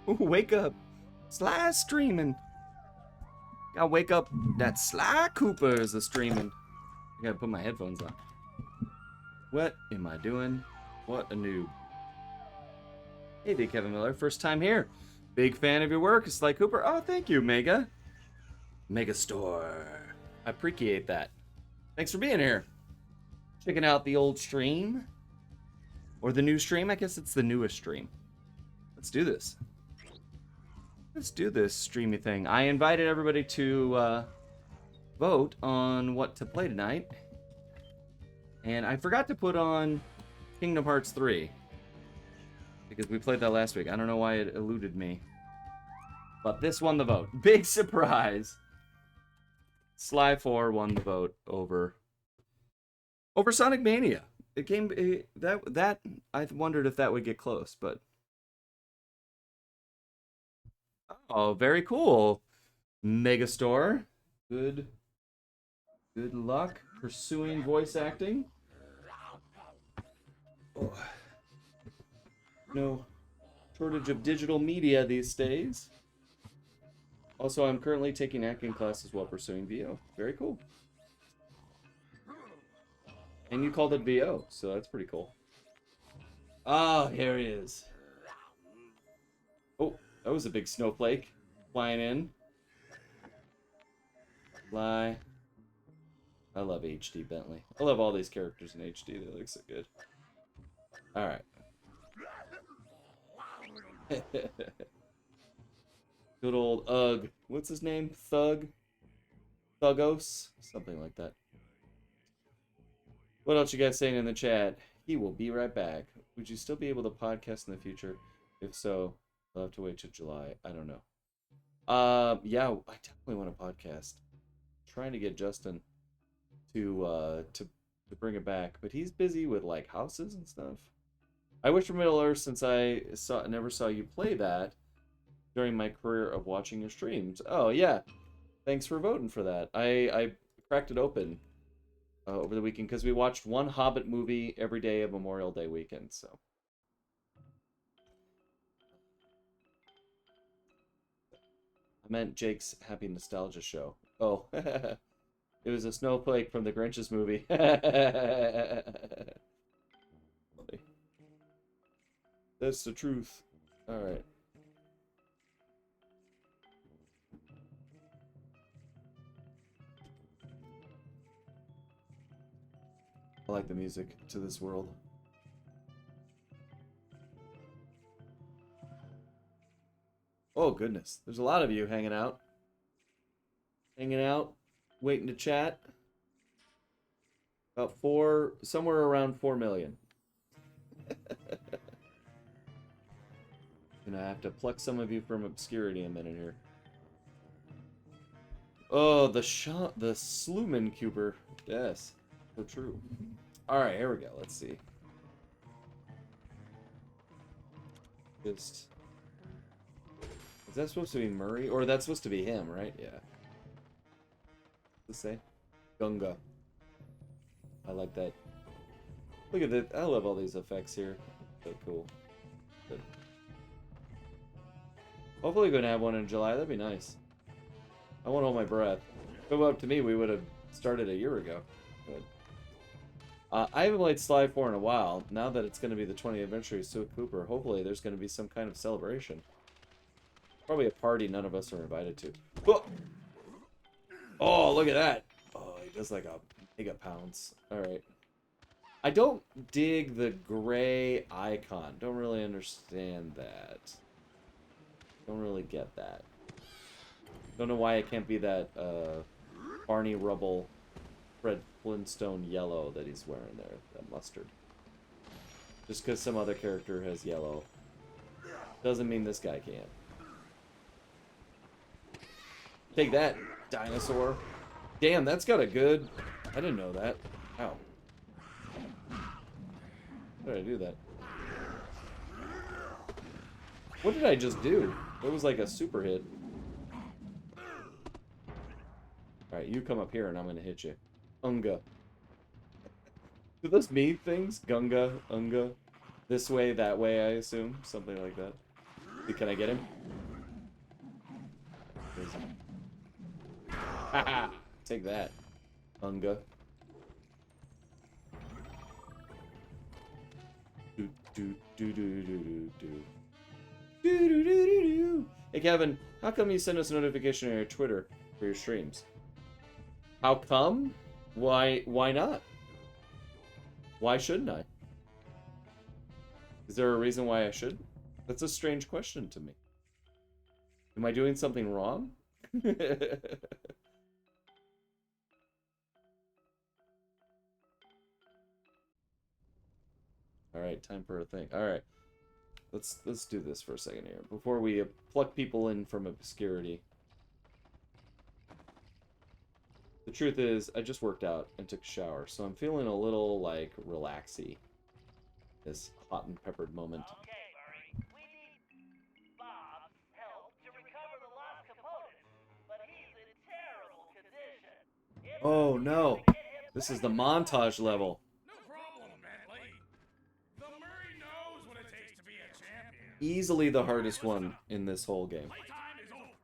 Ooh, wake up. Sly streaming. Gotta wake up. That Sly Cooper is a streaming. I gotta put my headphones on. What am I doing? What a noob. Hey, Big Kevin Miller. First time here. Big fan of your work, Sly Cooper. Oh, thank you, Mega. Mega Store. I appreciate that. Thanks for being here. Checking out the old stream. Or the new stream. I guess it's the newest stream. Let's do this. Let's do this streamy thing. I invited everybody to vote on what to play tonight. And I forgot to put on Kingdom Hearts 3. Because we played that last week. I don't know why it eluded me. But this won the vote. Big surprise. Sly 4 won the vote over Sonic Mania. It came that I wondered if that would get close, but oh, very cool. Megastore. Good luck pursuing voice acting. Oh. No shortage of digital media these days. Also, I'm currently taking acting classes while pursuing VO. Very cool. And you called it VO, so that's pretty cool. Ah, here he is. Oh, that was a big snowflake flying in. Fly. I love HD Bentley. I love all these characters in HD. They look so good. Alright. Good old Ugg. What's his name? Thug? Thuggos? Something like that. What else you guys saying in the chat? He will be right back. Would you still be able to podcast in the future? If so, I'll have to wait till July. I don't know. Yeah, I definitely want a podcast. I'm trying to get Justin to bring it back, but he's busy with like houses and stuff. I wish for Middle Earth, since I never saw you play that during my career of watching your streams. Oh yeah, thanks for voting for that. I cracked it open over the weekend because we watched one Hobbit movie every day of Memorial Day weekend. So I meant Jake's Happy Nostalgia Show. Oh, it was a snowflake from the Grinch's movie. That's the truth. All right. I like the music to this world. Oh, goodness. There's a lot of you hanging out. Hanging out, waiting to chat. About somewhere around 4 million. Gonna have to pluck some of you from obscurity a minute here. Oh, the Slumen Cuber. Yes, so true. Alright, here we go. Let's see. Is that supposed to be Murray? Or that's supposed to be him, right? Yeah. What's it say? Gunga. I like that. Look at that. I love all these effects here. So cool. Good. Hopefully we're going to have one in July. That'd be nice. I won't hold my breath. If it were up to me, we would have started a year ago. But, I haven't played Sly 4 in a while. Now that it's going to be the 20th anniversary of Stuart Cooper, hopefully there's going to be some kind of celebration. Probably a party none of us are invited to. Oh, oh look at that. Oh, he does like a mega pounce. Alright. I don't dig the gray icon. Don't really understand that. Don't really get that. Don't know why it can't be that Barney Rubble, Fred Flintstone yellow that he's wearing there. That mustard. Just because some other character has yellow doesn't mean this guy can't. Take that, dinosaur. Damn, that's got a good... I didn't know that. Ow. How did I do that? What did I just do? It was like a super hit. Alright, you come up here and I'm gonna hit you. Unga. Do those mean things? Gunga, Unga. This way, that way, I assume. Something like that. Can I get him? Haha! Take that, Unga. Do do do do do do do. Do do do do do. Hey Kevin, how come you send us a notification on your Twitter for your streams? How come? Why not? Why shouldn't I? Is there a reason why I should? That's a strange question to me. Am I doing something wrong? Alright, time for a thing. Alright. Let's do this for a second here. Before we pluck people in from obscurity. The truth is, I just worked out and took a shower, so I'm feeling a little, like, relaxy. This hot and peppered moment. Okay, Murray. We need Bob's help to recover the lost components, but he's in terrible condition. Oh no! This is the montage level. No problem, Bentley. The Murray knows what it takes to be a champion. Easily the hardest one in this whole game. Playtime is over.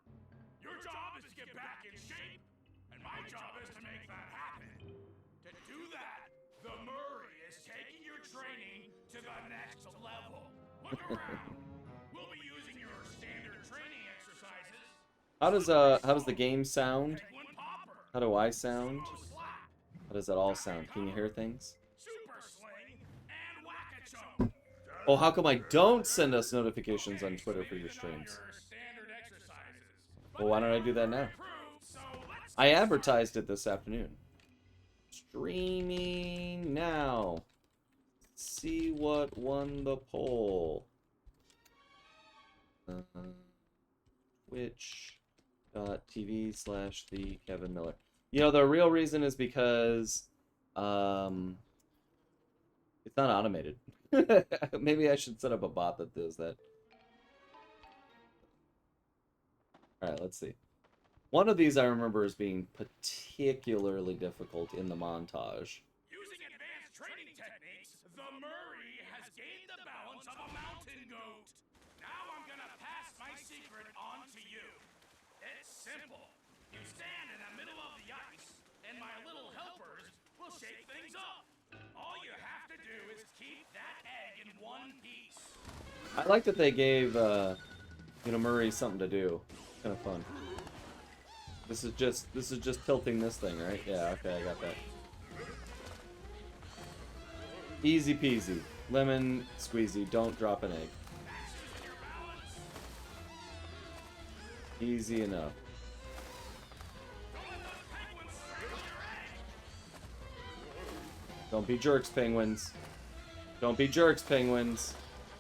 Your job is to get back in shape, and my job is to make that happen. To do that, the Murray is taking your training to the next level. Look around. We'll be using your standard training exercises. How does the game sound? Take one popper. How do I sound? Slow slap. How does that all sound? Can you hear things? Super sling and whack-a-choke. Oh, how come I don't send us notifications on Twitter for your streams? Standard exercises. Well, why don't I do that now? So let's I advertised it this afternoon. Streaming now. See what won the poll. Twitch.tv/the Kevin Miller. You know, the real reason is because it's not automated. Maybe I should set up a bot that does that. Alright, let's see. One of these I remember as being particularly difficult in the montage. using advanced training techniques, the Murray has gained the balance of a mountain goat. Now I'm gonna pass my secret on to you. It's simple. You stand in the middle of the ice, and my little helpers will shake things up. All you have to do is keep that egg in one piece. I like that they gave Murray something to do. Kind of fun. This is just tilting this thing, right? Yeah, okay, I got that. Easy peasy. Lemon squeezy, don't drop an egg. Easy enough. Don't be jerks, penguins. Don't be jerks, penguins.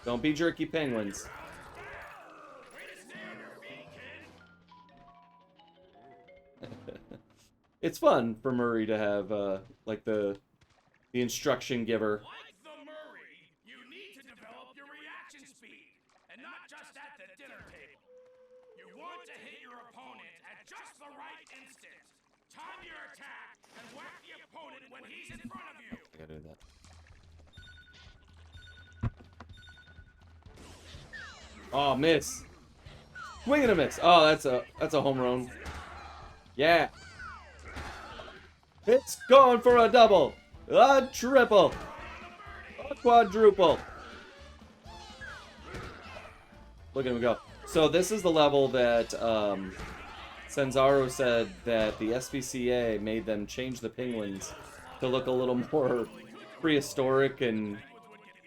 Don't be jerky penguins. It's fun for Murray to have, like, the instruction giver. Like the Murray, you need to develop your reaction speed, and not just at the dinner table. You want to hit your opponent at just the right instant. Time your attack and whack the opponent when he's in front of you. I gotta do that. Oh, miss. Swing and a miss. Oh, that's a home run. Yeah. It's going for a double, a triple, a quadruple. Look at him go. So this is the level that Senzaro said that the SPCA made them change the penguins to look a little more prehistoric and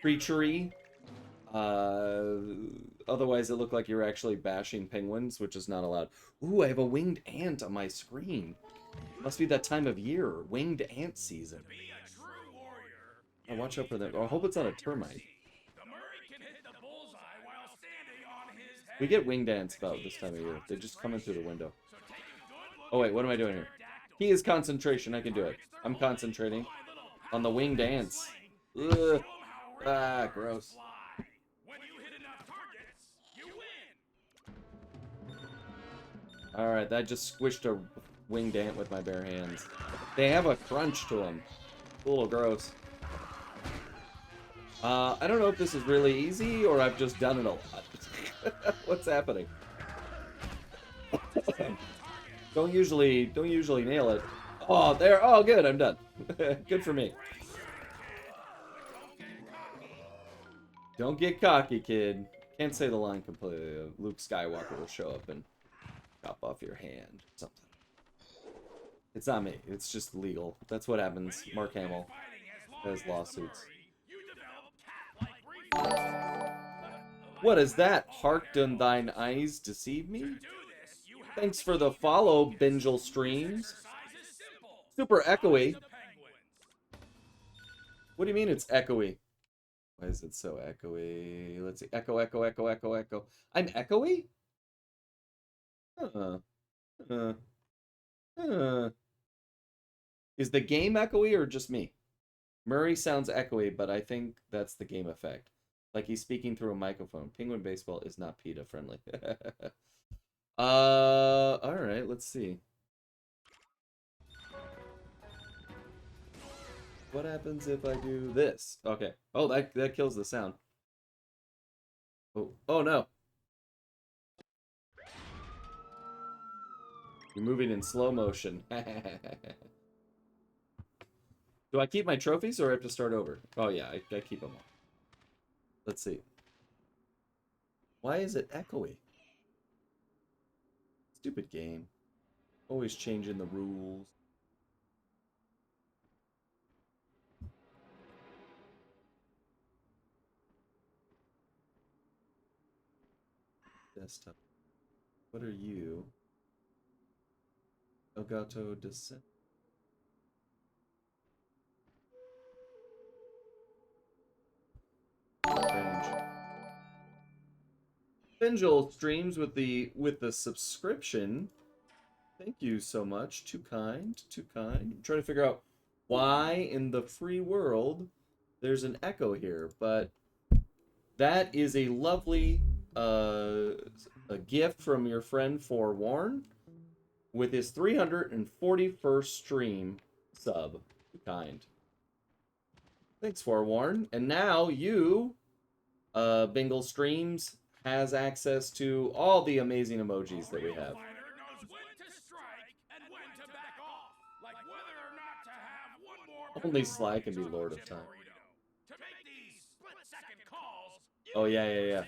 creaturey. Otherwise, it looked like you're actually bashing penguins, which is not allowed. Ooh, I have a winged ant on my screen. Must be that time of year, winged ant season. Be a true warrior. Oh, watch out for that. Oh, I hope it's not a termite. The Murray can hit the bullseye while standing on his head. We get winged ants about this time of year. They just come in through the window. So take a good look Oh wait, what am I doing here? He is concentration. I can do it. I'm concentrating on the winged ants. Ugh. Ah, gross. When you hit enough targets, you win. Alright, that just squished a winged ant with my bare hands. They have a crunch to them. A little gross. I don't know if this is really easy or I've just done it a lot. What's happening? Don't usually nail it. Oh, there. Oh, good. I'm done. Good for me. Don't get cocky, kid. Can't say the line completely. Luke Skywalker will show up and chop off your hand. Something. It's not me. It's just legal. That's what happens. Mark Hamill has lawsuits. What is that? Hark done thine eyes deceive me? Thanks for the follow, Bingel Streams. Super echoey. What do you mean it's echoey? Why is it so echoey? Let's see. Echo, echo, echo, echo, echo. I'm echoey? Is the game echoey or just me? Murray sounds echoey, but I think that's the game effect. Like he's speaking through a microphone. Penguin baseball is not PETA friendly. Alright, let's see. What happens if I do this? Okay. Oh, that kills the sound. Oh no. You're moving in slow motion. Do I keep my trophies or I have to start over? Oh yeah, I keep them all. Let's see. Why is it echoey? Stupid game. Always changing the rules. Desktop. What are you? Elgato Descent. Range. Bingel Streams with the subscription. Thank you so much. Too kind. Too kind. I'm trying to figure out why in the free world there's an echo here, but that is a lovely a gift from your friend Forewarn with his 341st stream sub. Too kind. Thanks, Forewarn. And now you, Bingle Streams, has access to all the amazing emojis that we have. Only Sly can be Lord of Time. Oh, yeah.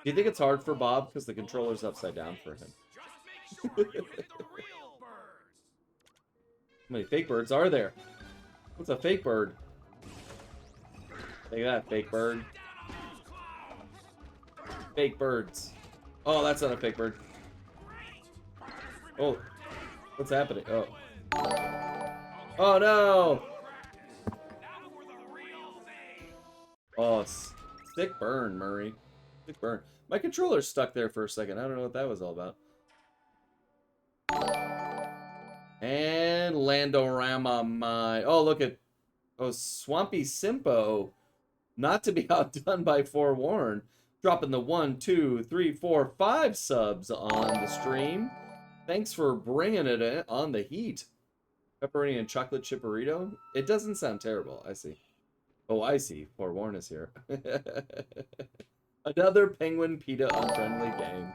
Do you think it's hard for Bob? Because the controller's upside down for him. How many fake birds are there? What's a fake bird? Look at that, fake bird. Fake birds. Oh, that's not a fake bird. Oh, what's happening? Oh. Oh, no! Oh, sick burn, Murray. Sick burn. My controller's stuck there for a second. I don't know what that was all about. And Landorama, my... Oh, look at... Oh, Swampy Simpo. Not to be outdone by Forewarn. Dropping the 1, 2, 3, 4, 5 subs on the stream. Thanks for bringing it in on the heat. Pepperoni and chocolate chip burrito. It doesn't sound terrible. I see. Oh, I see. Forewarn is here. Another Penguin PETA unfriendly game.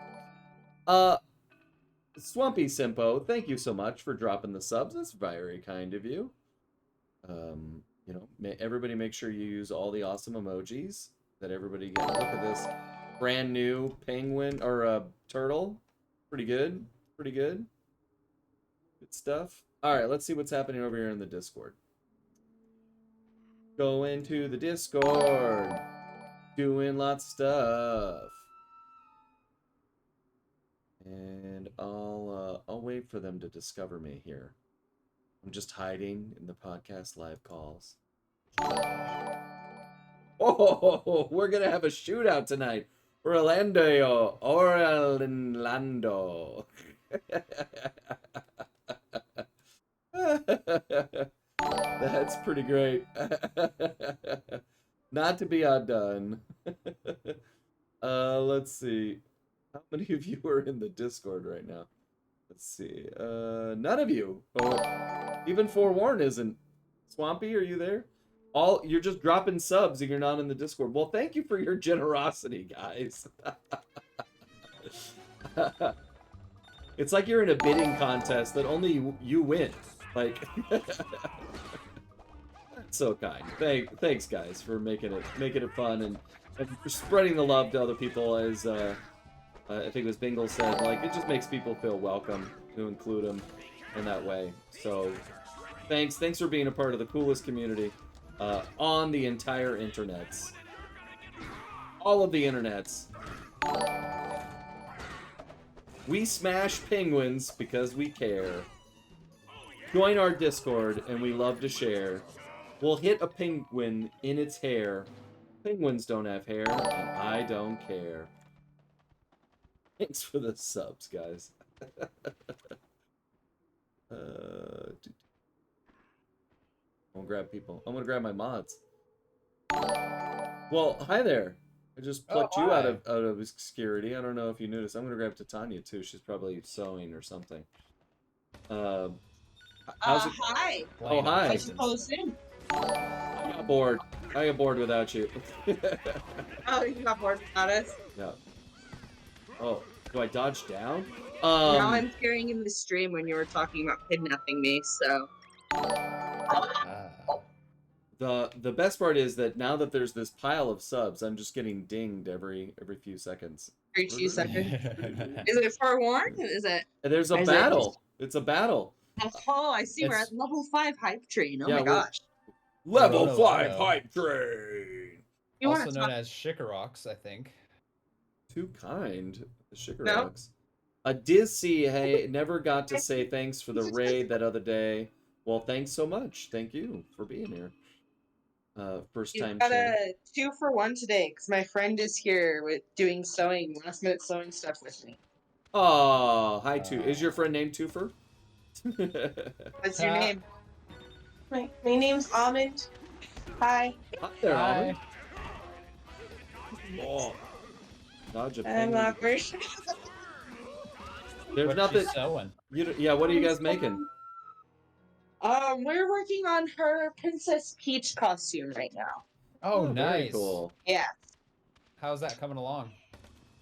Swampy Simpo, thank you so much for dropping the subs. That's very kind of you. You know, everybody make sure you use all the awesome emojis that everybody gets. Look at this brand new penguin or turtle. Pretty good. Pretty good. Good stuff. All right, let's see what's happening over here in the Discord. Go into the Discord. Doing lots of stuff. And I'll wait for them to discover me here. I'm just hiding in the podcast live calls. Oh, we're gonna have a shootout tonight. Orlando. That's pretty great. Not to be outdone. Let's see. How many of you are in the Discord right now? Let's see. None of you. Oh, even Forewarn isn't. Swampy, are you there? You're just dropping subs and you're not in the Discord. Well, thank you for your generosity, guys. It's like you're in a bidding contest that only you win. Like, so kind. Thanks, guys, for making it fun and for spreading the love to other people. As I think it was Bingle said, like, it just makes people feel welcome to include them in that way. So, thanks for being a part of the coolest community on the entire internets. All of the internets. We smash penguins because we care. Join our Discord and we love to share. We'll hit a penguin in its hair. Penguins don't have hair, and I don't care. Thanks for the subs, guys. I'm gonna grab people. I'm gonna grab my mods. Well, hi there. I just plucked you out of obscurity. I don't know if you noticed. I'm gonna grab Titania too. She's probably sewing or something. How's it? Hi. Oh, hi. Thanks for posting. I got bored. I got bored without you. Oh, you got bored without us? Yeah. Oh, do I dodge down? Now I'm hearing in the stream when you were talking about kidnapping me, so. The best part is that now that there's this pile of subs, I'm just getting dinged every few seconds. Every 2 seconds. Is it forewarned? Is it? And there's a Is it- battle. It's a battle. Oh, I see. We're It's- at level 5 hype train. Oh Yeah, my we're- gosh. Level no, 5 no. hype train. You Also want to known talk? as Shikarox, I think. Too kind. The Sugar No. Rocks. Dizzy, hey, never got to say thanks for the raid that other day. Well, thanks so much. Thank you for being here. First You time got chat. a 2 for 1 today because my friend is here with doing sewing, last minute sewing stuff with me. Oh, hi, Is your friend named Twofer? What's your Ah. name? My name's Almond. Hi. Hi there, Hi. Almond. Oh. Dodge a I'm penguin. awkward. There's What's nothing. she sewing? Yeah, what are you guys making? We're working on her Princess Peach costume right now. Oh, Very nice. cool. Yeah. How's that coming along?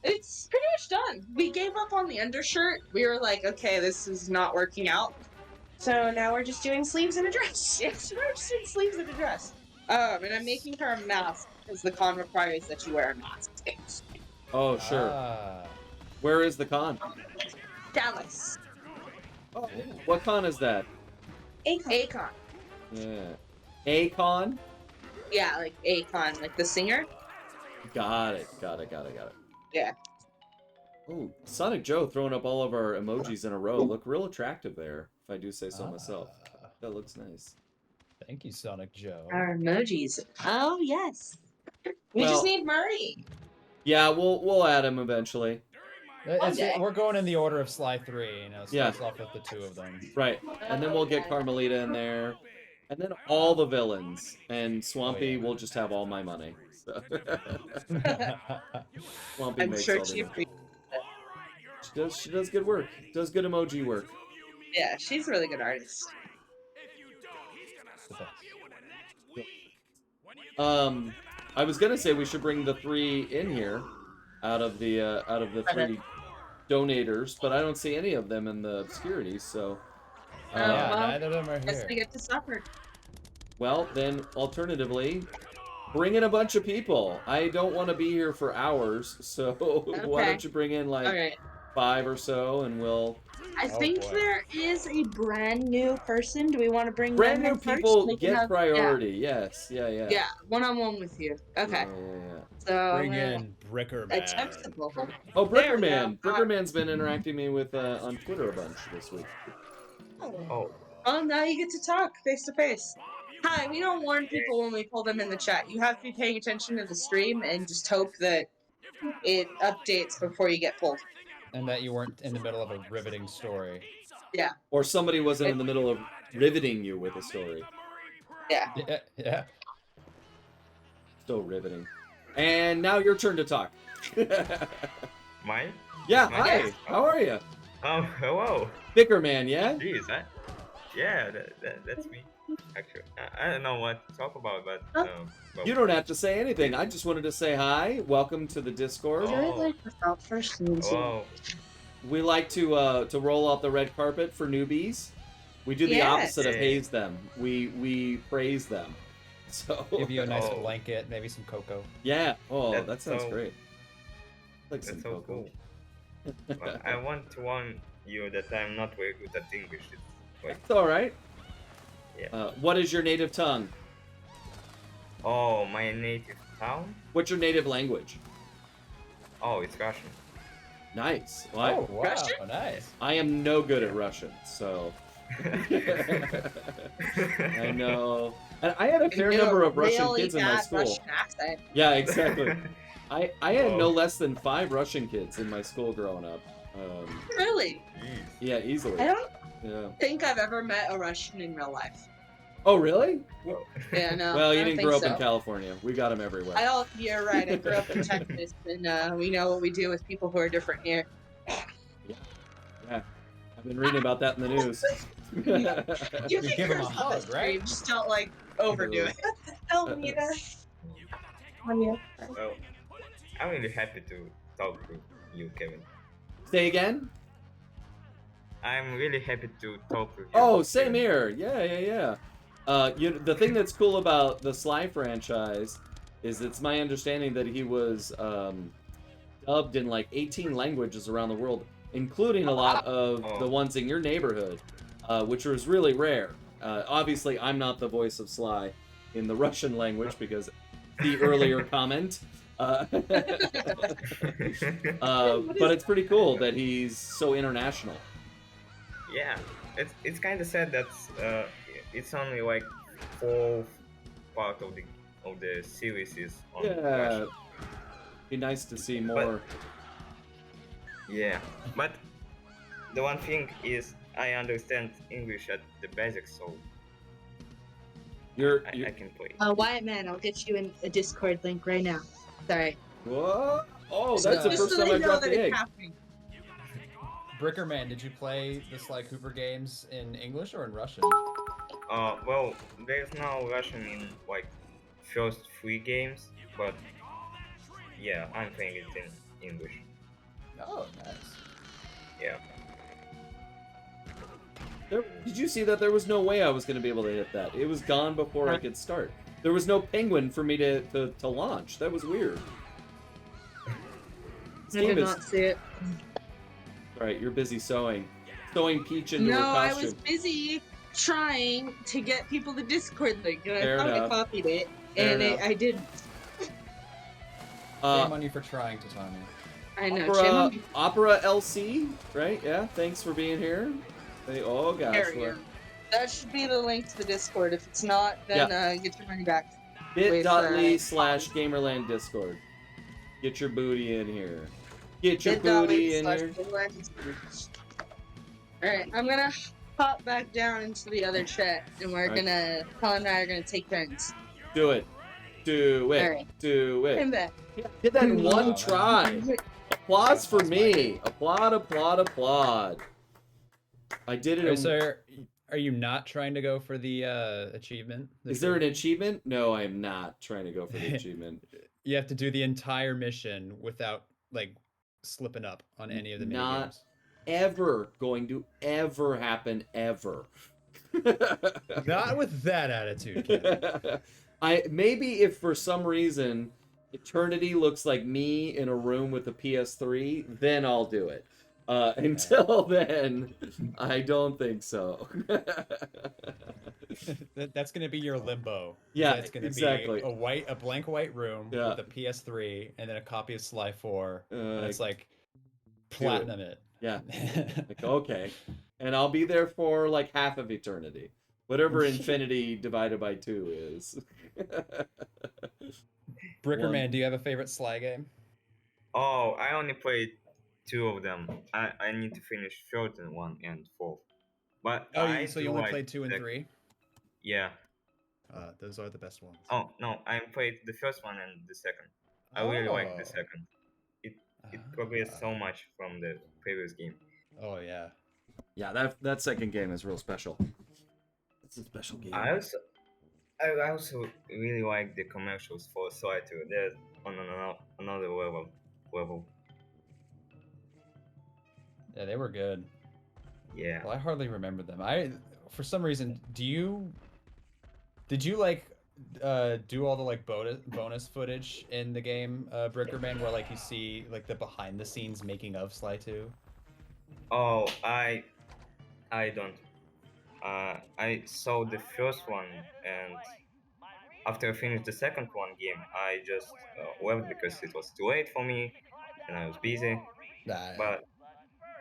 It's pretty much done. We gave up on the undershirt. We were like, okay, this is not working out. So now we're just doing sleeves and a dress. Yes, we're just in sleeves and a dress. And I'm making her a mask because the con requires that you wear a mask. Oh, sure. Ah. Where is the con? Dallas. Oh, what con is that? Akon. Yeah. A-con? Yeah, like Akon, like the singer. Got it. Yeah. Oh, Sonic Joe throwing up all of our emojis in a row. Look real attractive there, if I do say so myself. That looks nice. Thank you, Sonic Joe. Our emojis. Oh yes. We Well- just need Murray. Yeah, we'll add him eventually. Okay. We're going in the order of Sly 3, Yeah. starts off with the 2 of them. Right. And then we'll get Carmelita in there. And then all the villains. And Swampy will just have all my money. So. Swampy I'm makes sure all the she money. She does good work. Does good emoji work. Yeah, she's a really good artist. I was gonna say we should bring the 3 in here out of the 3 donators, but I don't see any of them in the obscurity, so Yeah, well, neither of them are Guess we here. get to suffer. well then alternatively bring in a bunch of people. I don't want to be here for hours, so why Okay. don't you bring in like Alright. 5 or so and we'll I Oh, think boy. there is a brand new person. Do we want to bring brand them new in first? people They can get have- priority. Yes, yeah. Yeah, one-on-one with you. Okay. Yeah. So Bring in Bricker Man. attempt to pull him. Oh, There we Brickerman. go. Brickerman's been interacting me with on Twitter a bunch this week. Oh. Well, now you get to talk face to face. Hi, we don't warn people when we pull them in the chat. You have to be paying attention to the stream and just hope that it updates before you get pulled. And that you weren't in the middle of a riveting story. Or somebody wasn't in the middle of riveting you with a story. Yeah. Yeah. Still riveting. And now your turn to talk. Mine? Yeah, Mine? hi. Yes. How are you? Hello. Bickerman, yeah? Geez, yeah, that's me. Actually, I don't know what to talk about, but well, You don't have to say anything. I just wanted to say hi. Welcome to the Discord. Oh. Do it like without first names. Whoa. We like to roll out the red carpet for newbies. We do the Yes. opposite of Yeah. haze them. We praise them. So Give you a nice Oh. blanket, maybe some cocoa. yeah. Oh, That's that sounds so- great. Like some That's so cocoa. cool. Well, I want to warn you that I'm not very good at English. It's like, It's all right. Yeah. What is your native tongue? oh, my native town? What's your native language? Oh, it's Russian. Nice. Well, Oh, wow, Russian? nice. I am no good at Russian, so I know. And I had a fair number of Russian really kids in my bad school. Russian accent. Yeah, exactly. I had no Whoa. less than 5 Russian kids in my school growing up. Really? Jeez. Yeah, easily. I don't Yeah. think I've ever met a Russian in real life. Oh, really? Yeah, no. Well, I you don't didn't think grow up so. in California. We got them everywhere. You're right. I grew up in Texas, and we know what we do with people who are different here. Yeah, I've been reading about that in the news. You give can him a curse on hug, the stream, right? just don't like overdo it. Elmina. Anya. Well, I'm really happy to talk to you, Kevin. Say again? I'm really happy to talk to you. Oh, same Kevin. here. Yeah. The thing that's cool about the Sly franchise is it's my understanding that he was dubbed in like 18 languages around the world, including a lot of the ones in your neighborhood, which was really rare. Obviously, I'm not the voice of Sly in the Russian language because the earlier comment. But it's pretty cool that he's so international. Yeah, it's kind of sad that it's only like 4th part of the series is on Yeah, Russian. be nice to see more. Yeah, but the one thing is I understand English at the basics, so You're I can play. Wyatt Man, I'll get you in a Discord link right now. Sorry. what? Oh, So- that's the Just first so time they I know dropped that the it's egg. happening. Brickerman, did you play the Sly Cooper games in English or in Russian? Well, there's no Russian in like first 3 games, but yeah, I'm playing it in English. Oh, nice. Yeah. Did you see that? There was no way I was going to be able to hit that. It was gone before I could start. There was no penguin for me to launch. That was weird. This I game did is... not see it. Right, you're busy sewing. Sewing Peach into her No, I costume. was busy trying to get people the Discord link, and Fair I thought enough. I copied it, Fair and enough. I didn't. Shame on you for trying, Titania. I know. shame on me. Opera LC, right? Yeah, thanks for being here. Oh gosh. There you go. That should be the link to the Discord. If it's not, then get your money back. Wait for, bit.ly/Gamerland Discord. Get your booty in here. Get your booty in here. Alright, I'm gonna pop back down into the other chat, and we're Alright. gonna, Colin and I are gonna take turns. Do it. Do it. Alright. Do I'm it. back. Did that in one man. try. Applause for me. Applaud, applaud, applaud. I did it in... So, are you not trying to go for the achievement? Is there an achievement? No, I'm not trying to go for the achievement. You have to do the entire mission without like slipping up on any of the Not minigames. ever going to ever happen ever. Not with that attitude. Ken. Maybe if for some reason Eternity looks like me in a room with a PS3, then I'll do it. Until then, I don't think so. That's gonna be your limbo. Yeah, it's gonna exactly. be a blank white room Yeah. with a PS3 and then a copy of Sly 4. And it's like do it. platinum it. Yeah, like okay, and I'll be there for like half of eternity, whatever infinity divided by 2 is. Brickerman, do you have a favorite Sly game? Oh, I only played 2 of them. I need to finish 3rd and 1 and 4th. But So you only played 2 and the- 3? Yeah. Those are the best ones. Oh no, I played the first one and the second. I really like the Oh. second. It progressed so much from the previous game. Oh yeah. Yeah, that second game is real special. It's a special game. I I also really like the commercials for Sly 2. They're on another level. Yeah, they were good. Yeah. Well, I hardly remember them. For some reason, did you like do all the like bonus footage in the game Brickerman, where like you see like the behind the scenes making of Sly 2? Oh, I don't. I saw the first one, and after I finished the second one game, I just left because it was too late for me, and I was busy. Nah, But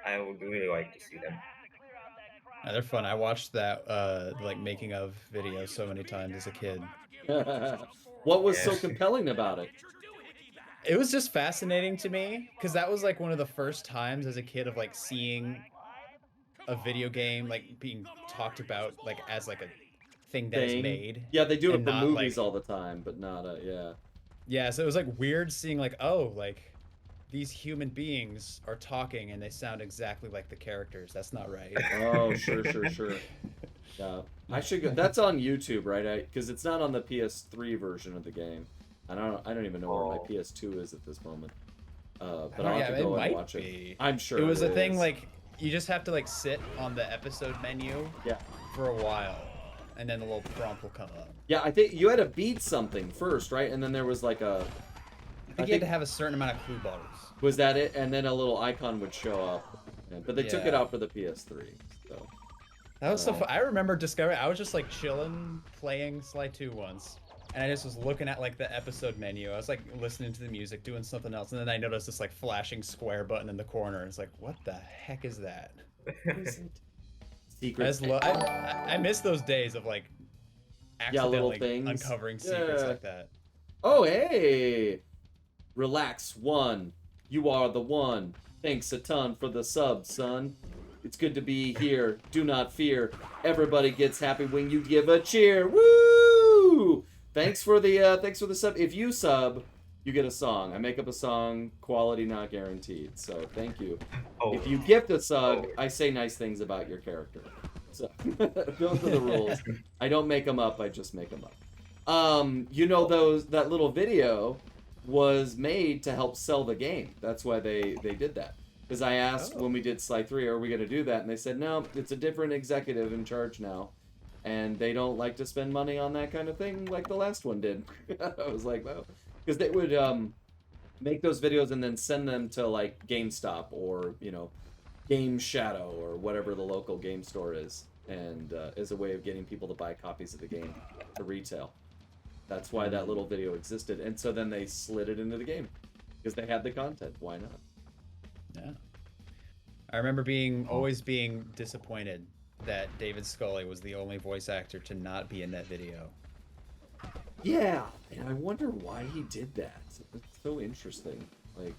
I would really like to see them. yeah, they're fun. I watched that like making of video so many times as a kid. What was so Yes. compelling about it? It was just fascinating to me because that was like one of the first times as a kid of like seeing a video game like being talked about like as like a thing that is Thing. made. Yeah, they do it and for not, movies like- all the time, but not yeah. Yeah, so it was like weird seeing like, oh, like these human beings are talking and they sound exactly like the characters. That's not right. Oh, sure. Yeah, I should go. That's on YouTube, right? Because it's not on the PS3 version of the game. I don't even know where my Oh. PS2 is at this moment. But Oh, I'll yeah, have to it go and might watch be. it. I'm sure It was a thing is. like you just have to like sit on the episode menu Yeah. for a while, and then the little prompt will come up. Yeah, I think you had to beat something first, right? And then there was like a. I think you had to have a certain amount of clue bars. Was that it? And then a little icon would show up. Yeah, but they took it Yeah. out for the PS3. So. That was so fun. I remember discovering. I was just like chilling, playing Sly 2 once, and I just was looking at like the episode menu. I was like listening to the music, doing something else, and then I noticed this like flashing square button in the corner. And it's like, what the heck is that? Secrets. I miss those days of like Yeah, little accidentally things. uncovering secrets Yeah. like that. Oh, hey! Relax, one. You are the one. Thanks a ton for the sub, son. It's good to be here. Do not fear. Everybody gets happy when you give a cheer. Woo! Thanks for the sub. If you sub, you get a song. I make up a song. Quality not guaranteed. So thank you. Oh. If you gift a sub, I say nice things about your character. So those are the rules. I don't make them up. I just make them up. You know, that little video was made to help sell the game. That's why they did that. Because I asked when we did Sly 3, are we going to do that? And they said, no, it's a different executive in charge now. And they don't like to spend money on that kind of thing like the last one did. I was like, wow. Because they would make those videos and then send them to like GameStop or, you know, Game Shadow or whatever the local game store is. And as a way of getting people to buy copies of the game to retail. That's why that little video existed. And so then they slid it into the game. Because they had the content. Why not? Yeah. I remember always being disappointed that David Scully was the only voice actor to not be in that video. Yeah. And I wonder why he did that. It's so interesting. Like,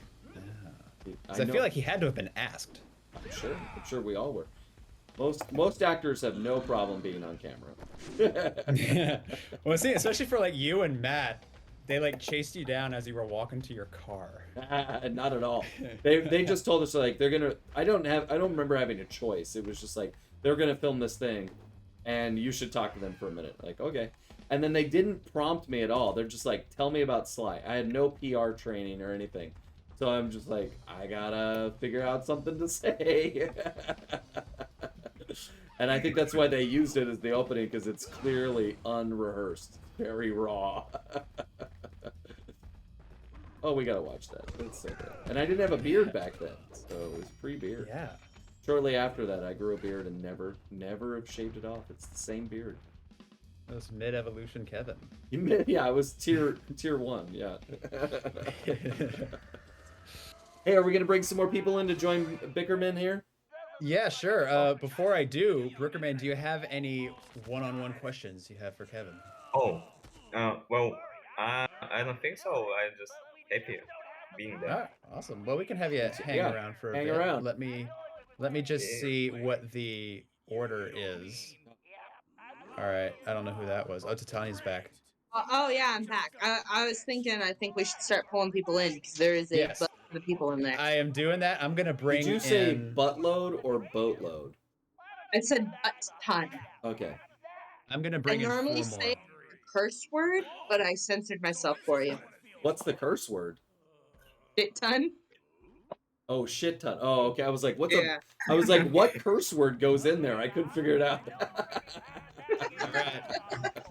I feel like he had to have been asked. I'm sure we all were. Most actors have no problem being on camera. Well, see, especially for like you and Matt, they like chased you down as you were walking to your car. Not at all. They just told us like they're gonna. I don't remember having a choice. It was just like they're gonna film this thing, and you should talk to them for a minute. Like, okay. And then they didn't prompt me at all. They're just like, tell me about Sly. I had no PR training or anything. So I'm just like, I gotta figure out something to say. And I think that's why they used it as the opening, because it's clearly unrehearsed, very raw. Oh, we gotta watch that. That's so good. And I didn't have a beard back then, so it was pre-beard. Yeah. Shortly after that, I grew a beard and never have shaved it off. It's the same beard. That was mid-evolution Kevin. Yeah, I was tier 1. Yeah. Hey, are we gonna bring some more people in to join Bickerman here? Yeah, sure. Before I do, Brickerman, do you have any one-on-one questions you have for Kevin? Oh. Well, I don't think so. I'm just happy being there. Alright, awesome. Well, we can have you hang Yeah, around for a hang bit. around. Let me just see what the order is. All right, I don't know who that was. Oh, Titania's back. Oh yeah, I'm back. I was thinking. I think we should start pulling people in because there is a Yes. bunch of people in there. I am doing that. I'm gonna bring Did you say in. buttload or boatload? I said butt ton. Okay. I'm gonna bring I in 4 normally more. say curse word, but I censored myself for you. What's the curse word? Shit ton. Oh, shit ton. Oh, okay. I was like, Yeah. I was like, what curse word goes in there? I couldn't figure it out. Alright.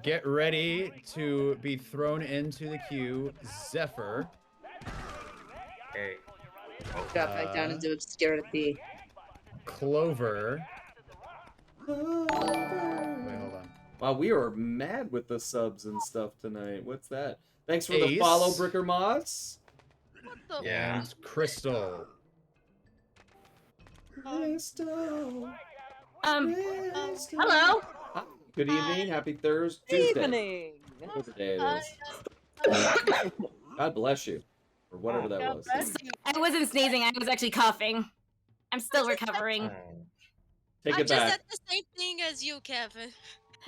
Get ready to be thrown into the queue, Zephyr. Okay. Drop back down into obscurity. Clover. Wait, hold on. Wow, we are mad with the subs and stuff tonight. What's that? Thanks for the Ace. follow, Bricker Moss. What the? Yeah. And Crystal. Crystal. Crystal. Hello. Hi. Good evening. Happy Thursday. Good Tuesday. evening. Whatever day it is. God bless you. Or whatever that was. I wasn't sneezing, I was actually coughing. I'm still recovering. Oh. Take I it just back. said the same thing as you, Kevin.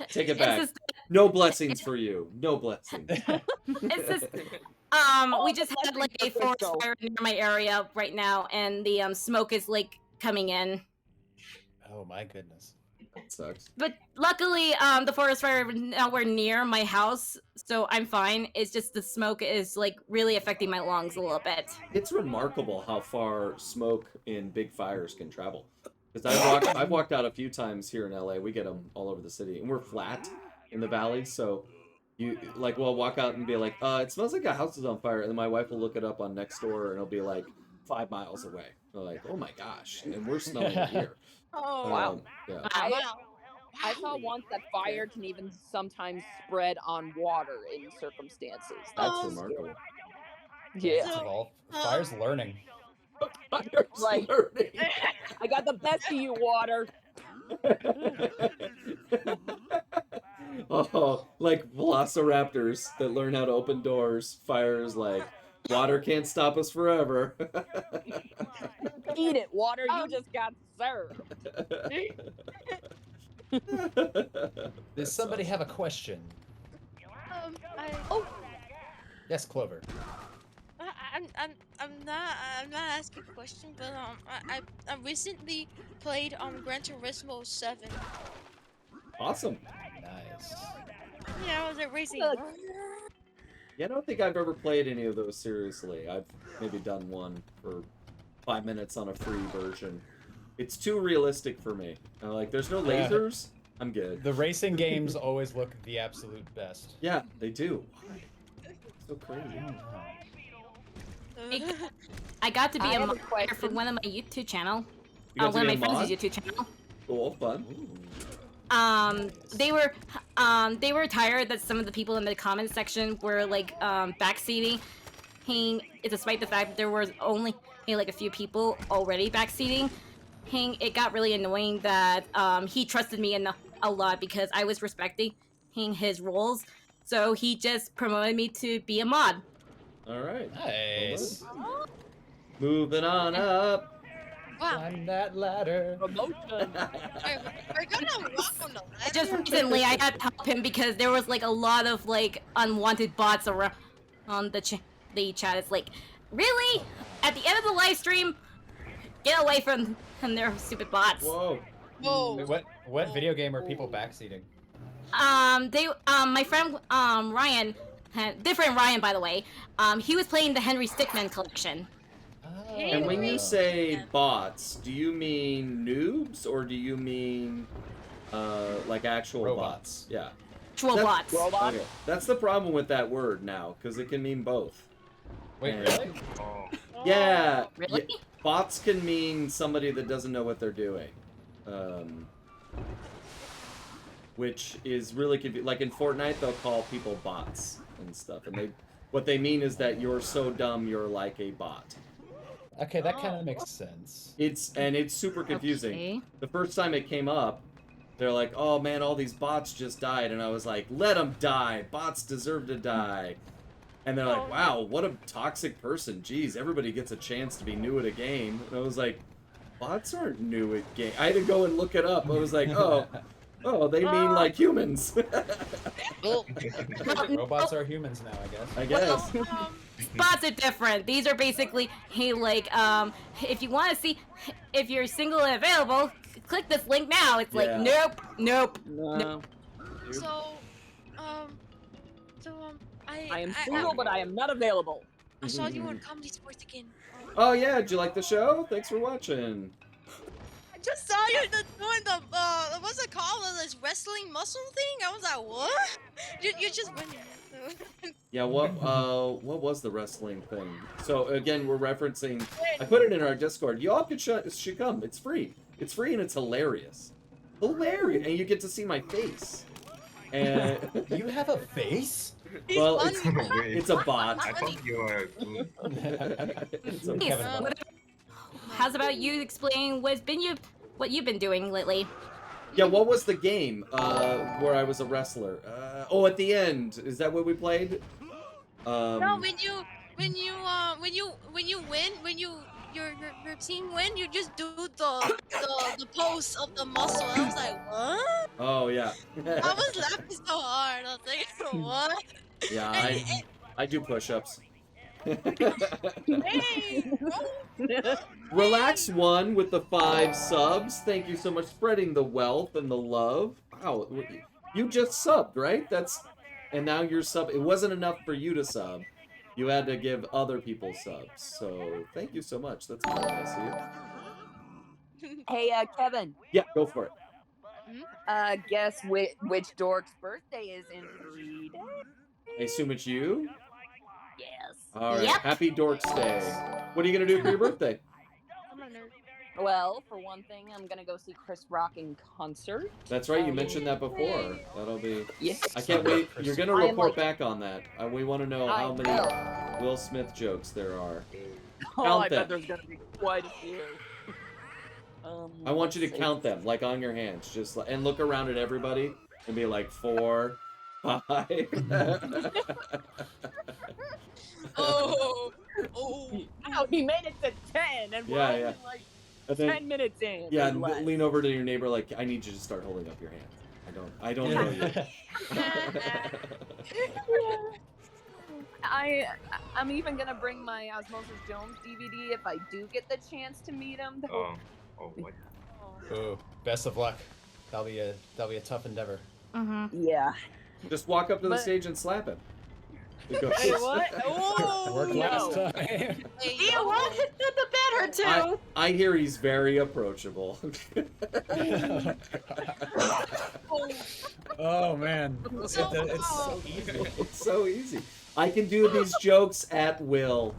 Take it It's back. just, No blessings for you. No blessings. it's just, we just had like a forest fire near my area right now, and the smoke is like coming in. Oh my goodness. That sucks. But luckily, the forest fire is nowhere near my house, so I'm fine. It's just the smoke is like really affecting my lungs a little bit. It's remarkable how far smoke in big fires can travel. Because I've walked out a few times here in LA. We get them all over the city, and we're flat in the valley, so you like we'll walk out and be like, it smells like a house is on fire, and then my wife will look it up on Nextdoor, and it'll be like 5 miles away. We're like, oh my gosh, and we're smelling it here. Oh wow. Yeah. I saw once that fire can even sometimes spread on water in circumstances. That's remarkable. Yeah. First of all, fire's learning. Like, I got the best of you, water. Oh, like velociraptors that learn how to open doors. Fire is like, water can't stop us forever. Eat it, water. You just got served. Does somebody have a question? Oh, Yes, Clover. I'm not asking a question, but I recently played Gran Turismo 7. Awesome. Nice. Yeah, I was at racing. Yeah, I don't think I've ever played any of those seriously. I've maybe done one for 5 minutes on a free version. It's too realistic for me. Like, there's no Yeah. lasers. I'm good. The racing games always look the absolute best. Yeah, they do. So crazy. I got to be I a have a moderator for question. one of my YouTube channel. You got to One of be my a friends' mod? YouTube channel. Cool, fun. They were tired that some of the people in the comment section were like backseating, despite the fact that there was only like a few people already backseating. It got really annoying that he trusted me a lot because I was respecting his roles, so he just promoted me to be a mod. All right. Nice. Moving on up. Wow. Climb that ladder. Promotion. We're gonna walk on the ladder. Just recently, I had to help him because there was like a lot of like unwanted bots around on the chat. It's like, really? At the end of the live stream, get away from their stupid bots. Whoa. Whoa. Wait, what video game are people backseating? My friend Ryan, different Ryan by the way. He was playing the Henry Stickmin collection. And when you say bots, do you mean noobs or do you mean like actual Robots. bots? Yeah. Actual That- bots. Robot. Okay. That's the problem with that word now, because it can mean both. Wait, And- really? Oh. Yeah. Really? yeah, bots can mean somebody that doesn't know what they're doing. Which is really confusing. Like in Fortnite, they'll call people bots and stuff, and what they mean is that you're so dumb you're like a bot. Okay, that kind of makes sense. It's super confusing. Okay. The first time it came up, they're like, "Oh man, all these bots just died," and I was like, "Let them die. Bots deserve to die." And they're like, "Wow, what a toxic person. Jeez, everybody gets a chance to be new at a game." And I was like, "Bots aren't new at game." I had to go and look it up. I was like, "Oh, they mean like humans." Robots are humans now, I guess. I guess. Bots are different. These are basically, hey, like, if you want to see, if you're single and available, click this link now. It's like, Yeah. nope. No. So, I am single, but I am not available. I saw you on Comedy Sports again. Oh yeah, did you like the show? Thanks for watching. I just saw you doing the what's it called? This wrestling muscle thing. I was like, what? You're just winning. Yeah, what was the wrestling thing? So again, we're referencing. I put it in our Discord. Y'all should come. It's free. It's free and it's hilarious. Hilarious, and you get to see my face. And You have a face? well, Wait, it's a bot. I thought you were good. It's a Yes, bot. what- How's about you explaining what you've been doing lately? Yeah, what was the game where I was a wrestler? Oh, at the end, is that what we played? No, when you win, your team win, you just do the pose of the muscle. I was like, what? Oh yeah. I was laughing so hard. I was like, what? Yeah, I do push-ups. Hey, Relax one with the 5 subs. Thank you so much, spreading the wealth and the love. Wow, you just subbed, right? And now you're sub. It wasn't enough for you to sub. You had to give other people subs. So thank you so much. That's very nice of you. Hey, Kevin. Yeah, go for it. Guess which dork's birthday is in 3 days? I assume it's you. Yes. All right. Yep. Happy Dorks Day. What are you gonna do for your birthday? I'm a nerd. Well, for one thing, I'm gonna go see Chris Rock in concert. That's right. You mentioned that before. That'll be. Yes. I can't wait. You're gonna I am report like- back on that. We want to know I how many will. Will Smith jokes there are. Oh, Count I them. bet there's gonna be quite a few. I want you to let's see. count them, like on your hands, and look around at everybody and be like 4, 5. Oh. Wow, he made it to 10, and we're Yeah, only yeah. like And then- 10 minutes in. Yeah, and less. lean over to your neighbor like, I need you to start holding up your hand. I don't know you. I'm even gonna bring my Osmosis Jones DVD if I do get the chance to meet him. Oh, what? Ooh, best of luck. That'll be a tough endeavor. Mm-hmm. Yeah. Just walk up to the But- stage and slap him. It goes- Wait, what? Oh, Worked last no. time. Hey, You know what? The better too. I hear he's very approachable. Oh man, it's So- so easy. It's so easy. I can do these jokes at will.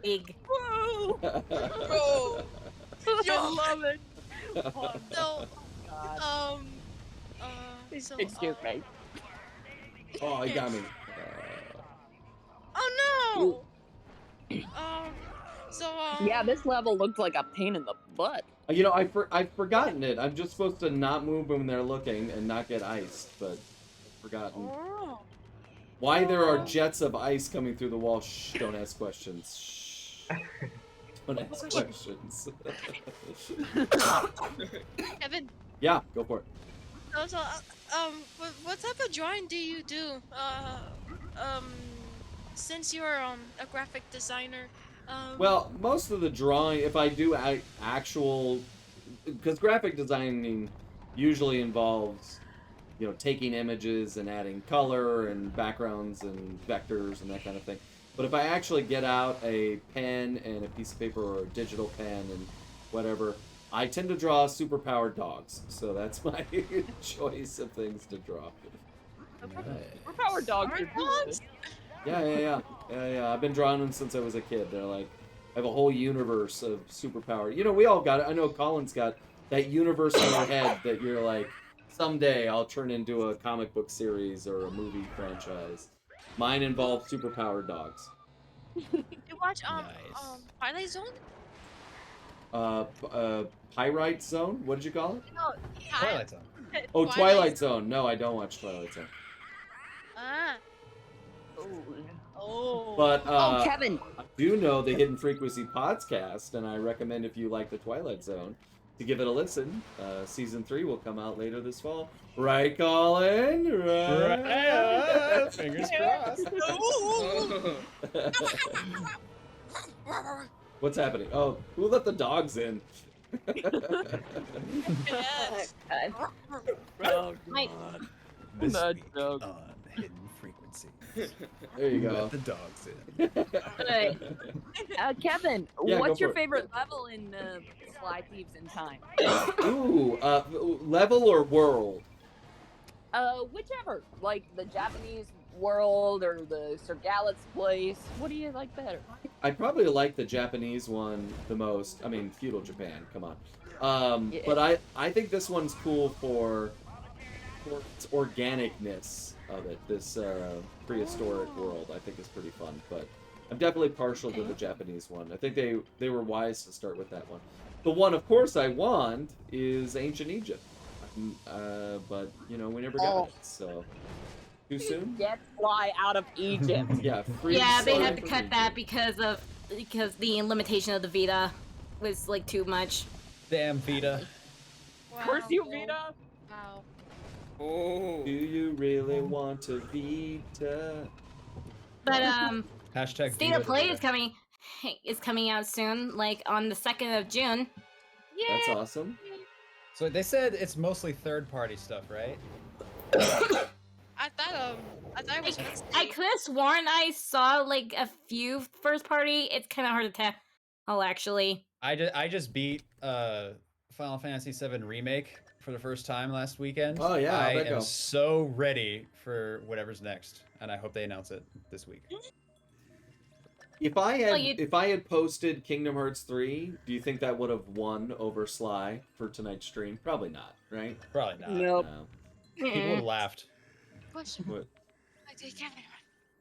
Big. Bro. I love it. So, so, Excuse me. Oh, he got me. Oh no. Yeah, this level looked like a pain in the butt. You know, I've forgotten it. I'm just supposed to not move when they're looking and not get iced, but I've forgotten. Oh. Why there are jets of ice coming through the wall? Shh, don't ask questions. Shh. Don't ask questions. Kevin, Yeah, go for it. what type of drawing do you do? Since you're a graphic designer. Well, most of the drawing, if I do actual, because graphic designing usually involves, you know, taking images and adding color and backgrounds and vectors and that kind of thing. But if I actually get out a pen and a piece of paper or a digital pen and whatever, I tend to draw superpowered dogs. So that's my choice of things to draw. Power dogs are good. Yeah. I've been drawing them since I was a kid. They're like, I have a whole universe of superpower. You know, we all got it. I know Colin's got that universe in your head that you're like, someday I'll turn into a comic book series or a movie franchise. Mine involves superpowered dogs. You watch Nice. Twilight Zone? Pyrite Zone? What did you call it? No, Twilight Zone. Oh, Twilight Zone. No, I don't watch Twilight Zone. Ah. Oh. But Oh, Kevin. I do know the Hidden Frequency podcast, and I recommend if you like the Twilight Zone to give it a listen. Season 3 will come out later this fall. Right, Colin? Right? Fingers crossed. What's happening? Oh, who let the dogs in? Yes. Oh, My- on this That week joke. on Hidden Frequency. There you go. Let the dogs in. Alright. Kevin, Yeah, go what's your for it. favorite level in Sly Thieves in Time? Ooh, level or world? Whichever. Like the Japanese world or the Sir Gallet's place. What do you like better? I probably like the Japanese one the most. I mean, feudal Japan. Come on. Yeah. But I think this one's cool for its organicness of it. This prehistoric world, I think, is pretty fun. But I'm definitely partial to the Japanese one. I think they were wise to start with that one. The one, of course, I want is Ancient Egypt. But you know, we never got it. So too soon. Get Sly out of Egypt. Yeah, free Yeah, they Sly had to from cut Egypt. that because the limitation of the Vita was like too much. Damn Vita. Curse you, Vita. Wow. Do you really want a Vita? But Hashtag State Vita of Play Vita. is coming out soon, like on the 2nd of June. That's awesome. So they said it's mostly third-party stuff, right? I thought it was. I could have sworn I saw like a few first party. It's kind of hard to tell. Oh, actually. I just beat Final Fantasy VII Remake for the first time last weekend. Oh, yeah, how'd I that am go? so ready for whatever's next, and I hope they announce it this week. If I had Well, you- if I had posted Kingdom Hearts 3, do you think that would have won over Sly for tonight's stream? Probably not, right? Probably not. Nope. No. People would have laughed. Question. What?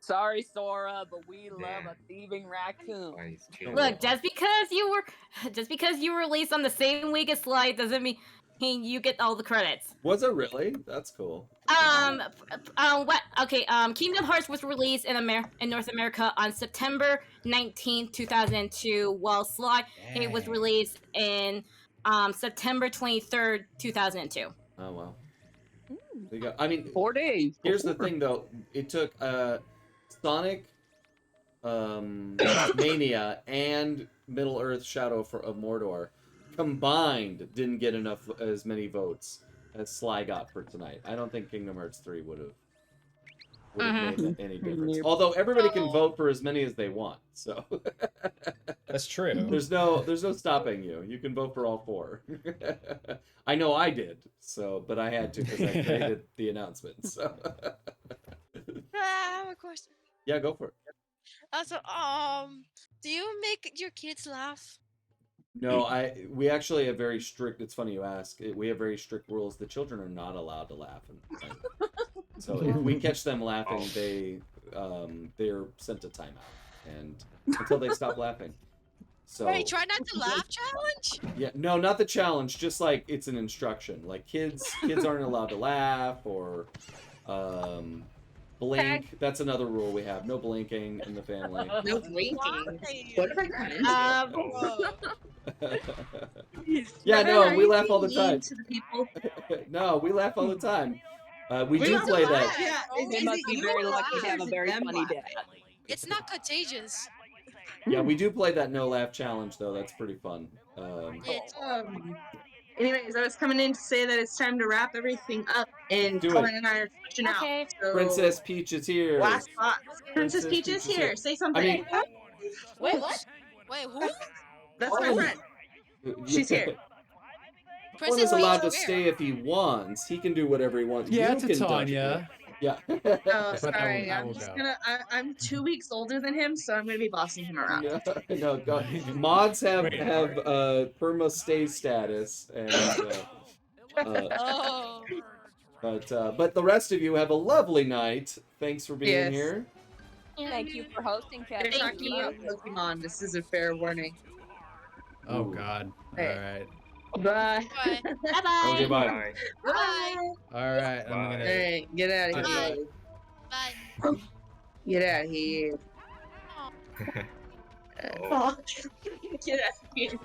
Sorry, Sora, but we love a thieving raccoon. Why is chill? Look, just because you were released on the same week as Sly doesn't mean you get all the credits. Was it really? That's cool. What? Okay. Kingdom Hearts was released in North America on September 19th, 2002, while Sly it was Dang. released in September 23rd, 2002. Oh wow. There you go. I mean, 4 days. here's the thing though. It took Sonic Mania and Middle Earth Shadow of Mordor combined didn't get as many votes as Sly got for tonight. I don't think Kingdom Hearts 3 would have made any difference. Nope. Although everybody can vote for as many as they want, so That's true. there's no stopping you. You can vote for all 4. I know I did, but I had to because I created the announcement. So I have a question. yeah, go for it. Also, do you make your kids laugh? No, we actually have very strict. It's funny you ask. We have very strict rules. The children are not allowed to laugh, so if we catch them laughing, they're sent to timeout, and until they stop laughing. So Wait, try not to laugh challenge? yeah, no, not the challenge. Just like it's an instruction. Like kids aren't allowed to laugh or blink. That's another rule we have. No blinking in the family. No blinking. What have I gotten into? Yeah, no, Are we you laugh all the being time. mean to the people? No, we laugh all the time. We We do don't play laugh. that. Yeah, They is must it be you very who lucky to laugh have or a is it very them funny laughing? dad. It's not contagious. Yeah, we do play that no laugh challenge though. That's pretty fun. It's Anyways, I was coming in to say that it's time to wrap everything up, and Do it. Colin and I are switching Okay. out. So Princess Peach is here. last thoughts. Princess Princess Peach is Peach is here. here. Say something. mean- wait, what? Wait, who? That's my friend. She's here. One Princess is allowed to Peach, stay if he wants. He can do whatever he wants. Yeah, you can touch Titania. it. Yeah. Oh, But sorry. I I'm will just go. gonna. I'm 2 weeks older than him, so I'm gonna be bossing him around. No, go. Mods have Wait, perma stay status, and Oh. but the rest of you have a lovely night. Thanks for being Yes. here. Thank you for hosting, They're Kevin. talking about Pokemon. This is a fair warning. Oh Ooh. God. Hey. All right. Bye. Bye. Bye bye. Okay, bye. Bye. Bye. All right. I'm Bye. gonna. Hey, get out of Bye. here. Bye. Get out of here. Oh. Get out of here.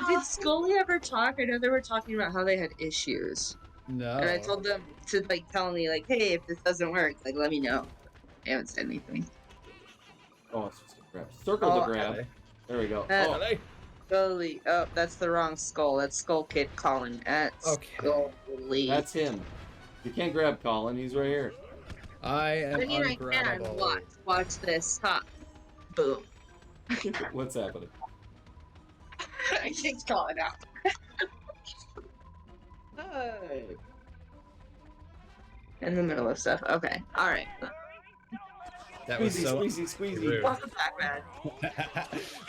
Did Scully ever talk? I know they were talking about how they had issues. No. And I told them to tell me hey, if this doesn't work, let me know. They haven't said anything. Oh, it's just a grab. Circle Oh, to grab. okay. There we go. Uh, Oh, Ellie? Scully. Oh, that's the wrong skull. That's Skull Kid Colin. That's Okay. Scully. That's him. You can't grab Colin. He's right here. I am I mean, I can. ungrabbable. Watch this. Ha. Boom. What's happening? I kicked Colin out. Hey. In the middle of stuff. Okay. Alright. That was Squeezy, so squeezy, squeezy. rude. Welcome back, man.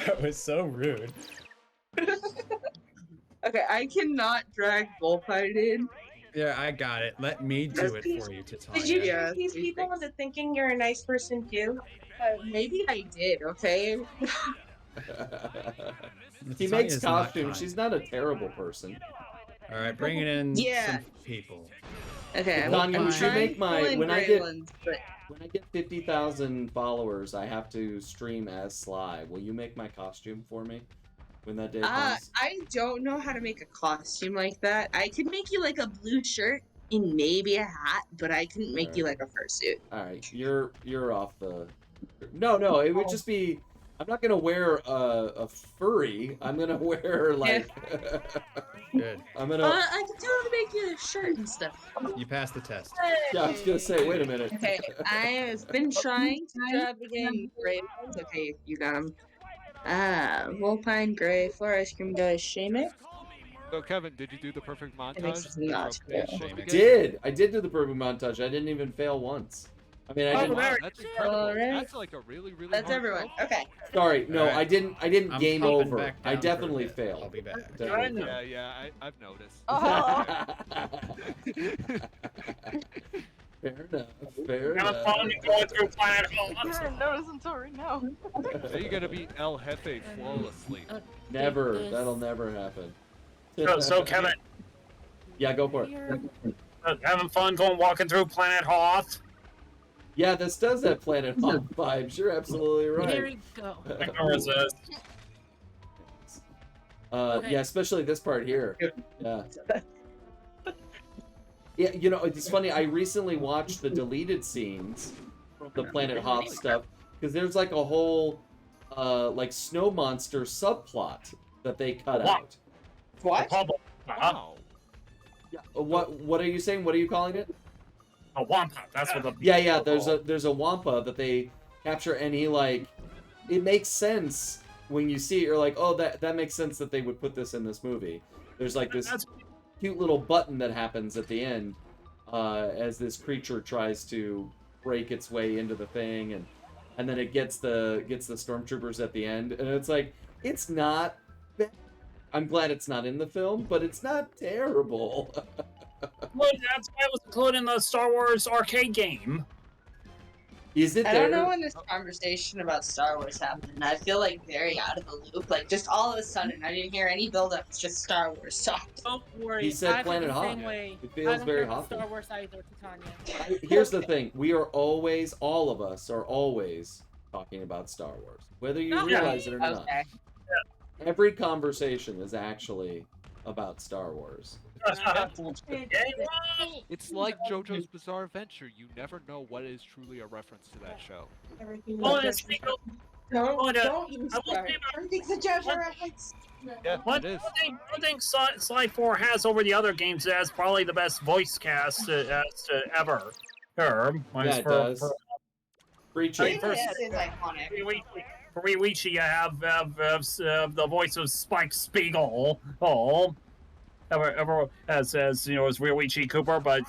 That was so rude. Okay, I cannot drag Bullfight in. Yeah, I got it. Let me do it for you, Titania. Did you Yeah, trick these people thanks. into thinking you're a nice person too? Maybe I did, okay? He Titania makes is not costumes. kind. She's not a terrible person. All right, bringing in Yeah. some people. Okay, Tanya, I'm would you trying make to my- pull in when I gray get- ones, but When I get 50,000 followers, I have to stream as Sly. Will you make my costume for me when that day comes? I don't know how to make a costume like that. I could make you like a blue shirt and maybe a hat, but I couldn't make you like a fursuit. All right, you're off the. No, it would just be. I'm not gonna wear a furry. I'm gonna wear like. Good. I'm gonna. I can totally make you a shirt and stuff. You passed the test. Yeah, I was gonna say. Wait a minute. Okay, I have been trying to grab again gray ones. Okay, you got them. Wolpine, gray, floor ice cream does shame it. So Kevin, did you do the perfect montage? makes us not Or a fail. page I again? did. I did do the perfect montage. I didn't even fail once. I mean, I Oh, didn't. wow, that's incredible. Alright. That's like a really, really That's hard everyone. film. Okay. Sorry, no, Alright. I didn't. I didn't I'm game popping over. back I down for a definitely bit. failed. I'll be back. Definitely Yeah, I've noticed. Fair enough. Fair Have enough. fun going through Planet I didn't notice until right now. So you're gonna beat El Jefe flawlessly. Never. That'll never happen. So Kevin, Yeah, go for it. having fun going walking through Planet Hoth? Yeah, this does have Planet Hawk vibes. You're absolutely There right. we go. I can resist. Okay. Yeah, especially this part here. Yeah. Yeah, you know, it's funny. I recently watched the deleted scenes from the Planet Hoth stuff because there's like a whole like snow monster subplot that they cut out. What? Wow. Yeah. What are you saying? What are you calling it? A Wampa. That's what the Yeah. There's a Wampa that they capture, and he like it makes sense when you see it. You're like, oh, that makes sense that they would put this in this movie. There's like this cute little button that happens at the end as this creature tries to break its way into the thing, and then it gets the stormtroopers at the end, and it's like it's not bad. I'm glad it's not in the film, but it's not terrible. Well, that's why it was included in the Star Wars arcade game. Is it I there? don't know when this conversation about Star Wars happened. I feel like very out of the loop. Like just all of a sudden, I didn't hear any build up. It's just Star Wars talk. Don't worry. He said I feel Planet the Hoth. same way. It I feels don't very care about Hoth. Star Wars either, Titania. Here's the thing: we are always, all of us are always talking about Star Wars, whether you No. realize it or not. Okay. Every conversation is actually about Star Wars. It's like JoJo's Bizarre Adventure. You never know what is truly a reference to that show. Well, it's Don't use I will Star. say about- Everything's a JoJo reference. Yeah, One it is. thing Slide 4 has over the other games is probably the best voice cast ever. Yeah, it does. Preach it. First- This is iconic. For Ryuichi, you have the voice of Spike Spiegel. Oh, ever as you know, as Ryuichi Cooper, but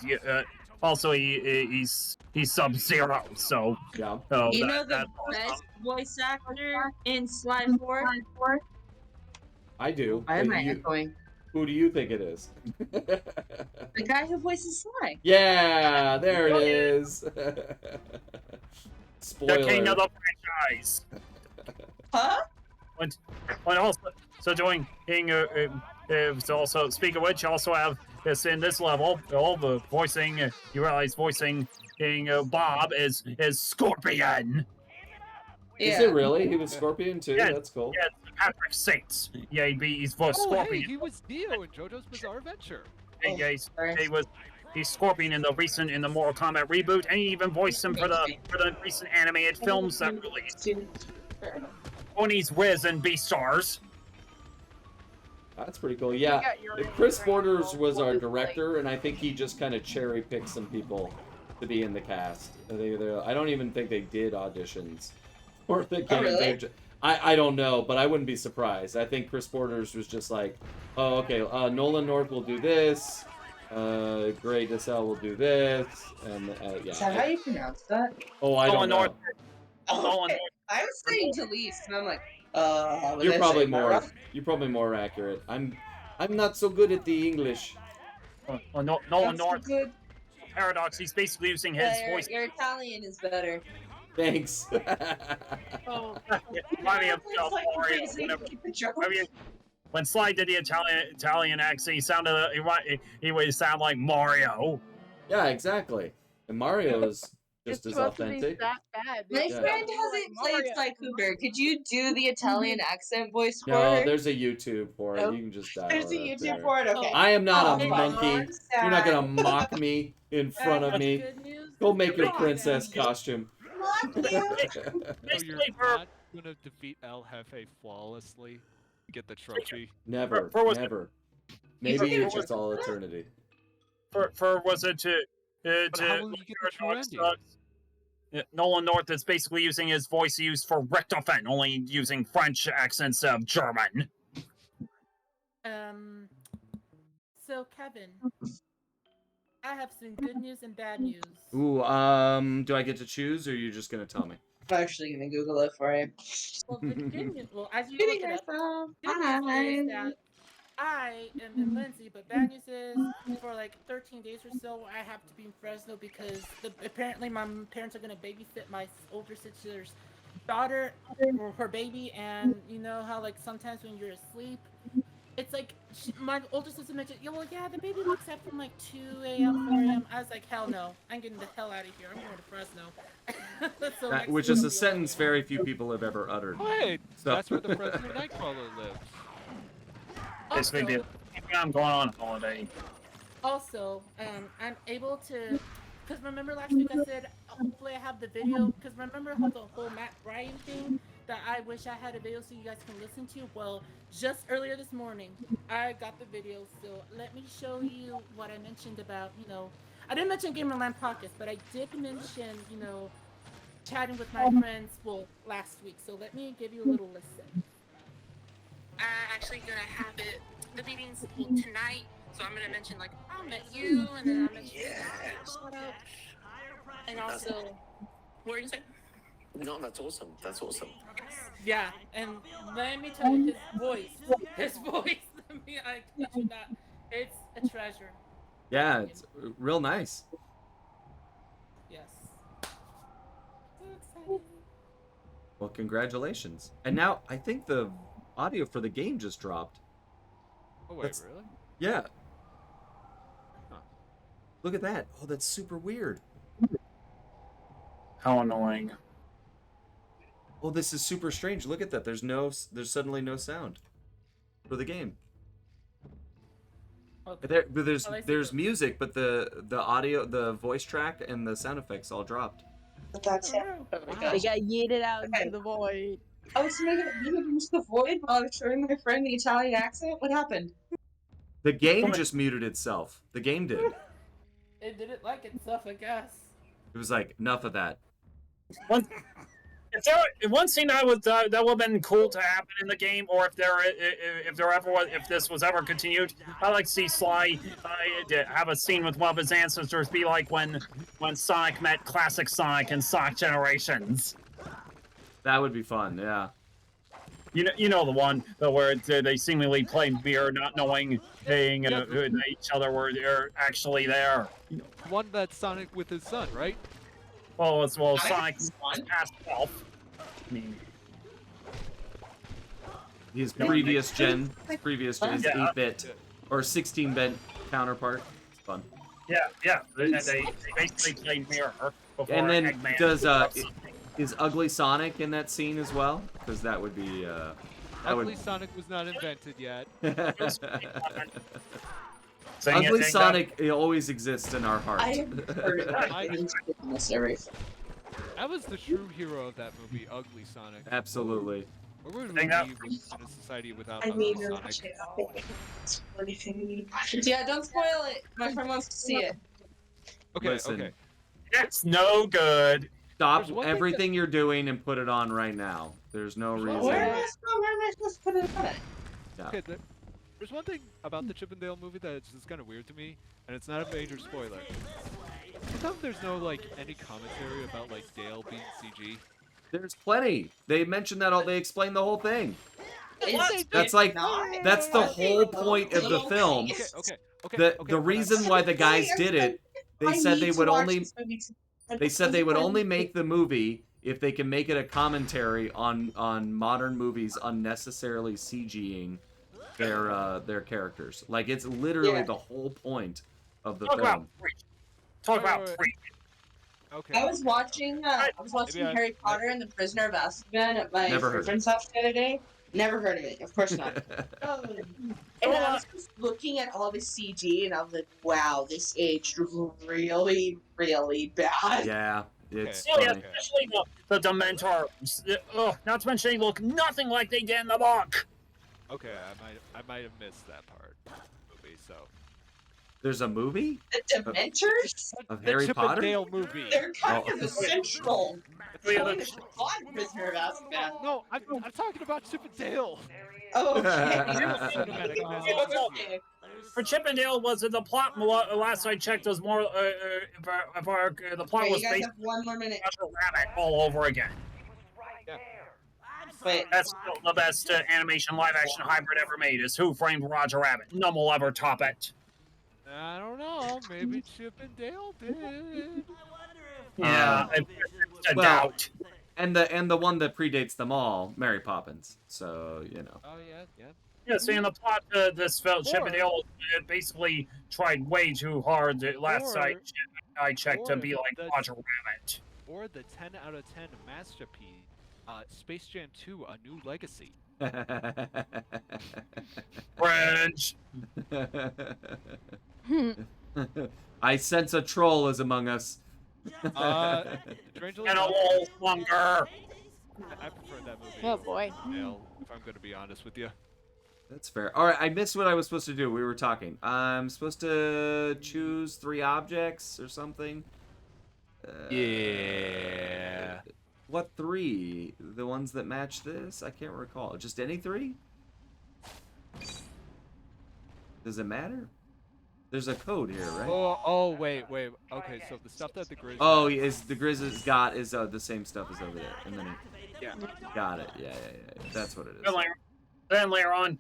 also he's Sub-Zero. So Yeah. You know the best voice actor in Slide 4? I do. Why am but I you- echoing? Who do you think it is? The guy who voices Sly. Yeah, there it is. the Spoiler. king of the franchise. Huh? When also doing also speaking of which, you also have this in this level. All the voicing you realize voicing Bob is Scorpion. Is it really? He was Scorpion too? Yeah, That's cool. Yeah, Patrick Saints. Yeah, he's voiced Oh, hey, Scorpion. he was Neo in JoJo's Bizarre Adventure. Yeah, he's Scorpion in the Mortal Kombat reboot, and he even voiced him for the recent animated films that released. When he's Wiz and Beastars. That's pretty cool. Yeah, got your Chris right Borders now. was What our is director, and I think he just kind of cherry picked some people to be in the cast. I don't even think they did auditions for the game. really? I don't know, but I wouldn't be surprised. I think Chris Borders was just like, oh, okay, Nolan North will do this, Gray DeSalle will do this, and Is that how yeah. you pronounce that? Oh, I don't Nolan know. North. Oh, Nolan okay. I was saying Delise, and I'm like, was You're I probably saying that more. wrong? You're probably more accurate. I'm not so good at the English. Nolan That's so North good. Paradox. He's basically using his Yeah, voice. your Italian is better. Thanks. Oh, Remind me of It's like Mario, crazy. whenever- Keep the joke. I mean, when Sly did the Italian accent, he would sound like Mario. Yeah, exactly. And Mario is just it's as supposed to authentic. be that bad. My Yeah. friend hasn't played Sly Cooper. Could you do the Italian accent voice for No, her? there's a YouTube for it. Nope. You can just dial There's a it up YouTube there. for it? Okay. I am not Oh, a my monkey. God, You're not gonna sad. mock me in front of me. Good news. Go make your Come on, princess man. costume. Fuck you. No, you're Basically, for- not gonna defeat El Jefe flawlessly. Get the trophy. Never, for- never. Maybe for- it's just all eternity. For was it to But how will you get the true Paradox, ending? Nolan North is basically using his voice used for Richtofen, only using French accents of German. So Kevin, I have some good news and bad news. Ooh, do I get to choose, or are you just gonna tell me? I'm actually gonna Google it for you. Well, the good news, well, as you Kidding look it up, myself. good news is that I am in Lindsay, but bad news is for like 13 days or so, I have to be in Fresno because apparently my parents are gonna babysit my older sister's daughter or her baby, and you know how like sometimes when you're asleep, it's like my older sister mentioned, well, yeah, the baby wakes up from like 2 a.m., 4 a.m. I was like, hell no, I'm getting the hell out of here. I'm going to Fresno. So next Which week is will a be sentence okay. very few people have ever uttered. Wait, So- that's where the Fresno Nightcrawler lives. Basically, Also, I'm going on holiday. Also, I'm able to, because remember last week I said hopefully I have the video, because remember how the whole Matt Ryan thing that I wish I had a video so you guys can listen to? Well, just earlier this morning, I got the video, so let me show you what I mentioned about, you know, I didn't mention Gamerland Pockets, but I did mention, you know, chatting with my friends, well, last week, so let me give you a little listen. I'm actually gonna have it, the meeting's tonight, so I'm gonna mention like I met you, and then I mentioned and also, what are you saying? No, that's awesome. That's awesome. Yeah, and let me tell you, his voice. I mean, I kid you not, it's a treasure. Yeah, it's real nice. Yes. So excited. Well, congratulations. And now I think the audio for the game just dropped. Oh wait, That's- really? Yeah. Look at that. Oh, that's super weird. How annoying. Oh, this is super strange. Look at that. There's suddenly no sound for the game. Okay. But there's Oh, I see there's the- music, but the audio, the voice track, and the sound effects all dropped. But that's it. They got yeeted out into the void. I was making it into the void while I was showing my friend the Italian accent. What happened? The game just muted itself. The game did. It didn't like itself, I guess. It was like, enough of that. One scene that would have been cool to happen in the game, or if this was ever continued, I'd like to see Sly have a scene with one of his ancestors, be like when Sonic met classic Sonic in Sonic Generations. That would be fun, yeah. You know the one where they seemingly play mirror, not knowing each other were they're actually there. One that's Sonic with his son, right? Well, Sonic passed off. I mean, His Yeah. previous gen, his 8-bit or 16-bit counterpart. It's fun. yeah. They basically played mirror before And then Eggman does dropped something. is Ugly Sonic in that scene as well? Because that would be Ugly Sonic was not invented yet. Saying Ugly it, Sonic it always exists in our hearts. I have heard of that. That was the true hero of that movie, Ugly Sonic. Absolutely. Where would we Think that- be in a society without I need to Sonic? watch it. Anything. Yeah, don't spoil it. My friend wants to see it. Okay, Listen. okay. That's no good. Stop There's one thing everything you're doing and put it on right now. There's no There's reason. one Where thing- am I supposed to put it on? Yeah. Okay, there's one thing about the Chip and Dale movie that is just kind of weird to me, and it's not a major spoiler. How come there's no like any commentary about like Dale being CG? There's plenty. They mentioned that all. They explained the whole thing. It's That's like not. that's the whole point of the film. Okay, okay, okay. The okay, the reason why the guys did it, they said they would only they said they would only make the movie if they can make it a commentary on modern movies unnecessarily CGing their characters. Like it's literally Yeah. the whole point of the Talk film. about preach. Talk Wait, about wait, wait. preach. Okay. I was watching Maybe I- Harry Potter and the Prisoner of Azkaban at my Never heard. friend's house the other day. Never heard of it. Of course not. And I was just looking at all the CG, and I was like, "Wow, this aged really, really bad." Yeah, it's Oh, yeah, funny. especially the Dementors. Not to mention they look nothing like they did in the book. Okay, I might have missed that part of the movie. So There's a movie The Dementors? of the Harry Chip Potter. and Dale movie. They're kind Oh. of essential. Yeah, Totally that's- forgot Prisoner of Azkaban. No, I'm talking about Chip and Dale. Oh, okay. Cinematic message. Okay. For Chippendale, was it the plot? Last I checked, was more. The plot Okay, was you guys based have one more minute. on Rabbit all over again. Wait. That's still the best animation live-action hybrid ever made. Is Who Framed Roger Rabbit? None will ever top it. I don't know. Maybe Chip and Dale did. Yeah, it's a well, doubt. And the one that predates them all, Mary Poppins. So you know. Oh yeah, yeah. Yeah, see, in the plot, this film, Chippendale basically tried way too hard last Or- I checked to or be like the- Roger Rabbit. Or the 10 out of 10 masterpiece, Space Jam 2: A New Legacy. French. I sense a troll is among us. Strangely And a enough, little longer. I prefer that movie. Oh boy. Dale, if I'm going to be honest with you. That's fair. All right, I missed what I was supposed to do. We were talking. I'm supposed to choose 3 objects or something. Yeah. What 3? The ones that match this? I can't recall. Just any 3? Does it matter? There's a code here, right? Oh, wait. Okay, so the stuff that the Grizz. Oh, is the Grizz has got is the same stuff as over there, and then Yeah. got it. Yeah. That's what it is. Then later on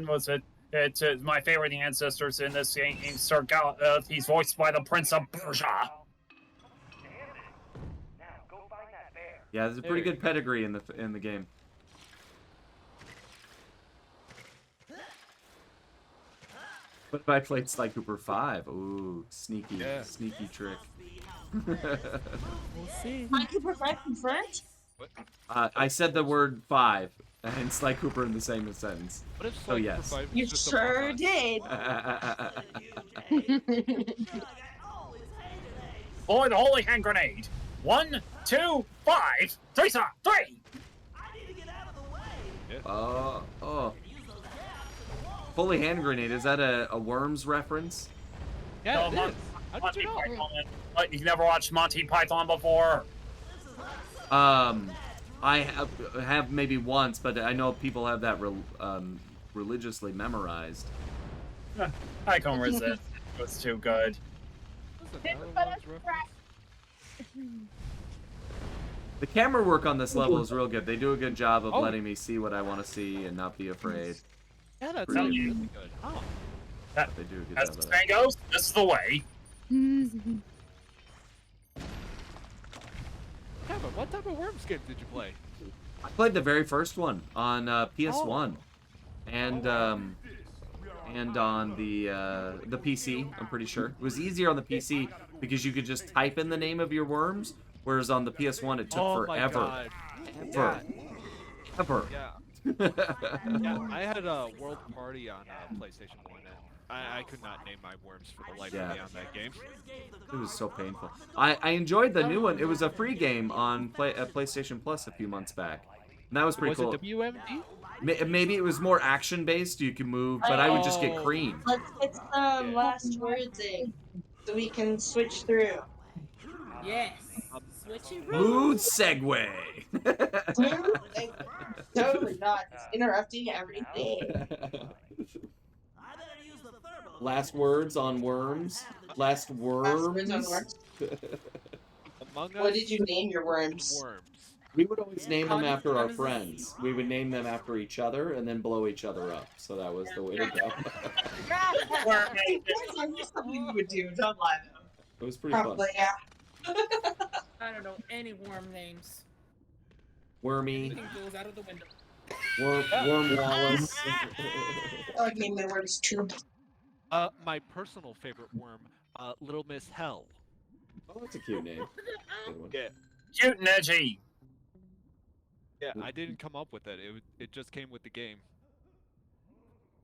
was it? It's my favorite ancestors in this game, Sir Galahad. He's voiced by the Prince of Persia. Yeah, there's a pretty good pedigree in the game. What if I played Sly Cooper 5? Ooh, sneaky trick. We'll see. I could provide confirmed. I said the word 5 and Sly Cooper in the same sentence. What if So Sly yes. Cooper 5 was You just a sure pop-up? did. Boy, the holy hand grenade. 1, 2, 5, 3, 3. Oh. Holy hand grenade, is that a Worms reference? Yeah, it No, is. How did you know? Python. You've never watched Monty Python before? I have maybe once, but I know people have that religiously memorized. I can resist. It was too good. That's another Worms reference. The camera work on this level is real good. They do a good job of Oh. letting me see what I want to see and not be afraid. Yeah, that's Really? really good. Oh. That, They do a good as job the of that. saying goes, this is the way. Yeah, but what type of Worms game did you play? I played the very first one on PS1, and on the PC. I'm pretty sure it was easier on the PC because you could just type in the name of your worms, whereas on the PS1 it took Oh my forever. god. Ever. Yeah. Yeah, I had a World Party on PlayStation 1, and I could not name my worms for the life of me on that game. It was so painful. I enjoyed the new one. It was a free game on PlayStation Plus a few months back. And that was pretty Was cool. it WMD? Maybe it was more action based. You can move, but I would just get Oh. creamed. Let's get some last words in so we can switch through. Yes. Switchy Smooth segue. Totally not. It's interrupting everything. Last words on worms. Last worms. words on worms. Among What Us did you name your worms? Worms. We would always name them after our friends. We would name them after each other and then blow each other up. So that was the way to go. That's something you would do. Don't lie though. It was pretty fun. Probably, yeah. I don't know any worm names. Wormy, Everything goes out of the window. Worm Wallace. I would name my worms too. My personal favorite worm, Little Miss Hell. Oh, that's a cute name. Good one. Yeah. Cute and edgy. Yeah, I didn't come up with it. It just came with the game.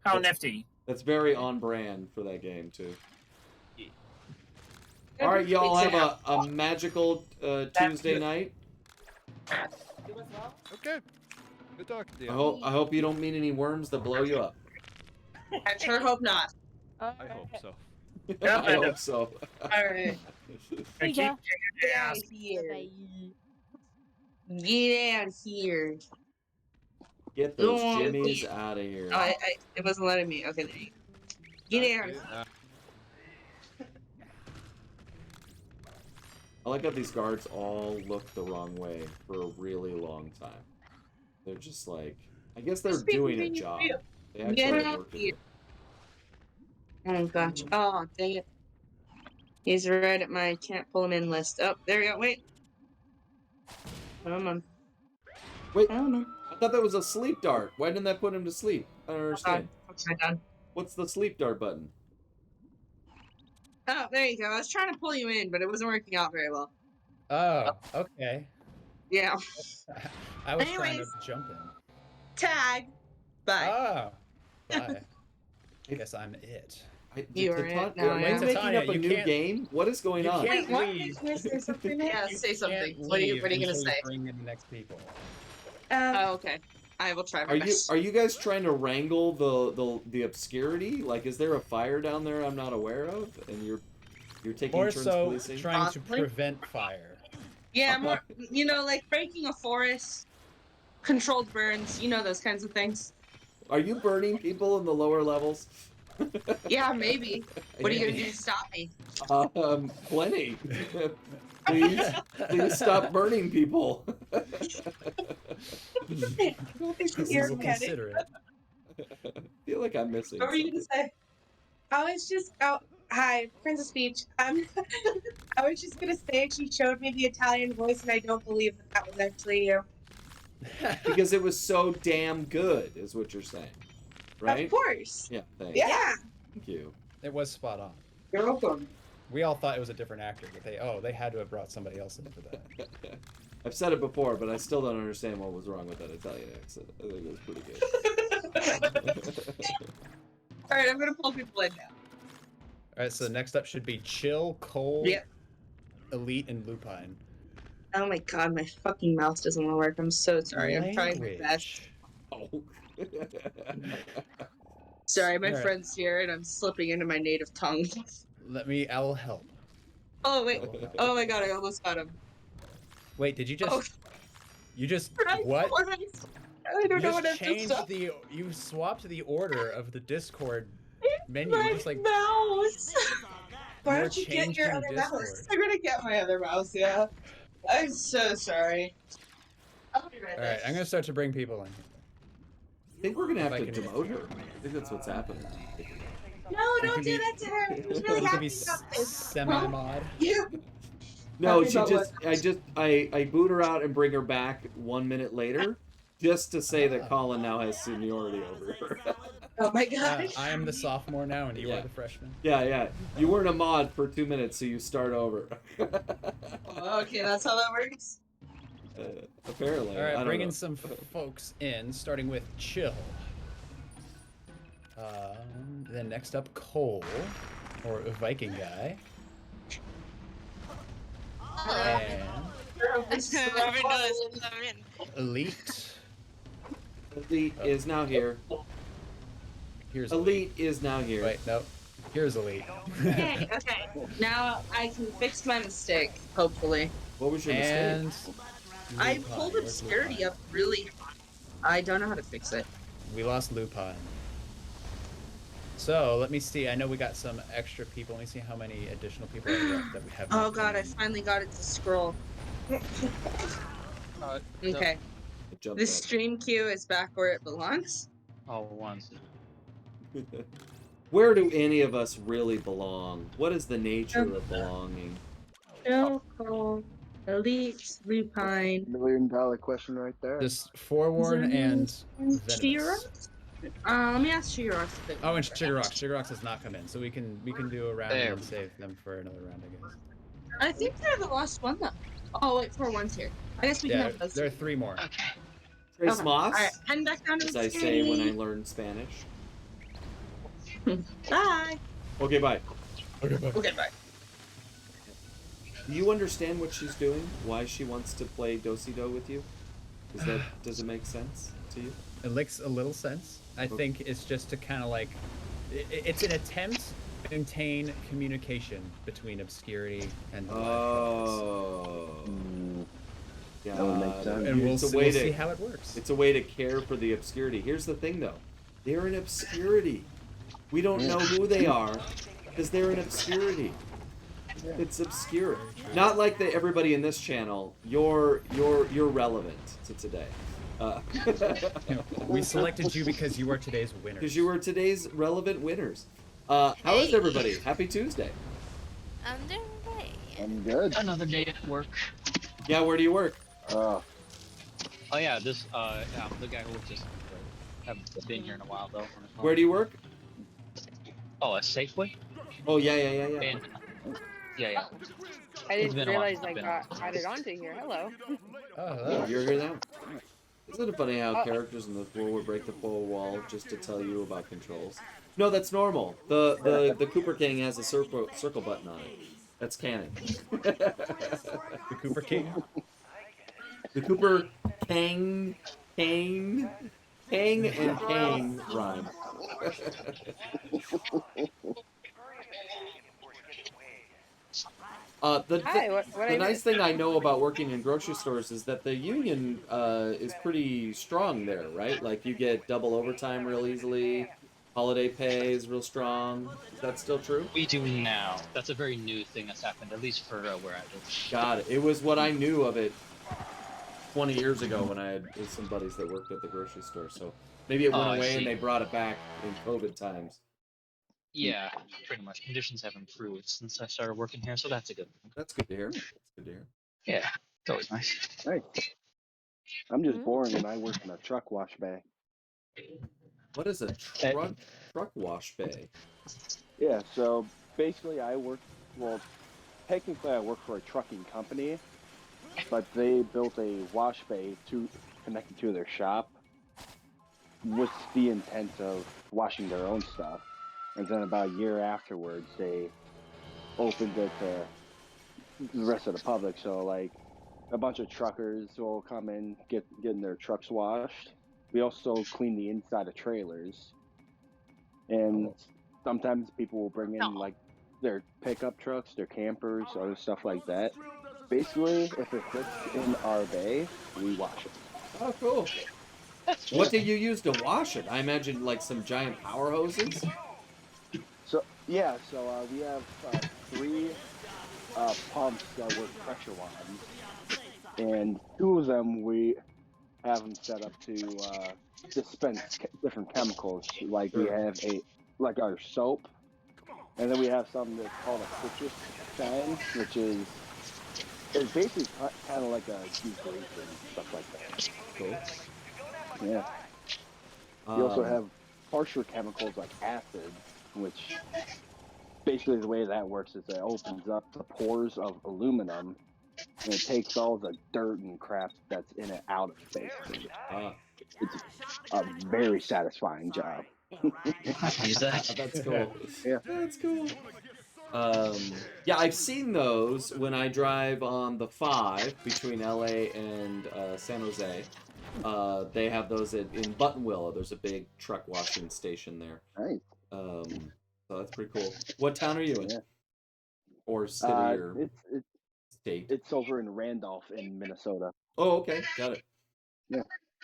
How nifty. That's very on brand for that game too. All right, y'all have a magical Tuesday night. Okay. Good talking to you. I hope you don't meet any worms that blow you up. I sure hope not. I hope so. I hope so. Alright. There you go. Get out of here. Get out of here. Get those Go on, jimmies yeah. out of here. Oh, it wasn't letting me. Okay, there you go. Get out of here. I like how these guards all look the wrong way for a really long time. They're just like, I guess they're doing a job. They actually Get are out of working. here. Oh, gotcha. Oh, dang it. He's right at my can't pull him in list. Oh, there we go. Wait. Come on. Wait, I don't know. I thought that was a sleep dart. Why didn't that put him to sleep? I don't understand. Upside down. What's the sleep dart button? Oh, there you go. I was trying to pull you in, but it wasn't working out very well. Oh, okay. Yeah. I was trying to Anyways. jump in. Tag. Bye. Oh, bye. I guess I'm it. You are it now, Am I yeah. making Titania, up a you new can't- game? What is going you on? can't What? leave. Can I say something? Yeah, say something. Can't What are you leave gonna until you say? Bring in the next people. Oh, okay. I will try my best. Are you guys trying to wrangle the obscurity? Like, is there a fire down there I'm not aware of, and you're taking More turns so policing? trying to Possibly. prevent fire. Yeah, more, like breaking a forest, controlled burns, those kinds of things. Are you burning people in the lower levels? Yeah, maybe. What are you gonna do to stop me? Plenty. please stop burning people. You're We'll kidding. consider it. I feel like I'm missing. What were you gonna say? I was just hi, Princess Peach. I was just gonna say she showed me the Italian voice, and I don't believe that was actually you. Because it was so damn good, is what you're saying, right? Of course. Yeah. Thanks. Yeah. Thank you. It was spot on. You're welcome. We all thought it was a different actor, but they had to have brought somebody else in for that. I've said it before, but I still don't understand what was wrong with that Italian accent. I think it was pretty good. All right, I'm gonna pull people in now. All right, so next up should be Chill, Cole, Yep. Elite, and Lupine. Oh my god, my fucking mouse doesn't want to work. I'm so sorry. I'm trying my best. Oh. Sorry, my Alright. friend's here, and I'm slipping into my native tongue. I'll help. Oh wait. Oh my god, I almost got him. Wait, did you just? Oh. You just I what? I don't You know what just I've just changed done. you swapped the order of the Discord menu. My You just like mouse. Why You're don't you get your changing other Discord. mouse? I'm gonna get my other mouse. Yeah. I'm so sorry. I'll be right all right. back. I'm gonna start to bring people in. I think we're gonna have If I to can- demote her. I think that's what's happening. No, You don't can do be- that to her. She's really You can happy be about this. semi-mod. Yeah. No, Happy about I boot her out and bring her back 1 minute later, just to say that Colin now has seniority over her. Oh my god. I am the sophomore now, and you Yeah. are the freshman. Yeah. You weren't a mod for 2 minutes, so you start over. Okay, that's how that works. Apparently. All I right, don't bringing know. some folks in, starting with Chill. Then next up, Cole, or Viking guy. And Whoever knows, I'm in. Elite, Elite is now here. Here's Elite is now here. Wait, no. Here's Elite. Okay, okay. Now I can fix my mistake, hopefully. What was your And mistake? I Lupin. pulled Where's obscurity Lupin? up really. I don't know how to fix it. We lost Lupin. So let me see. I know we got some extra people. Let me see how many additional people are left that we have. Oh god, I finally got it to scroll. Okay. It jumped The up. stream queue is back where it belongs. Oh, once. Where do any of us really belong? What is the nature of belonging? Elko, Elite, Lupine. $1 million question right there. Just Forewarn and Venomous. Shirox? Let me ask Shirox a bit. Oh, and Shigarox. Shigarox has not come in, so we can do a round There. and save them for another round, I guess. I think they're the last one though. Oh wait, 4-1's here. I guess we can Yeah, have those. there are 3 more. Tres Mas, Alright, heading back down to as the I say when I street. learn Spanish. Bye. Okay, bye. Okay, bye. Do you understand what she's doing? Why she wants to play Dosido with you? Does it make sense to you? It makes a little sense. I think it's just to kind of like, it's an attempt to maintain communication between Obscurity and the Oh. Yeah. That would make sense. And we'll It's a see, way we'll to- see how it works. It's a way to care for the obscurity. Here's the thing, though. They're in obscurity. We don't know who they are because they're in obscurity. It's obscure. Not like everybody in this channel. You're relevant to today. We selected you because you are today's winner. Because you were today's relevant winners. How is everybody? Happy Tuesday. I'm doing great. I'm good. Another day at work. Yeah, where do you work? Oh yeah, this yeah, I'm the guy who just haven't been here in a while though. Where do you work? Oh, a Safeway? Oh yeah. And, yeah. I It's didn't been a while realize since I I've been got added onto here. Hello. Oh, you're here now? Isn't it funny how characters in this world would break the fourth wall just to tell you about controls? No, that's normal. The Cooper King has a circle button on it. That's canon. The Cooper King? The Cooper Kang and Kang rhyme. Hi, what The I nice thing I know about working in grocery stores is that the union is pretty strong there, right? Like you get double overtime real easily. Holiday pay is real strong. Is that still true? We do now. That's a very new thing that's happened, at least for where I live. Got it. It was what I knew of it 20 years ago when I had some buddies that worked at the grocery store. So maybe it went Oh, I away see. and they brought it back in COVID times. Yeah, pretty much. Conditions have improved since I started working here, so that's a good thing. That's good to hear. That's good to hear. Yeah, it's always nice. Hey, I'm just boring and I work in a truck wash bay. What is a truck wash bay? Yeah, so basically technically I work for a trucking company, but they built a wash bay connected to their shop with the intent of washing their own stuff. And then about a year afterwards, they opened it to the rest of the public. So like a bunch of truckers will come in, getting their trucks washed. We also clean the inside of trailers. And sometimes people will bring in like their pickup trucks, their campers, other stuff like that. Basically, if it fits in our bay, we wash it. Oh, cool. What do you use to wash it? I imagine like some giant power hoses. So yeah, we have 3 pumps that work pressure wands, and 2 of them we have them set up to dispense different chemicals. Like we have like our soap, and then we have something that's called a citrus fan, which is basically kind of like a degreaser and stuff like that. Cool. Yeah. We also have harsher chemicals like acid, which basically the way that works is it opens up the pores of aluminum and it takes all the dirt and crap that's in it out of it, basically. It's a very satisfying job. Use that. That's cool. Yeah. That's cool. Yeah, I've seen those when I drive on the 5 between LA and San Jose. They have those in Buttonwillow. There's a big truck washing station there. Nice. So that's pretty cool. What town are you in? Yeah. Or city or it's state? It's over in Randolph in Minnesota. Oh, okay, got it. Yeah.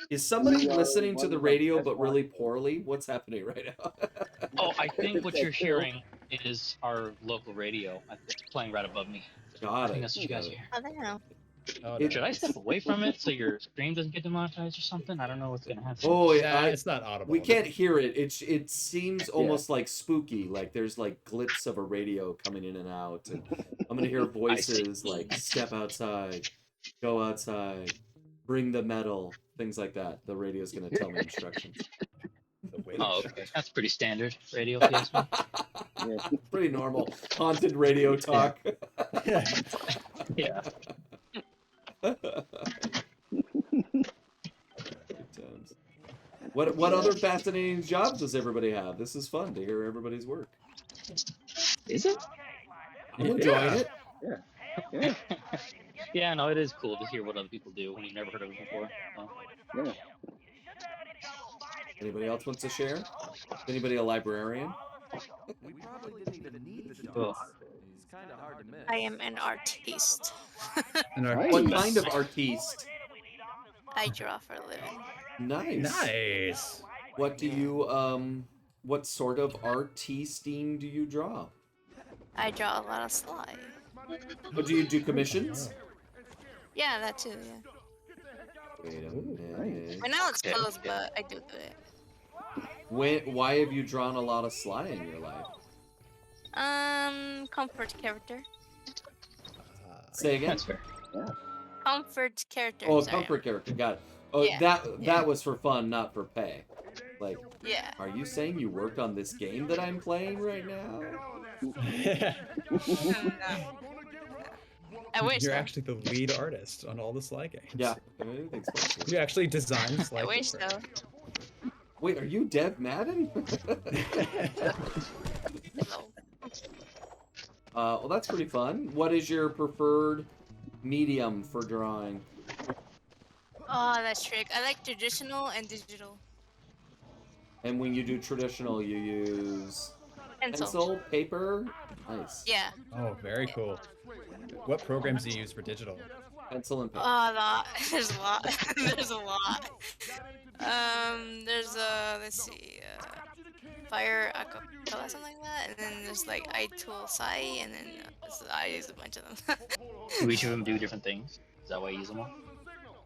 Is somebody We are listening to one the of the radio best but really poorly? What's happening right now? Oh, I think what you're hearing is our local radio. It's playing right above me. Got I think it. that's what you guys hear. Oh, damn. Oh, Should I step away from it so your stream doesn't get demonetized or something? I don't know what's gonna happen. Oh yeah, it's not audible. We can't hear it. It seems almost like spooky. Like there's like glips of a radio coming in and out, and I'm gonna hear voices like "step outside," "go outside," "bring the metal," things like that. The radio's gonna tell me instructions. Oh, okay. That's pretty standard radio, if you ask me. Pretty normal haunted radio talk. Yeah. Good times. What other fascinating jobs does everybody have? This is fun to hear everybody's work. Is it? I'm enjoying it. Yeah. Yeah, no, it is cool to hear what other people do when you've never heard of it before. So. Yeah. Anybody else wants to share? Anybody a librarian? We probably didn't even need the Oh. dogs. He's kind of hard to miss. I am an artiste. What kind of artiste? I draw for a living. Nice. Nice. What do you what sort of artisting do you draw? I draw a lot of slime. Oh, do you do commissions? Yeah, that too, yeah. Wait a minute. Right now it's closed, but I do it. Why have you drawn a lot of Sly in your life? Comfort character. Say again? That's fair. Comfort character. Oh, sorry. comfort character. Got it. Oh, Yeah. that was for fun, not for pay. Like, Yeah. are you saying you worked on this game that I'm playing right now? I wish. You're so. actually the lead artist on all the Sly games. Yeah. Everything's possible. You actually designed Sly. I wish Cooper. so. Wait, are you Dev Madden? Well, that's pretty fun. What is your preferred medium for drawing? Oh, that's trick. I like traditional and digital. And when you do traditional, you use Pencil. paper? Nice. Yeah. Oh, very cool. What programs do you use for digital? Pencil and paper. Oh, a lot. There's a lot. There's a lot. There's let's see, Fire Acapella, something like that, and then there's like iTool Sai, and then I use a bunch of them. Do each of them do different things? Is that why you use them all?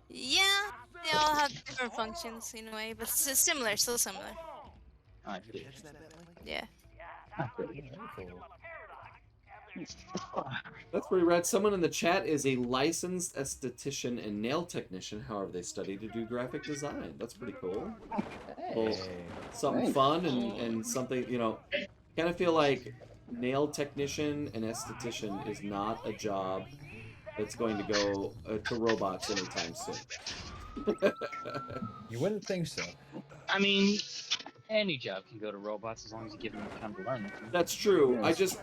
Yeah, they all have different functions in a way, but similar, still similar. I see. Yeah. That's pretty rad. Someone in the chat is a licensed esthetician and nail technician. However, they study to do graphic design. That's pretty cool. Well, something Nice. fun and something, you know, kind of feel like nail technician and esthetician is not a job that's going to go to robots anytime soon. You wouldn't think so. I mean, any job can go to robots as long as you give them time to learn them. That's true. I just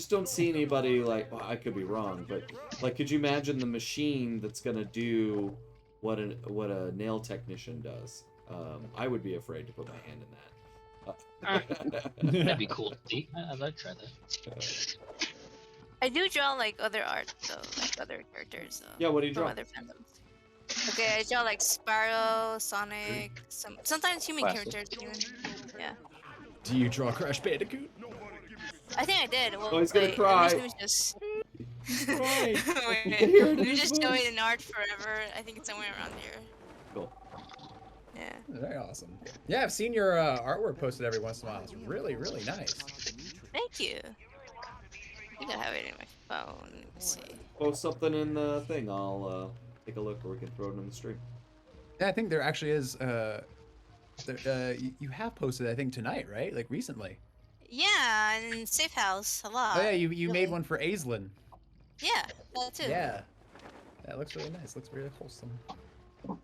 don't see anybody like, well, I could be wrong, but like, could you imagine the machine that's gonna do what a nail technician does? I would be afraid to put my hand in that. That'd be cool to see. I'd like to try that. I do draw like other art though, like other characters. Yeah, what do you from draw? Other fandoms. Okay, I draw like Sparrow, Sonic, sometimes human Classic. characters even. Yeah. Do you draw Crash Bandicoot? I think I did. Well, Oh, he's gonna wait, cry. Let me just. Crying. Wait, can hear it in let me his just show voice. it in art forever. I think it's somewhere around here. Cool. Yeah. Very awesome. Yeah, I've seen your artwork posted every once in a while. It's really, really nice. Thank you. I think I have it in my phone. Let me see. Post something in the thing. I'll take a look, or we can throw it in the stream. Yeah, I think there actually is. You have posted, I think, tonight, right? Like recently. Yeah, in Safe House a lot. Oh yeah, you made really. one for Aislinn. Yeah, that too. Yeah. That looks really nice. Looks really wholesome.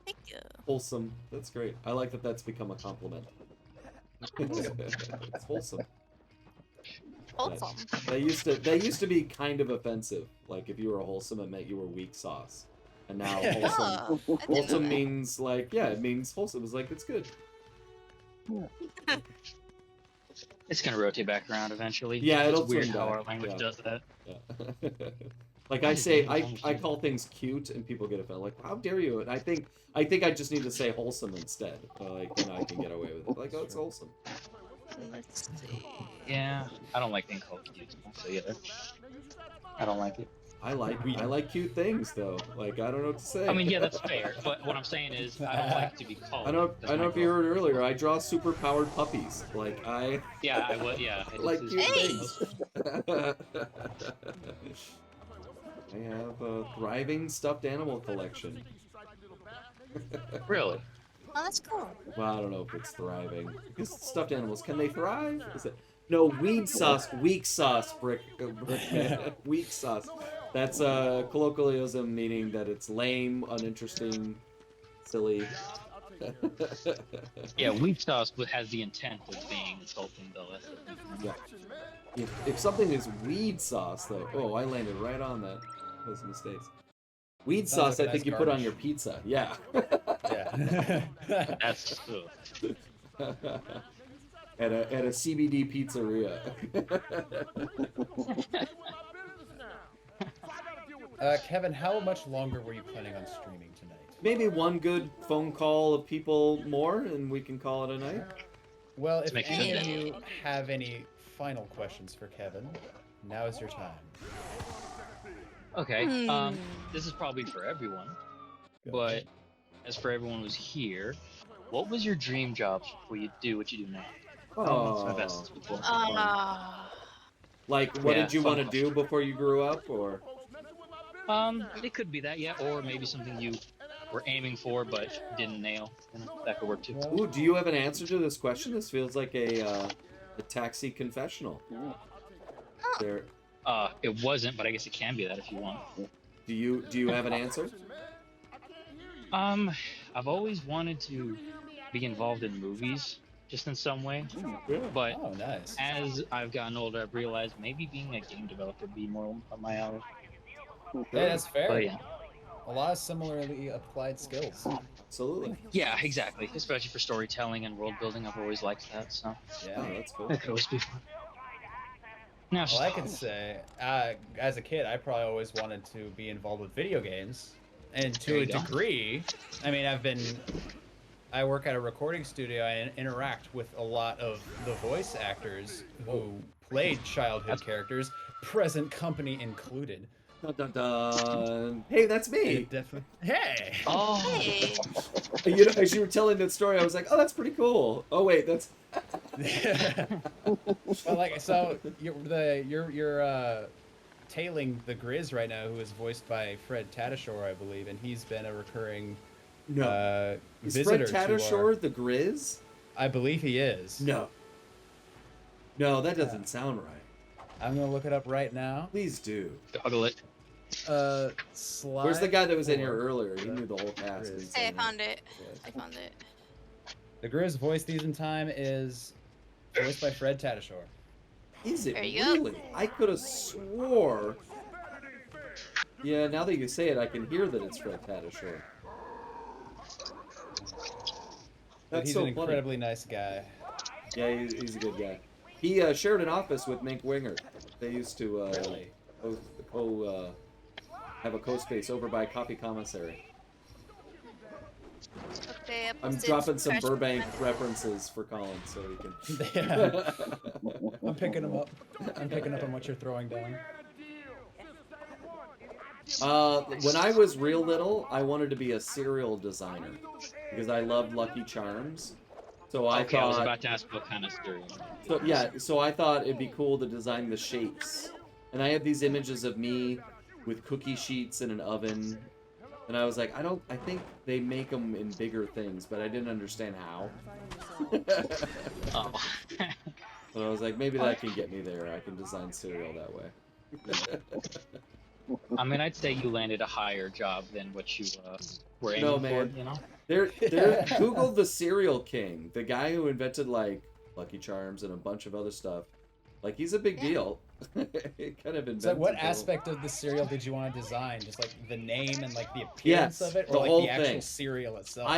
Thank you. Wholesome. That's great. I like that that's become a compliment. It's wholesome. Wholesome. They used to be kind of offensive. Like if you were wholesome, it meant you were weak sauce. And now Oh, wholesome, I didn't know wholesome that. means like, yeah, it means wholesome. It's like, it's good. It's gonna rotate back around eventually. Yeah, It's it'll weird swing how back. our language Yeah. does that. Yeah. Like Why I does say, it I almost call things cute, and people get offended. Like, how dare you? And I think I just need to say wholesome instead. Like, then I can get away with it. Like, oh, it's wholesome. Let's see. Yeah, I don't like being called cute. So yeah, I don't like it. I like cute things though. Like, I don't know what to say. I mean, yeah, that's fair. But what I'm saying is, I don't like to be called. I don't That's know my if you heard earlier. I draw super powered puppies. Like I. Yeah, I would. Yeah, I like just- cute Hey! things. I have a thriving stuffed animal collection. Really? Oh, that's cool. Well, I don't know if it's thriving. Because stuffed animals, can they thrive? Is it? No, weed sauce, weak sauce, brick, weak sauce. That's a colloquialism meaning that it's lame, uninteresting, silly. Yeah, weak sauce has the intent of being insulting, though. That's the thing. Yeah. If something is weed sauce, though, oh, I landed right on that. Those mistakes. Weed Sounds sauce, like I a think nice you put on garnish. your pizza. Yeah. Yeah. That's true. At a CBD pizzeria. Kevin, how much longer were you planning on streaming tonight? Maybe one good phone call of people more, and we can call it a night. Well, if make any sure of that- you have any final questions for Kevin, now is your time. Okay. This is probably for everyone, but as for everyone who's here, what was your dream job before you do what you do now? Oh. That's my best before. Like, what Yeah, did you fun want to do before you grew up, or? It could be that, yeah, or maybe something you were aiming for but didn't nail. You know, that could work too. Ooh, do you have an answer to this question? This feels like a taxi confessional. There. It wasn't, but I guess it can be that if you want. Do you have an answer? I've always wanted to be involved in movies, just in some way. But Oh, nice. as I've gotten older, I've realized maybe being a game developer would be more up my alley. Yeah, that's fair. But yeah. A lot of similarly applied skills. Absolutely. Yeah, exactly. Especially for storytelling and world building, I've always liked that. So Yeah. Oh, that's cool. that could always be fun. Now, it's Well, I just- can say, as a kid, I probably always wanted to be involved with video games, and There to a you go. degree, I mean, I work at a recording studio. I interact with a lot of the voice actors who played childhood characters, present company included. Dun, dun, dun. Hey, that's me. It definitely. Hey. Oh. Hey. You know, as you were telling that story, I was like, oh, that's pretty cool. Oh wait, that's. Well, like, so you're tailing the Grizz right now, who is voiced by Fred Tatasciore, I believe, and he's been a recurring No. Is visitor Fred to our- Tatasciore the Grizz? I believe he is. No. No, that doesn't sound right. I'm gonna look it up right now. Please do. Toggle it. Sly. Where's the guy that was in here Ford. earlier? He knew the whole cast. Grizz. He's Hey, I in found here. it. I found it. The Grizz voice these in time is voiced by Fred Tatasciore. Is it There you go. really? I could have swore. Yeah, now that you say it, I can hear that it's Fred Tatasciore. But That's he's so an funny. incredibly nice guy. Yeah, he's a good guy. He shared an office with Mink Winger. They used to have a co-space over by Coffee Commissary. Okay, I'm dropping some Burbank references for Colin, so he can. Yeah. I'm picking them up. I'm picking up on what you're throwing down. When I was real little, I wanted to be a cereal designer because I loved Lucky Charms. So I Okay, thought. I was about to ask what kind of cereal. So yeah, so I thought it'd be cool to design the shapes, and I had these images of me with cookie sheets in an oven, and I was like, I think they make them in bigger things, but I didn't understand how. Oh. But I was like, maybe that can get me there. I can design cereal that way. I mean, I'd say you landed a higher job than what you were aiming No, man. for, you know? There, Google the Cereal King, the guy who invented like Lucky Charms and a bunch of other stuff. Like he's a big deal. It kind of So, what invented the whole- aspect of the cereal did you want to design? Just like the name and like the appearance Yes, of it, the or like whole the actual thing. cereal itself?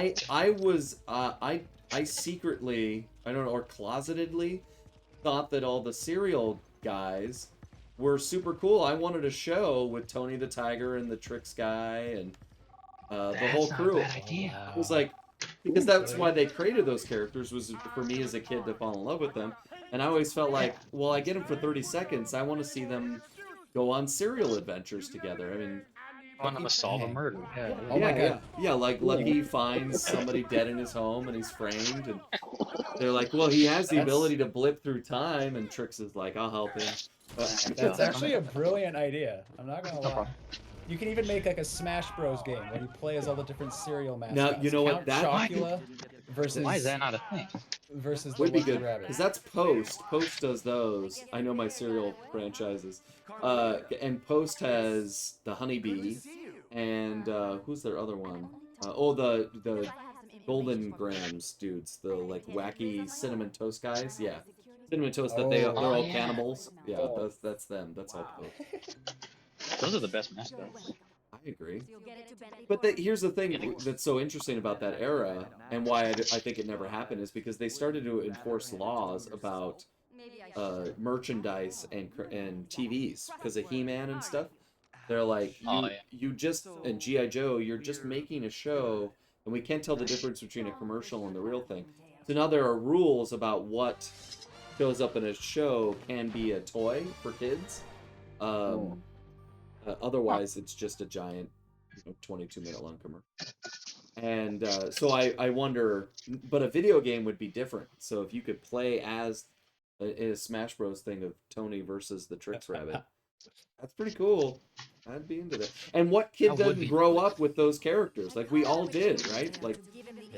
I secretly, I don't know, or closetedly thought that all the cereal guys were super cool. I wanted a show with Tony the Tiger and the Tricks guy and the whole crew. It was like, because that's why they created those characters, was for me as a kid to fall in love with them. And I always felt like, well, I get them for 30 seconds. I want to see them go on cereal adventures together. I mean, I want to solve a murder. Yeah. Oh my God. Yeah, like Lucky finds somebody dead in his home and he's framed, and they're like, well, he has the ability to blip through time, and Trix is like, I'll help him. That's actually a brilliant idea. I'm not gonna lie. You can even make like a Smash Bros game where you play as all the different cereal mascots. Now, you know what, Count that- Chocula versus. Why is that not a thing? Versus the Would be Lucky good, Rabbit. because that's Post. Post does those. I know my cereal franchises. And Post has the Honeybee, and who's their other one? The Golden Grams dudes, the like wacky cinnamon toast guys. Yeah, cinnamon toast. They're all yeah. cannibals. Yeah, that's them. That's all Post. Those are the best mascots. I agree. But here's the thing that's so interesting about that era, and why I think it never happened, is because they started to enforce laws about merchandise and TVs because of He-Man and stuff. They're like, you just, and G.I. Joe, you're just making a show, and we can't tell the difference between a commercial and the real thing. So now there are rules about what shows up in a show can be a toy for kids. Otherwise, it's just a giant 22-minute long commercial. And so I wonder, but a video game would be different. So if you could play as a Smash Bros. Thing of Tony versus the Tricks Rabbit, that's pretty cool. I'd be into that. And what kid doesn't grow up with those characters? Like we all did, right? Like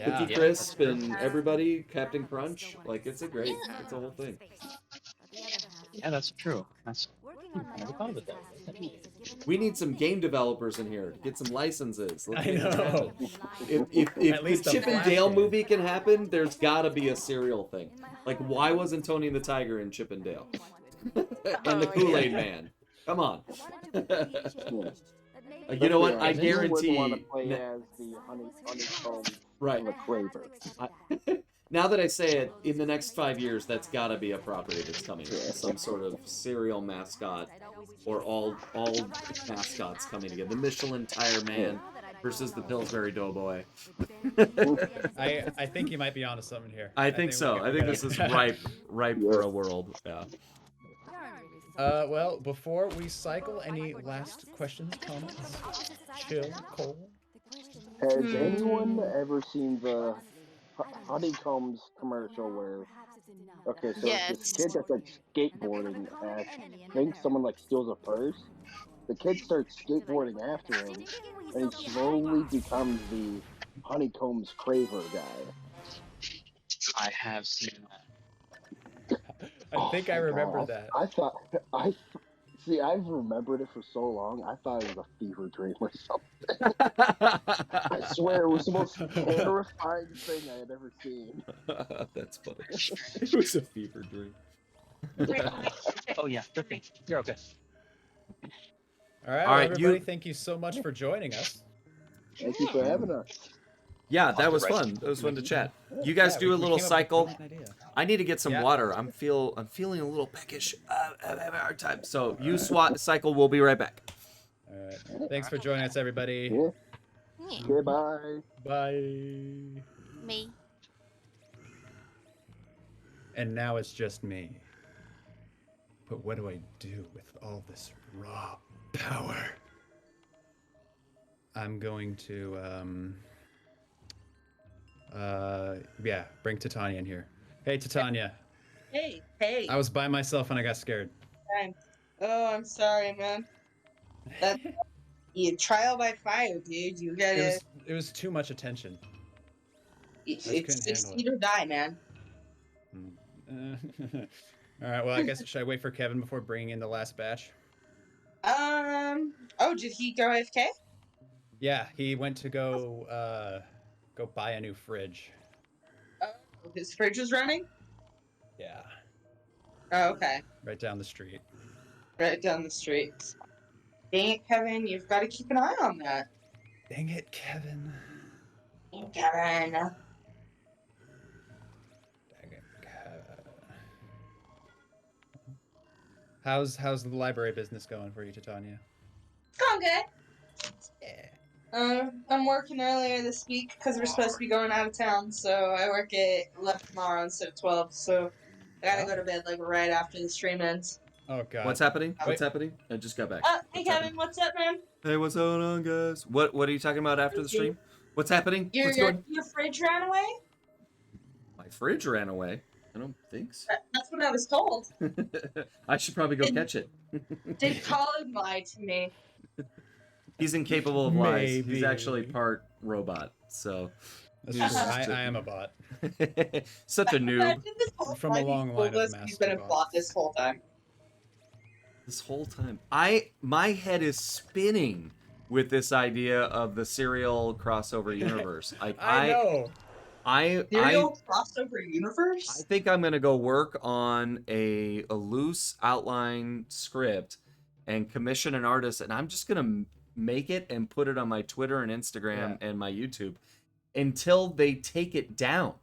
Cookie Crisp and everybody, Captain Crunch. Like it's a whole thing. Yeah, that's true. I never thought of it that way. We need some game developers in here to get some licenses. Let's I make it know. happen. If At least the a Chip and Flash Dale game. movie can happen, there's gotta be a cereal thing. Like, why wasn't Tony and the Tiger in Chip and Dale? And the Kool-Aid Man. Come on. You know what? I guarantee. want to play as the honeycomb Right. Craver. Now that I say it, in the next 5 years, that's gotta be a property that's coming. Some sort of cereal mascot, or all mascots coming together. The Michelin Tire Man versus the Pillsbury Doughboy. I think you might be onto something here. I think so. I think this is ripe for a world. Yeah. Well, before we cycle, any last questions, comments? Chill, Cole. Has anyone ever seen the Honeycombs commercial where? Okay, so this kid that's like skateboarding, and I think someone like steals a purse. The kid starts skateboarding after him, and he slowly becomes the Honeycombs Craver guy. I have seen that. I think I remember that. I've remembered it for so long. I thought it was a fever dream or something. I swear it was the most terrifying thing I had ever seen. That's funny. It was a fever dream. Oh yeah, okay. You're okay. All right, All right, everybody, thank you so much for joining us. Thank you for having us. Yeah, that was fun. That was fun to chat. You guys do a little came up with cycle. an idea. I need to get some water. I'm feeling a little peckish. I'm having a hard time. So you cycle. We'll be right back. All right. Thanks for joining us, everybody. Goodbye. Bye. Me. And now it's just me. But what do I do with all this raw power? I'm going to, bring Titania in here. Hey, Titania. Hey. I was by myself and I got scared. I'm sorry, man. You trial by fire, dude. You gotta. It was too much attention. It's couldn't succeed or die, man. All right. Well, I guess should I wait for Kevin before bringing in the last batch? Oh, did he go AFK? Yeah, he went to go buy a new fridge. Oh, his fridge was running. Yeah. Oh, okay. Right down the street. right down the street. Dang it, Kevin! You've got to keep an eye on that. Dang it, Kevin. Kevin. Dang it, Kevin. How's the library business going for you, Titania? It's going good. I'm working earlier this week because we're supposed to be going out of town, so I work at 11 tomorrow instead of 12, so I gotta go to bed like right after the stream ends. Oh god. What's happening? What's happening? I just got back. Hey Kevin, what's up, man? Hey, what's going on, guys? What are you talking about after the stream? What's happening? Your fridge ran away? My fridge ran away. I don't think so. That's what I was told. I should probably go catch it. Did Colin lie to me? He's incapable of lies. He's Maybe. actually part robot, so. That's he's true. just I am a bot. Such a noob. From a long line of He's been a plot this whole time. This whole time, my head is spinning with this idea of the serial crossover universe. Like I know. Serial crossover universe? I think I'm gonna go work on a loose outline script and commission an artist, and I'm just gonna make it and put it on my Twitter and Instagram and my YouTube until they take it down,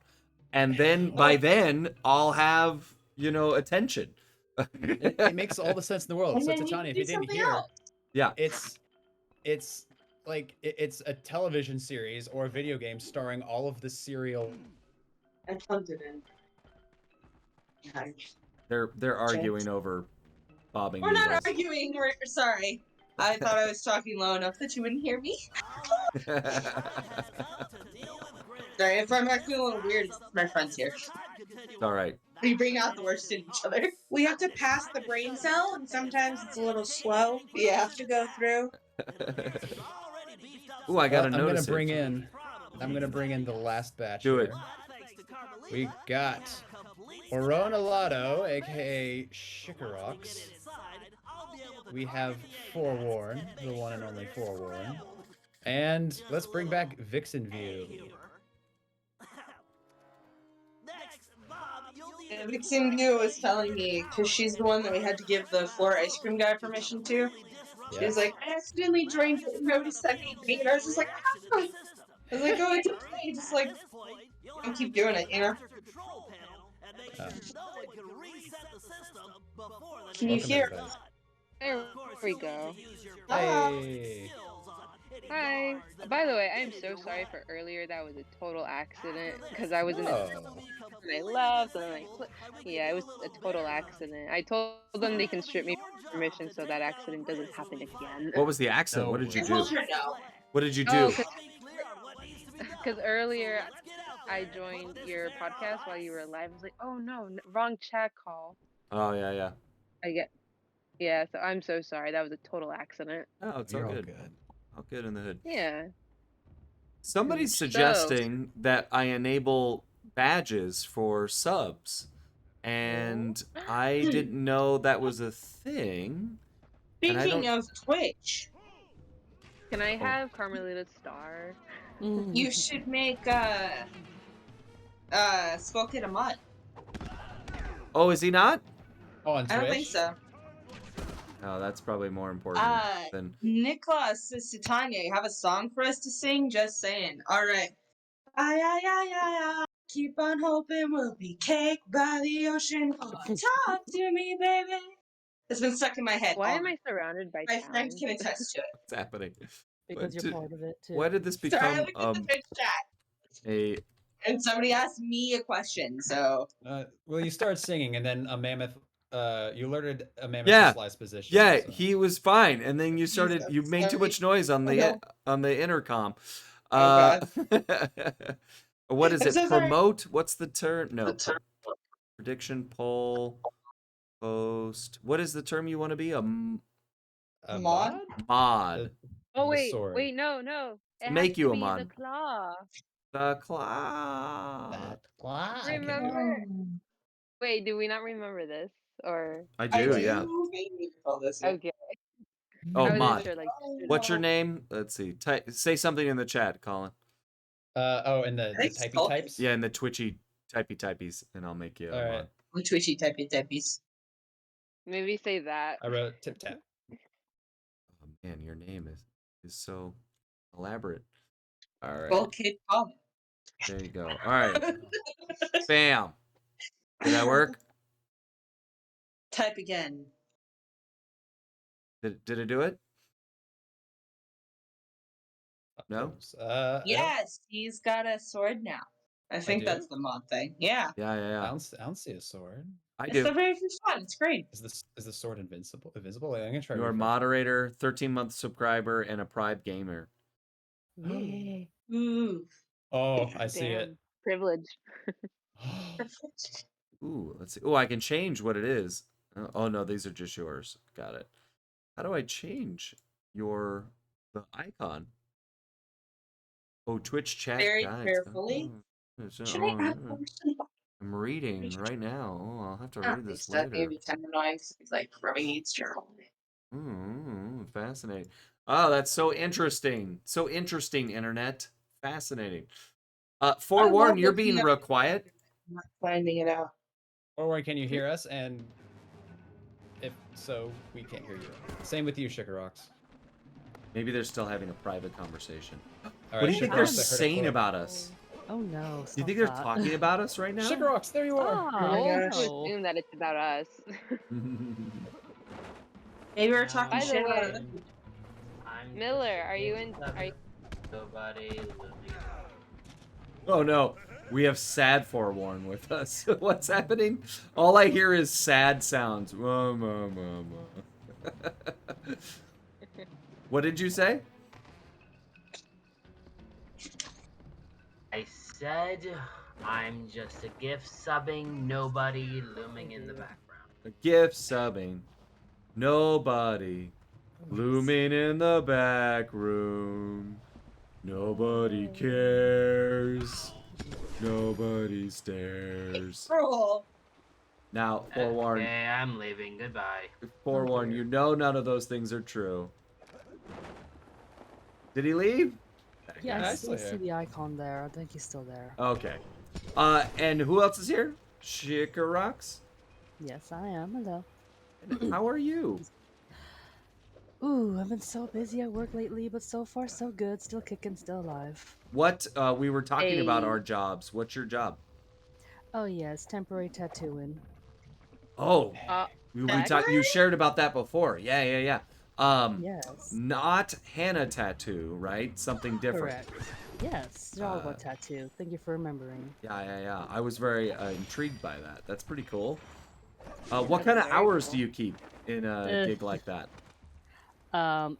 and then by then I'll have attention. It makes all the sense in the world. And So then you Titania, if do you didn't something hear, else. Yeah, it's like it's a television series or a video game starring all of the serial. I plugged it in. They're arguing over bobbing We're not needles. arguing. We're sorry. I thought I was talking low enough that you wouldn't hear me. Sorry, if I'm acting a little weird, it's my friends here. All right. We bring out the worst in each other. We have to pass the brain cell, and sometimes it's a little slow. Yeah. To go through. Ooh, I gotta I'm gonna notice bring it. I'm gonna bring in the last batch. Do it. here. We got Orona Lotto, aka Shikarox. We have Forewarn, the one and only Forewarn. And let's bring back Vixen View. Vixen View was telling me, because she's the one that we had to give the floor ice cream guy permission to. She was like, I accidentally joined it and noticed that thing, and I was just like, ah! I was like, oh, it's okay, just like, don't keep doing it, you know? Can you hear us? There we go. Hey. Hi. By the way, I'm so sorry for earlier. That was a total accident because I was in a and I left and then yeah, it was a total accident. I told them they can strip me from permission so that accident doesn't happen again. What was the accident? What did you do? What did you do? Oh, because earlier I joined your podcast while you were live. I was like, oh no, wrong chat call. Oh yeah. Yeah, so I'm so sorry. That was a total accident. Oh, it's all good. All good in the hood. Yeah. Somebody's suggesting that I enable badges for subs, and I didn't know that was a thing. and I Speaking don't- of Twitch, Can I have Carmelita Star? you should make Skull Kid a mod. Oh, is he not? Oh, on I don't think so. Oh, that's probably more important than. Nicholas says to Tanya, you have a song for us to sing? Just saying. Alright. I keep on hoping we'll be caked by the ocean. Talk to me, baby. It's been stuck in my head. Why am I surrounded by My friend can attest to it. What's happening? Because you're part of it, too. Why did this Sorry, I become looked at the Twitch chat a? and somebody asked me a question, so. Well, you start singing, and then a mammoth. You alerted a mammoth Yeah, to Sly's position. yeah, so- he was fine, and then you started. You made too much noise on the no. on the intercom. Oh, What is I'm it? so sorry. Promote? What's the term? No. Prediction poll. Post. What is the term you want to be? A mod? mod. Oh The wait, sword. no. It Make has you to a be mod. The claw. The claw. Remember? Wait, do we not remember this? Or I do, yeah. Okay. Oh, I wasn't mod. sure, like, What's your name? Let's see. Say something in the chat, Colin. Oh, and the typey types. Yeah, and the twitchy typies, and I'll make you. All right. Twitchy typey typies. Maybe say that. I wrote Tip Tap. Oh man, your name is so elaborate. All right. Well, Kid Comet. There you go. All right. Bam. Did that work? Type again. Did it do it? No? Yes, he's got a sword now. I think do? that's the mod thing. Yeah. Yeah, yeah, I yeah. don't see a sword. I It's do. the very first one. It's great. Is the sword invincible? Invisible? I'm gonna try. You're a refreshing. moderator, 13-month subscriber, and a Pride gamer. Yay. Ooh. Oh, I see it. Damn. Privilege. Ooh, let's see. Oh, I can change what it is. Oh no, these are just yours. Got it. How do I change the icon? Oh, Twitch chat Very guides. carefully. Should I add person? I'm reading right now. Oh, I'll have to Ah, read this that later. maybe kind of annoying. It's like rubbing each journal. Fascinating. Oh, that's so interesting. So interesting, internet. Fascinating. Forewarn, you're being real quiet. I'm not finding it out. Or can you hear us? And if so, we can't hear you. Same with you, Sugarox. Maybe they're still having a private conversation. All What right, do you think Sugarox, they're I heard a saying clip. about us? Oh no. Do you think they're talking about us right now? Sugarox, there you are. I my gosh. assume that it's about us. Maybe we're talking By the shit about way, it. Miller, are you in? Are you? Nobody Oh no, we have sad Forewarn with us. What's happening? All I hear is sad sounds. What did you say? I said I'm just a gift subbing nobody looming in the background. A gift subbing. Nobody looming in the back room. Nobody cares. Nobody stares. Cruel. Now, Forewarn. Okay, I'm leaving. Goodbye. Forewarn, you know none of those things are true. Did he leave? Yeah, Yeah, I I still see see the icon there. I think he's still there. Okay. And who else is here? Shikarox? Yes, I am. Hello. How are you? Ooh, I've been so busy at work lately, but so far so good. Still kicking, still alive. What, we were talking about Hey. our jobs. What's your job? Oh yes, temporary tattooing. Oh, we that talked. You shared about that before. Yeah, yeah, yeah. Yes. Not henna tattoo, right? Something different. Correct. Yes, it's all about tattoo. Thank you for remembering. Yeah, yeah, yeah. I was very intrigued by that. That's pretty cool. What kind of hours do you keep in a gig like that?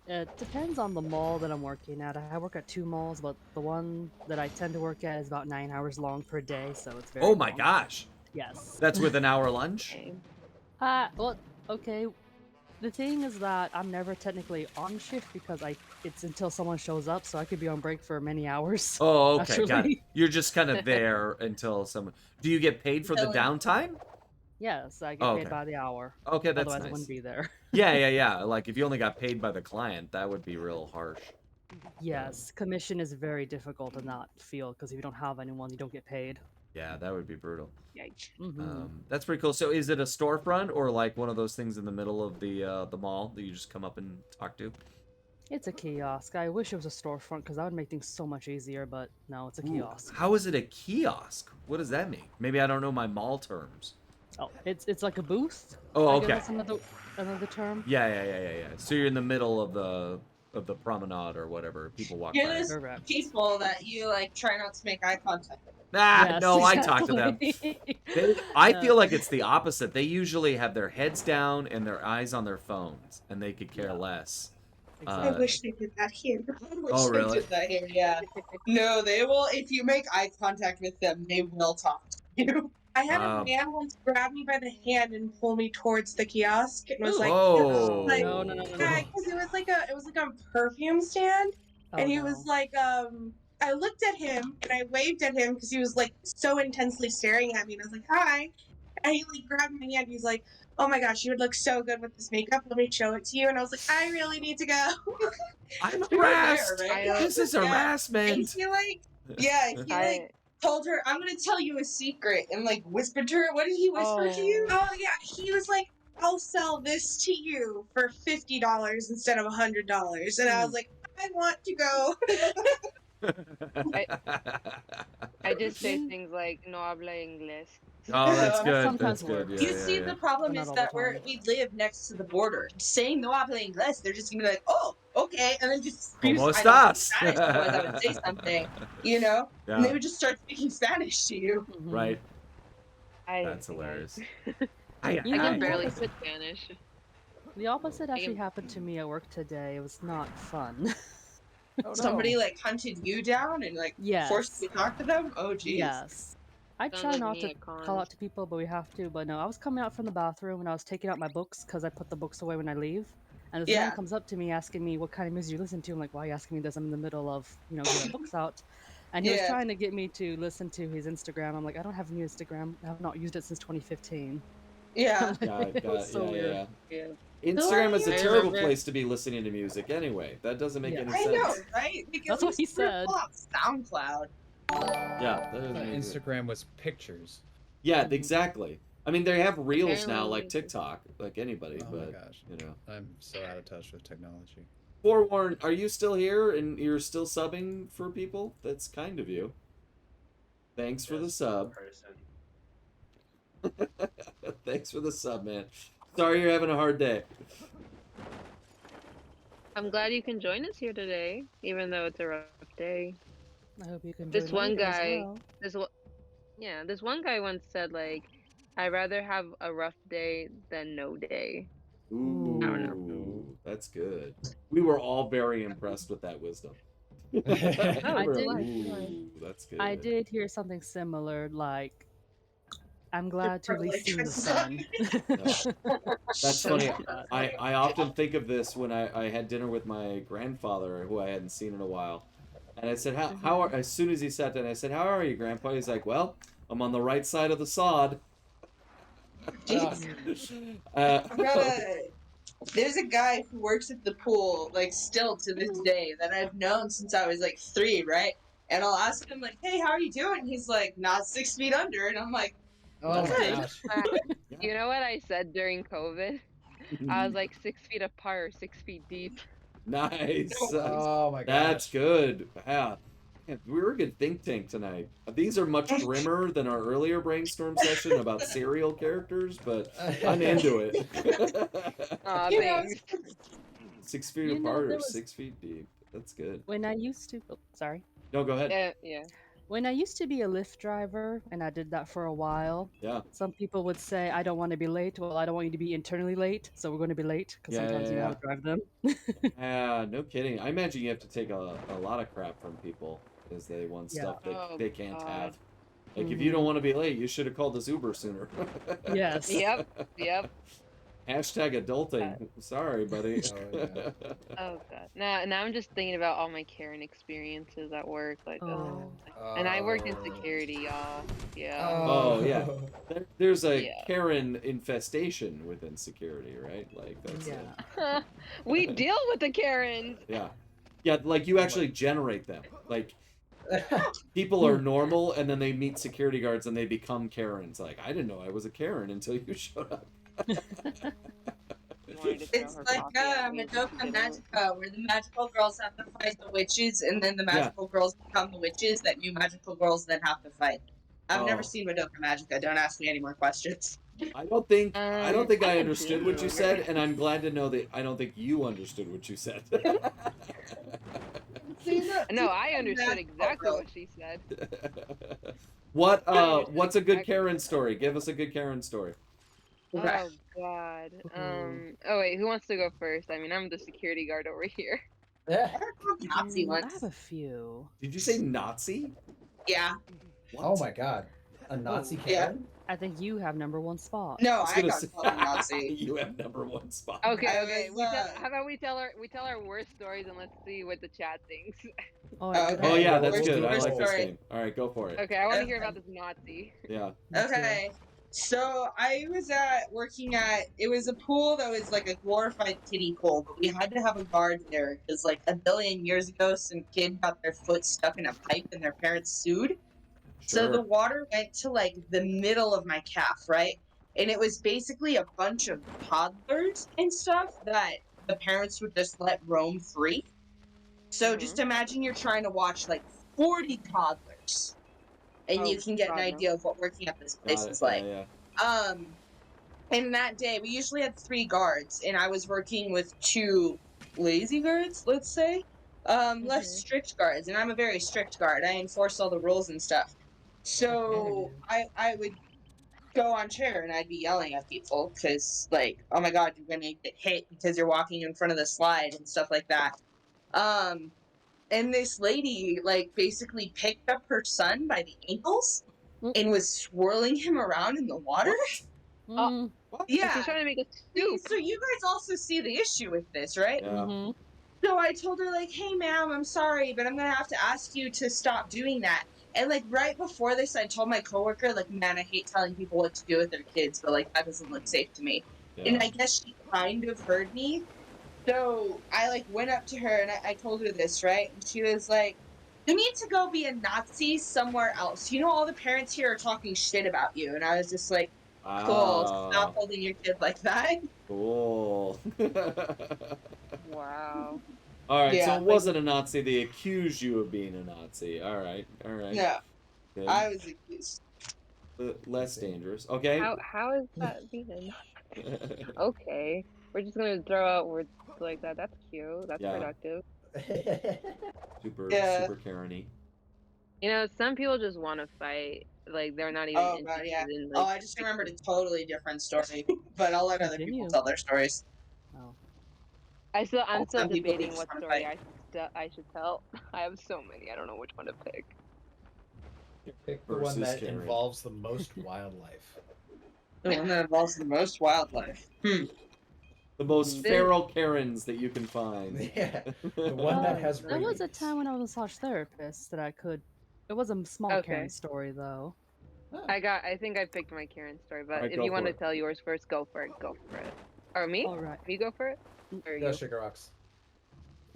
It depends on the mall that I'm working at. I work at 2 malls, but the one that I tend to work at is about 9 hours long per day, so it's very Oh my long. gosh. Yes. That's with an hour lunch? Well, okay. The thing is that I'm never technically on shift because it's until someone shows up, so I could be on break for many hours. Oh, okay, got it. actually. You're just kind of there until someone. Do you get paid for the downtime? Yes, I get Oh, paid okay. by the hour. Okay, that's Otherwise, I nice. wouldn't be there. Yeah, yeah, yeah. Like if you only got paid by the client, that would be real harsh. Yes, commission is very difficult in that field because if you don't have anyone, you don't get paid. Yeah, that would be brutal. Yikes. That's pretty cool. So is it a storefront or like one of those things in the middle of the mall that you just come up and talk to? It's a kiosk. I wish it was a storefront because that would make things so much easier, but no, it's a kiosk. How is it a kiosk? What does that mean? Maybe I don't know my mall terms. Oh, it's like a booth. Oh, I guess okay. that's another term. Yeah. So you're in the middle of the promenade or whatever. People walk You're by. those people that you like try not to make eye contact with. Ah, no, I talk to them. I No. feel like it's the opposite. They usually have their heads down and their eyes on their phones, and they could care less. I wish they did that here. I wish Oh, they really? did that here, yeah. No, they will. If you make eye contact with them, they will talk to you. I had a man once grab me by the hand and pull me towards the kiosk and was like, Whoa. like No. because it was like a perfume stand, and he was like, I looked at him and I waved at him because he was like so intensely staring at me, and I was like, hi, and he like grabbed my hand. He's like, oh my gosh, you would look so good with this makeup. Let me show it to you. And I was like, I really need to go. I'm We were there, harassed. right? This is Yeah. harassment. And he like, yeah, he like told her, I'm gonna tell you a secret, and like whispered to her. What did he whisper to you? Oh yeah, he was like, I'll sell this to you for $50 instead of $100. And I was like, I want to go. I just say things like no habla inglés. Oh, that's good. sometimes That's good. Yeah, You yeah, see, yeah. the problem Not is all the that we live next to the border. Saying no habla inglés, they're just gonna be like, oh, okay, and then just speak Como I don't estás? speak Spanish, otherwise I would say something, you know? And they Yeah. would just start speaking Spanish to you. Right. I That's hilarious. I You know, can the barely opposite- speak Spanish. The opposite actually am- happened to me at work today. It was not fun. Somebody like hunted you down and like forced you to talk to them? Oh, geez. Yes. I Sounds try like not me to at cons. call out to people, but we have to. But no, I was coming out from the bathroom and I was taking out my books because I put the books away when I leave. And this man Yeah. comes up to me asking me what kind of music you listen to. I'm like, why are you asking me this? I'm in the middle of, getting my books out. And he was Yeah. trying to get me to listen to his Instagram. I'm like, I don't have any Instagram. I have not used it since 2015. Yeah. It was so weird. Yeah. Instagram is a I terrible remember- place to be listening to music anyway. That doesn't make any I sense. know, right? Because That's what he said. SoundCloud. Yeah. That doesn't make sense. Instagram was pictures. Yeah, exactly. I mean, they have reels now, Apparently- like TikTok, like anybody, Oh but my gosh. you know. I'm so out of touch with technology. Forewarn, are you still here and you're still subbing for people? That's kind of you. Thanks for the sub. Thanks for the sub, man. Sorry you're having a hard day. I'm glad you can join us here today, even though it's a rough day. I hope you can This join one later as guy, well. this one guy once said like, I'd rather have a rough day than no day. Ooh, that's good. We were all very impressed with that wisdom. I We're did. like, "Ooh, that's good. I did hear something similar, like, I'm glad to at probably least see the like, sun. That's funny. I often think of this when I had dinner with my grandfather, who I hadn't seen in a while. And I said, how are, as soon as he sat down, I said, how are you, Grandpa? He's like, well, I'm on the right side of the sod. There's a guy who works at the pool, like, still to this day, that I've known since I was, like, 3, right? And I'll ask him, like, hey, how are you doing? He's like, not 6 feet under. And I'm like, Oh my "Good." gosh. You know what I said during COVID? I was like 6 feet apart, 6 feet deep. Nice. Oh my That's gosh. good. Yeah. Man, we were a good think tank tonight. These are much grimmer than our earlier brainstorm session about serial characters, but I'm into it. Aw, You know, thanks. 6 feet You know, apart there or was- 6 feet deep. That's good. When I used to, sorry. No, go ahead. Yeah. When I used to be a Lyft driver, and I did that for a while, Yeah. some people would say, I don't want to be late. Well, I don't want you to be internally late, so we're going to be late, because Yeah, sometimes yeah, you yeah. want to drive them. Yeah, no kidding. I imagine you have to take a lot of crap from people because they want Yeah. stuff that Oh, they can't God. have. Like, if you don't want to be late, you should have called this Uber sooner. Yes. Yep. Hashtag adulting. Sorry, buddy. Oh god. Now I'm just thinking about all my Karen experiences at work, like, Oh. and I worked in security, y'all. Yeah. Oh, yeah. There's a Yeah. Karen infestation within security, right? Like, that's Yeah. We deal with the Karens. yeah. Yeah, like you actually generate them. Like, people are normal and then they meet security guards and they become Karens. Like, I didn't know I was a Karen until you showed up. It's like Madoka Magica, where the magical girls have to fight the witches, and then the magical girls become the witches that you magical girls then have to fight. I've Oh. never seen Madoka Magica. Don't ask me any more questions. I don't think I I understood what you said, and I'm glad to know that I don't think you understood what you said. No, I understood exactly what she said. What's a good Karen story? Give us a good Karen story. Oh god. Oh wait, who wants to go first? I mean, I'm the security guard over here. Nazi I ones. have a few. Did you say Nazi? Yeah. Oh my god. A Nazi Yeah. Karen? I think you have #1 spot. No, was I gonna got say- called a Nazi. You have #1 spot. Okay, I okay. was, How about we tell our worst stories and let's see what the chat thinks. Oh, Oh yeah, that's Where's good. the I first like this story? game. All right, go for it. Okay, I want to hear about this Nazi. Yeah. Okay. So I was it was a pool that was like a glorified kiddie pool, but we had to have a guard there because like a billion years ago, some kid got their foot stuck in a pipe and their parents sued. So Sure. the water went to like the middle of my calf, right? and it was basically a bunch of toddlers and stuff that the parents would just let roam free. So just imagine you're trying to watch like 40 toddlers, and you can get an idea of what working at this place is like. And that day, we usually had 3 guards, and I was working with 2 lazy guards, let's say. Less strict guards, and I'm a very strict guard. I enforce all the rules and stuff. So I would go on chair and I'd be yelling at people because, like, oh my god, you're gonna get hit because you're walking in front of the slide and stuff like that. And this lady, like, basically picked up her son by the ankles and was swirling him around in the water. Yeah. She's trying to make a soup. So you guys also see the issue with this, right? Yeah. So I told her, like, hey, ma'am, I'm sorry, but I'm gonna have to ask you to stop doing that. And, like, right before this, I told my coworker, like, man, I hate telling people what to do with their kids, but, like, that doesn't look safe to me. And I guess she kind of heard me. So I, like, went up to her and I told her this, right? And she was like, you need to go be a Nazi somewhere else. You know, all the parents here are talking shit about you. And I was just like, cool, stop holding your kid like that. Cool. Wow. All right, Yeah, so it wasn't a Nazi. They accused you of being a Nazi. All right, all right. No, Good. I was accused. Less dangerous. Okay. How is that being? Okay, we're just gonna throw out words like that. That's cute. That's Yeah. productive. Super Karen-y. You know, some people just want to fight. Like they're not even Oh, interested God, yeah. in. Oh, Like, I just remembered a totally different story. But I'll let other people tell their stories. I'm still Some people debating just what wanna story fight. I should tell. I have so many. I don't know which one to pick. Pick the one Versus that Karen. involves the most wildlife. The one that involves the most wildlife. The most This- feral Karens that you can find. Yeah. The one that has There was a time when I was a massage therapist that I could. It was a small Okay. Karen story though. I think I picked my Karen story, but Alright, if go you want for to it. tell yours first, go for it. Go for it. Or me? All right. You go for it. Or Go you? Sugar Rocks.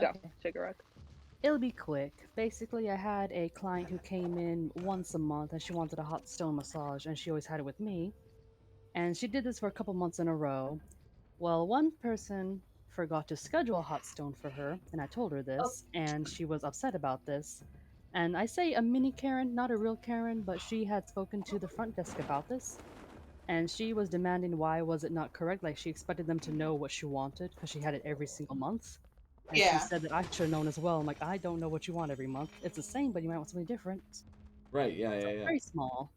Go, Sugar Rock. It'll be quick. Basically, I had a client who came in once a month and she wanted a hot stone massage, and she always had it with me. And she did this for a couple months in a row. Well, one person forgot to schedule a hot stone for her, and I told her this, and she was upset about this. And I say a mini Karen, not a real Karen, but she had spoken to the front desk about this. And she was demanding why was it not correct, like she expected them to know what she wanted, because she had it every single month. And Yeah. she said that I should have known as well. I'm like, I don't know what you want every month. It's the same, but you might want something different. Right, yeah, yeah, yeah. Very small.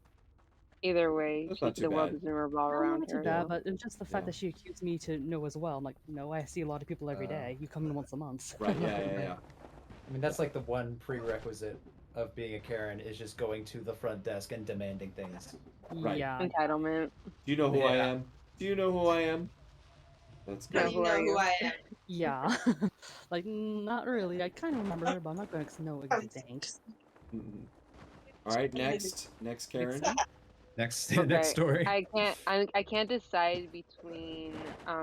Either way, That's not too the world bad. doesn't revolve No, around not too her. bad, so. but it's just the fact Yeah. that she accused me to know as well. I'm like, no, I see a lot of people every day. You come in once a month. Right, yeah, yeah, yeah. I mean, that's like the one prerequisite of being a Karen is just going to the front desk and demanding things. Right. Yeah. Entitlement. Do you know who I Yeah. am? Do you know who I am? That's How good. do you know who I am? Yeah. Like, not really. I kind of remember her, but I'm not going to know exact. Mhm. All right, next Karen. Next, Okay, next story. I can't decide between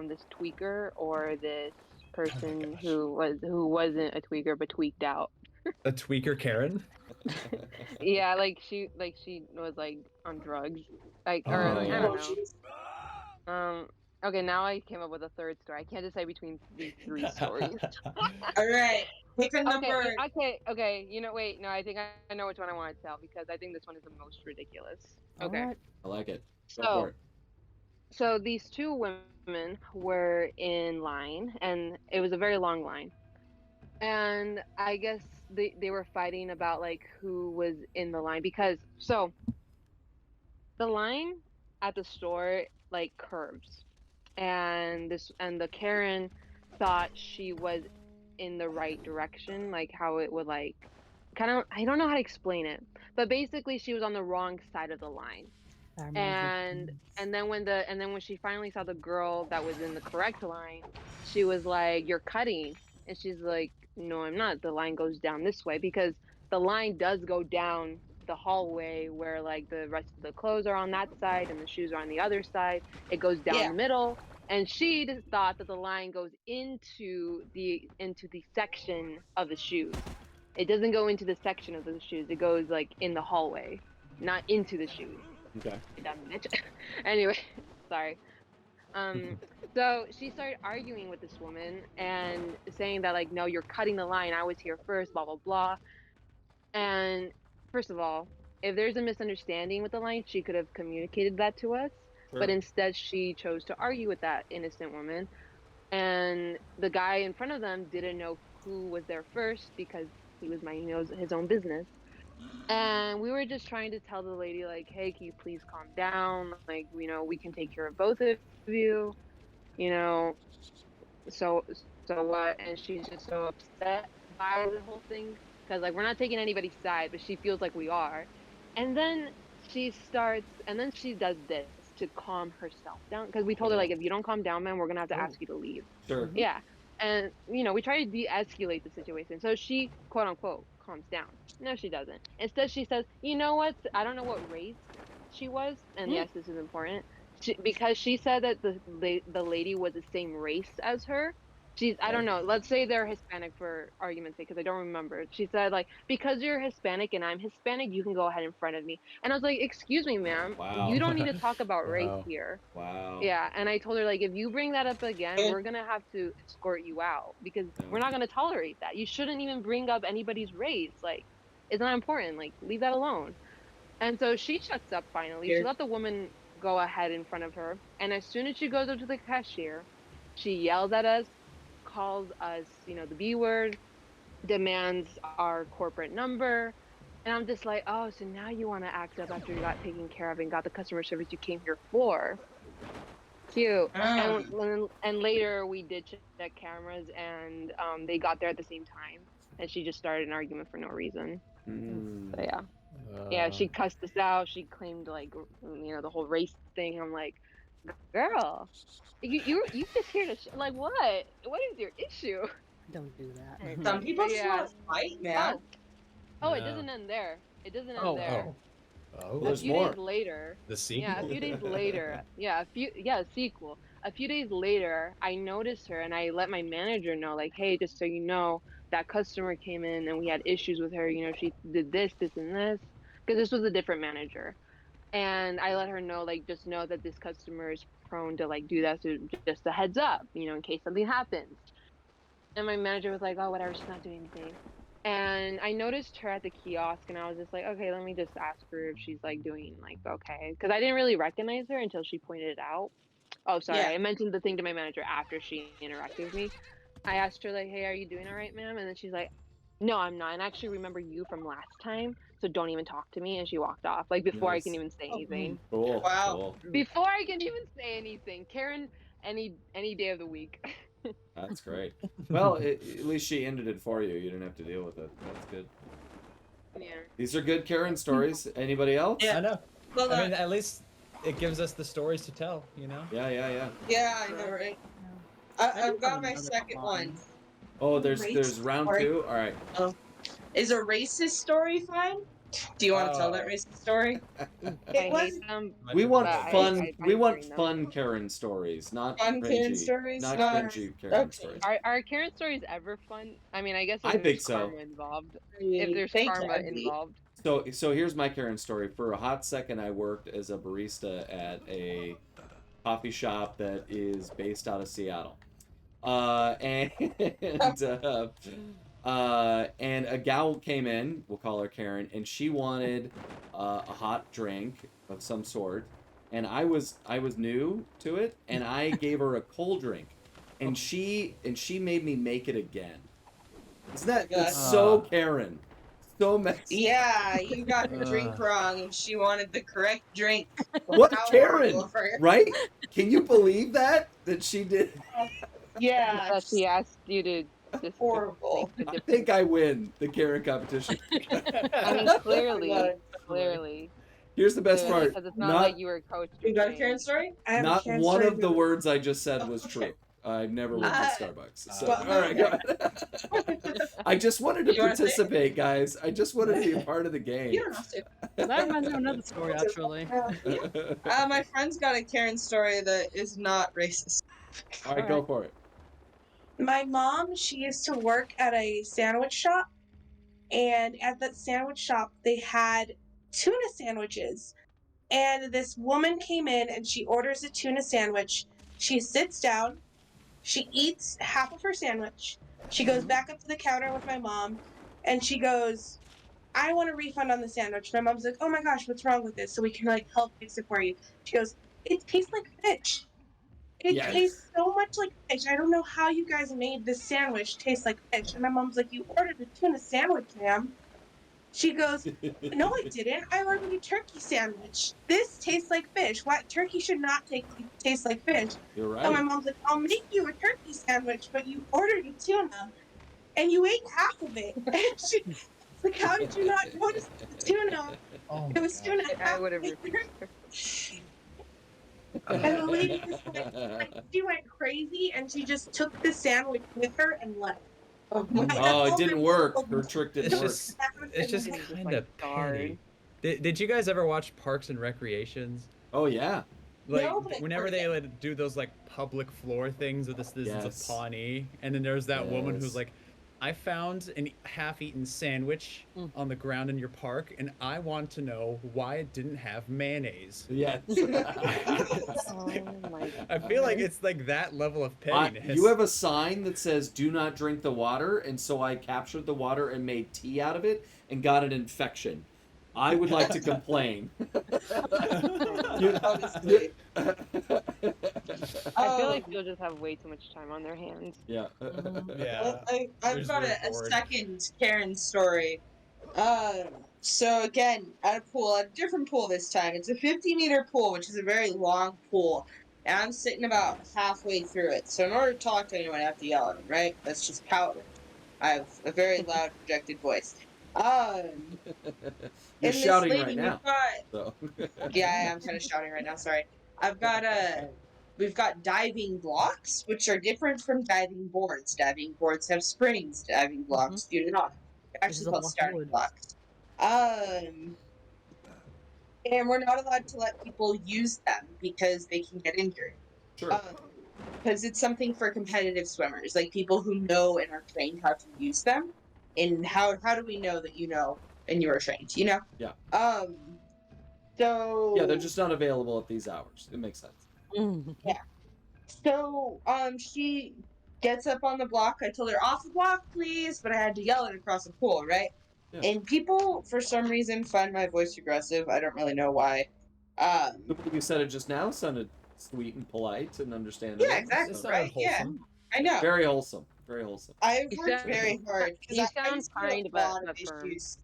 this tweaker or this person who wasn't a tweaker but tweaked out. A tweaker Karen? Yeah, like she was like on drugs, like or Oh, like, yeah. I don't know. Okay, now I came up with a third story. I can't decide between these 3 stories. All right, pick a number. Okay. You know, wait, no, I think I know which one I want to tell because I think this one is the most ridiculous. Okay. Alright. I like it. Go So- for it. So these 2 women were in line, and it was a very long line. And I guess they were fighting about like who was in the line because the line at the store like curves, and the Karen thought she was in the right direction, like how it would like kind of, I don't know how to explain it, but basically she was on the wrong side of the line. I remember. And then when she finally saw the girl that was in the correct line, she was like, "You're cutting," and she's like, "No, I'm not. The line goes down this way," because the line does go down the hallway where like the rest of the clothes are on that side and the shoes are on the other side. It goes down the middle, and she just thought that the line goes into the section of the shoes. It doesn't go into the section of the shoes. It goes like in the hallway, not into the shoes. Okay. Dumb bitch. Anyway, Sorry. So she started arguing with this woman and saying that like, no, you're cutting the line. I was here first, blah blah blah. And first of all, if there's a misunderstanding with the line, she could have communicated that to us. But Sure. instead, she chose to argue with that innocent woman. And the guy in front of them didn't know who was there first because he was minding his own business. And we were just trying to tell the lady, like, hey, can you please calm down? Like, you know, we can take care of both of you, you know. So what? And she's just so upset by the whole thing because, like, we're not taking anybody's side, but she feels like we are. And then she does this to calm herself down because we told her, like, if you don't calm down, man, we're gonna have to ask you to leave. Sure. Yeah. And, you know, we try to de-escalate the situation. So she, quote unquote, calms down. No, she doesn't. Instead, she says, you know what? I don't know what race she was. And yes, this is important. Because she said that the lady was the same race as her. I don't know. Let's say they're Hispanic for argument's sake, because I don't remember. She said, like, because you're Hispanic and I'm Hispanic, you can go ahead in front of me. And I was like, excuse me, ma'am. Wow. You don't need to talk about race here. Wow. Yeah, and I told her, like, if you bring that up again, we're going to have to escort you out because we're not going to tolerate that. You shouldn't even bring up anybody's race. Like, it's not important. Like, leave that alone. And so she shuts up finally. She let the woman go ahead in front of her. And as soon as she goes up to the cashier, she yells at us, calls us, you know, the B word, demands our corporate number. And I'm just like, oh, so now you want to act up after you got taken care of and got the customer service you came here for. Cute. And later we did check cameras and they got there at the same time. And she just started an argument for no reason. So yeah. Yeah, she cussed us out. She claimed, like, you know, the whole race thing. I'm like, girl, you just here to like what? What is your issue? Don't do that. Some people just want to fight, man. Oh, it doesn't end there. It doesn't end there. Oh, A there's few more. days later. The sequel. Yeah, a few days later. A sequel. A few days later, I noticed her and I let my manager know, like, hey, just so you know, that customer came in and we had issues with her. You know, she did this, and this. Because this was a different manager. And I let her know, like, just know that this customer is prone to, like, do that. So just a heads up, you know, in case something happens. And my manager was like, oh, whatever, she's not doing anything. And I noticed her at the kiosk, and I was just like, okay, let me just ask her if she's, like, doing, like, okay. Because I didn't really recognize her until she pointed it out. Oh, sorry, Yeah. I mentioned the thing to my manager after she interacted with me. I asked her, like, hey, are you doing all right, ma'am? And then she's like, no, I'm not. And I actually remember you from last time, so don't even talk to me. And she walked off, like, before I can even say anything. Cool. Wow. Cool. Before I can even say anything. Karen, any day of the week. That's great. Well, at least she ended it for you. You didn't have to deal with it. That's good. Yeah. These are good Karen stories. Anybody else? I know. Well, I mean, at least it gives us the stories to tell, you know? Yeah. Yeah, I know, right? I've got my second one. Oh, there's Race round story. 2? All right. Oh. Is a racist story fine? Do you want to tell that racist story? I It was hate them. We want but fun. I We want bring them. fun Karen stories, not Fun cringy. Karen stories? Not Not- cringy Karen okay. stories. Are Karen stories ever fun? I mean, I guess if I there's think so. karma involved. If there's They karma can be. involved. So here's my Karen story. For a hot second, I worked as a barista at a coffee shop that is based out of Seattle, and a gal came in. We'll call her Karen, and she wanted a hot drink of some sort, and I was new to it, and I gave her a cold drink, and she made me make it again. Isn't that that's so Karen? So messy. Yeah, you got the drink wrong, and she wanted the correct drink. What How Karen? horrible for her. Right? Can you believe that she did? Yeah, That she asked you to just horrible. I think I win the Karen competition. I mean, clearly. Here's the best part. Because it's not like you were coached. You got a Karen story? I have a Not Karen one story. of the words I just said was true. I've never worked at Starbucks. So, all right, go ahead. I just wanted to You wanna say it? participate, guys. I just wanted to be a part of the game. You don't have to. That reminds me of another story, actually. My friend's got a Karen story that is not racist. All right, go for it. My mom, she used to work at a sandwich shop, and at that sandwich shop, they had tuna sandwiches. and this woman came in and she orders a tuna sandwich. She sits down, she eats half of her sandwich, she goes back up to the counter with my mom, and she goes, I want a refund on the sandwich. My mom's like, oh my gosh, what's wrong with this? So we can like help fix it for you. She goes, it tastes like fish. It Yes. tastes so much like fish. I don't know how you guys made this sandwich taste like fish. And my mom's like, you ordered a tuna sandwich, ma'am. She goes, no, I didn't. I ordered a turkey sandwich. This tastes like fish. What? Turkey should not taste like fish. You're And my right. mom's like, I'll make you a turkey sandwich, but you ordered a tuna, and you ate half of it. And she's like, how did you not notice the tuna? It was tuna. I would have half refused her. And the lady just she went crazy, and she just took the sandwich with her and left. Oh, it didn't work. Her trick didn't work. It's just kind of petty. Did you guys ever watch Parks and Recreations? Oh yeah. Like No, but I've whenever heard they it. would do those like public floor things with the citizens Yes. of Pawnee, and then there's that woman Yes. who's like, I found a half-eaten sandwich on the ground in your park, and I want to know why it didn't have mayonnaise. Yes. Oh my I feel like it's like that level of pettiness. You have a sign that says "Do not drink the water," and so I captured the water and made tea out of it and got an infection. I would like to complain. I feel like they'll just have way too much time on their hands. Yeah. Yeah. I've got a second Karen story. So again, at a pool, at a different pool this time. It's a 50-meter pool, which is a very long pool. And I'm sitting about halfway through it. So in order to talk to anyone, I have to yell at them, right? That's just how it works. I have a very loud projected voice. You're and this shouting lady, right now. So. Yeah, I'm kind of shouting right now. Sorry. We've got diving blocks, which are different from diving boards. Diving boards have springs. Diving blocks do not. They're This is actually a called block of starting wood. blocks. And we're not allowed to let people use them because they can get injured. Sure. Because it's something for competitive swimmers, like people who know and are trained how to use them. And how do we know that you know and you are trained? You know. Yeah. So. Yeah, they're just not available at these hours. It makes sense. Yeah. So, she gets up on the block. I told her, off the block, please, but I had to yell it across the pool, right? Yeah. And people, for some reason, find my voice aggressive. I don't really know why. The way you said it just now sounded sweet and polite and understandable. Yeah, exactly, So- right? Yeah, I know. Very wholesome. Very wholesome. I've You worked sound- very hard. 'Cause you I sound used to get kind, a but lot of not firm. issues.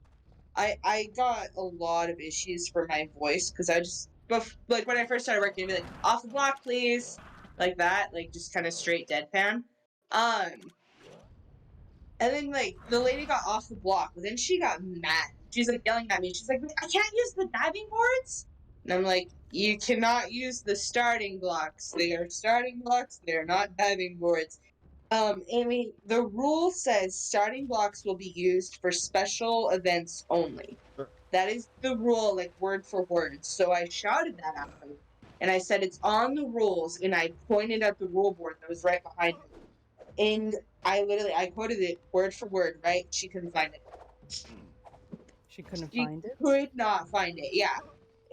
I got a lot of issues for my voice because I just, like, when I first started working, I'd be like, off the block, please. Like that, like, just kind of straight deadpan. And then, like, the lady got off the block, but then she got mad. She's, like, yelling at me. She's like, I can't use the diving boards? And I'm like, you cannot use the starting blocks. They are starting blocks. They are not diving boards. Amy, the rule says starting blocks will be used for special events only. Sure. That is the rule, like, word for word. So I shouted that at her. And I said, it's on the rules. And I pointed at the rule board that was right behind me. And I quoted it word for word, right? She couldn't find it. She couldn't She find it. could not find it, yeah.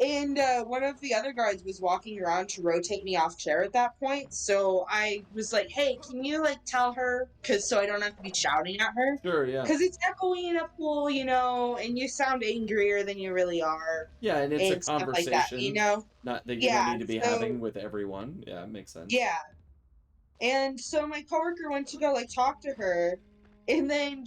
And one of the other guards was walking around to rotate me off chair at that point. So I was like, hey, can you, like, tell her? So I don't have to be shouting at her. Sure, yeah. Because it's echoing in a pool, you know, and you sound angrier than you really are. Yeah, and it's a stuff conversation. like that, you know? Not that you Yeah, don't need to be so- having with everyone. Yeah, it makes sense. Yeah. And so my coworker went to go, like, talk to her. And then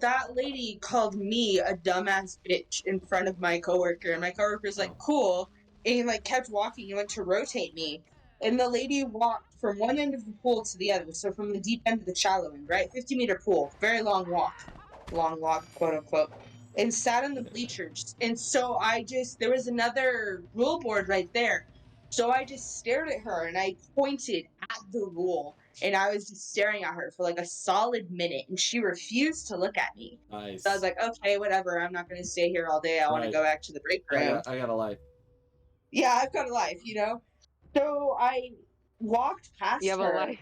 that lady called me a dumbass bitch in front of my coworker. And my coworker's like, cool. And he, like, kept walking and went to rotate me. And the lady walked from one end of the pool to the other. So from the deep end to the shallow end, right? 50-meter pool. Very long walk. Long walk, quote unquote. And sat on the bleachers. And so there was another rule board right there. So I just stared at her and I pointed at the rule. And I was just staring at her for like a solid minute, and she refused to look at me. Nice. So I was like, okay, whatever. I'm not going to stay here all day. I want to Right. go back to the break room. I got a life. Yeah, I've got a life, you know? So I walked past You have her. a life.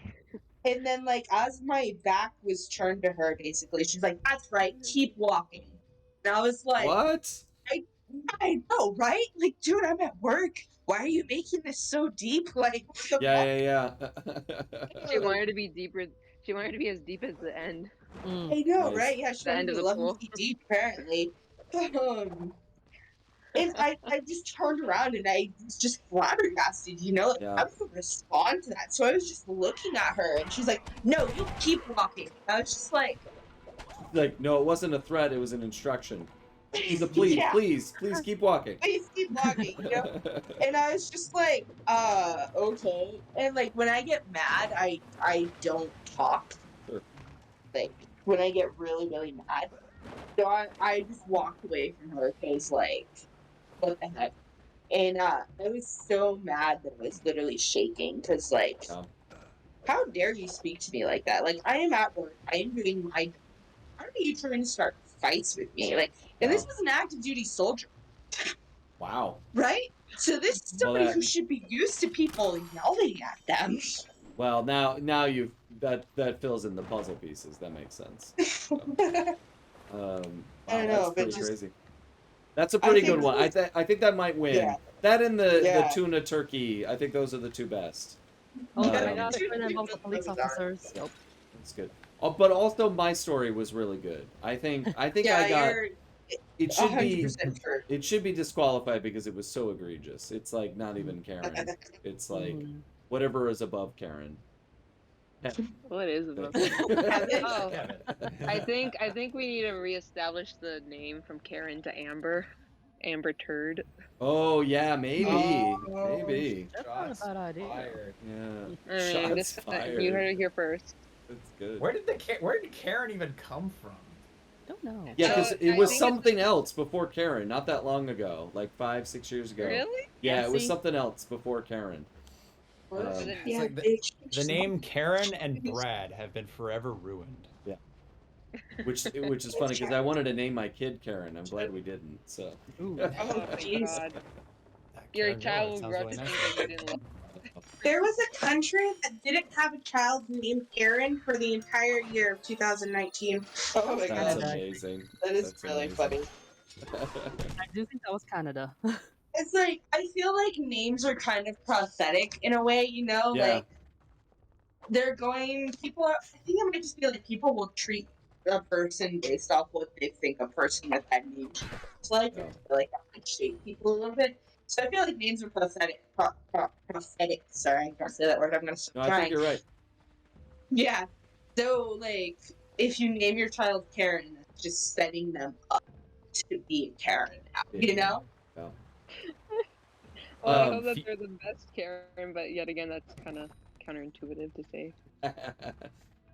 And then, like, as my back was turned to her, basically, she's like, that's right, keep walking. And I was like, What? I know, right? Like, dude, I'm at work. Why are you making this so deep? Like, what the Yeah. She wanted to be deeper. She wanted to be as deep as the end. I know, Nice. right? Yeah, she The wanted end to of be the 11 pool. feet deep, apparently. And I just turned around and I was just flabbergasted, you know? Like, Yeah. I was going to respond to that. So I was just looking at her and she's like, no, you keep walking. I was just like, Like, no, it wasn't a threat, it was an instruction. It was a please, Yeah. please keep walking. Please keep walking, you know? And I was just like, okay. And like when I get mad, I don't talk. Sure. Like when I get really, really mad. So I just walked away from her because like, what the heck? And I was so mad that I was literally shaking because like, how dare you speak to me like that? Like I am at work, I am doing my. How are you trying to start fights with me? Like, and this Wow. was an active duty soldier. Wow. Right? So this is Well, somebody that- who should be used to people yelling at them. Well, now you've that fills in the puzzle pieces. That makes sense. Wow, I don't know, that's but pretty just- crazy. That's a pretty think good one. I think that might win. Yeah. That and the Yeah. tuna turkey. I think those are the two best. Oh my Um, god, it involves the police officers. Yep. That's good. Oh, but also my story was really good. I think Yeah, I got. you're It should be 100% sure. it should be disqualified because it was so egregious. It's like not even Karen. It's like whatever is above Karen. What is above? Oh, I think we need to reestablish the name from Karen to Amber. Amber Turd. Oh yeah, maybe. Oh. Maybe. That's not a bad idea. Yeah. I mean, Shots this, fired. you heard it here first. That's good. Where did Karen even come from? Don't know. Yeah, because So, it I was think something else before Karen, not that long ago, like 5-6 years ago. Really? Yeah, Yeah, it was see? something else before Karen. It's like the name Karen and Brad have been forever ruined. Yeah. Which is funny because I wanted to name my kid Karen. I'm glad we didn't. So. Oh my god. Your Karen child Miller, will sounds grow up really to nice. think that you didn't love. There was a country that didn't have a child named Aaron for the entire year of 2019. Oh my That's god. amazing. That is That's really amazing. funny. I do think that was Canada. It's like I feel like names are kind of prophetic in a way, you know, Yeah. like they're going people are, I think it might just be like people will treat a person based off what they think a person with that name is like. Yeah. I feel like that might shape people a little bit. So I feel like names are prophetic. Prophetic. Sorry, I can't say that word. I'm gonna stop No, I trying. think you're right. Yeah. So like, if you name your child Karen, that's just setting them up to be a Karen. You know? Yeah. Well, I hope that fe- they're the best Karen, but yet again, that's kind of counterintuitive to say.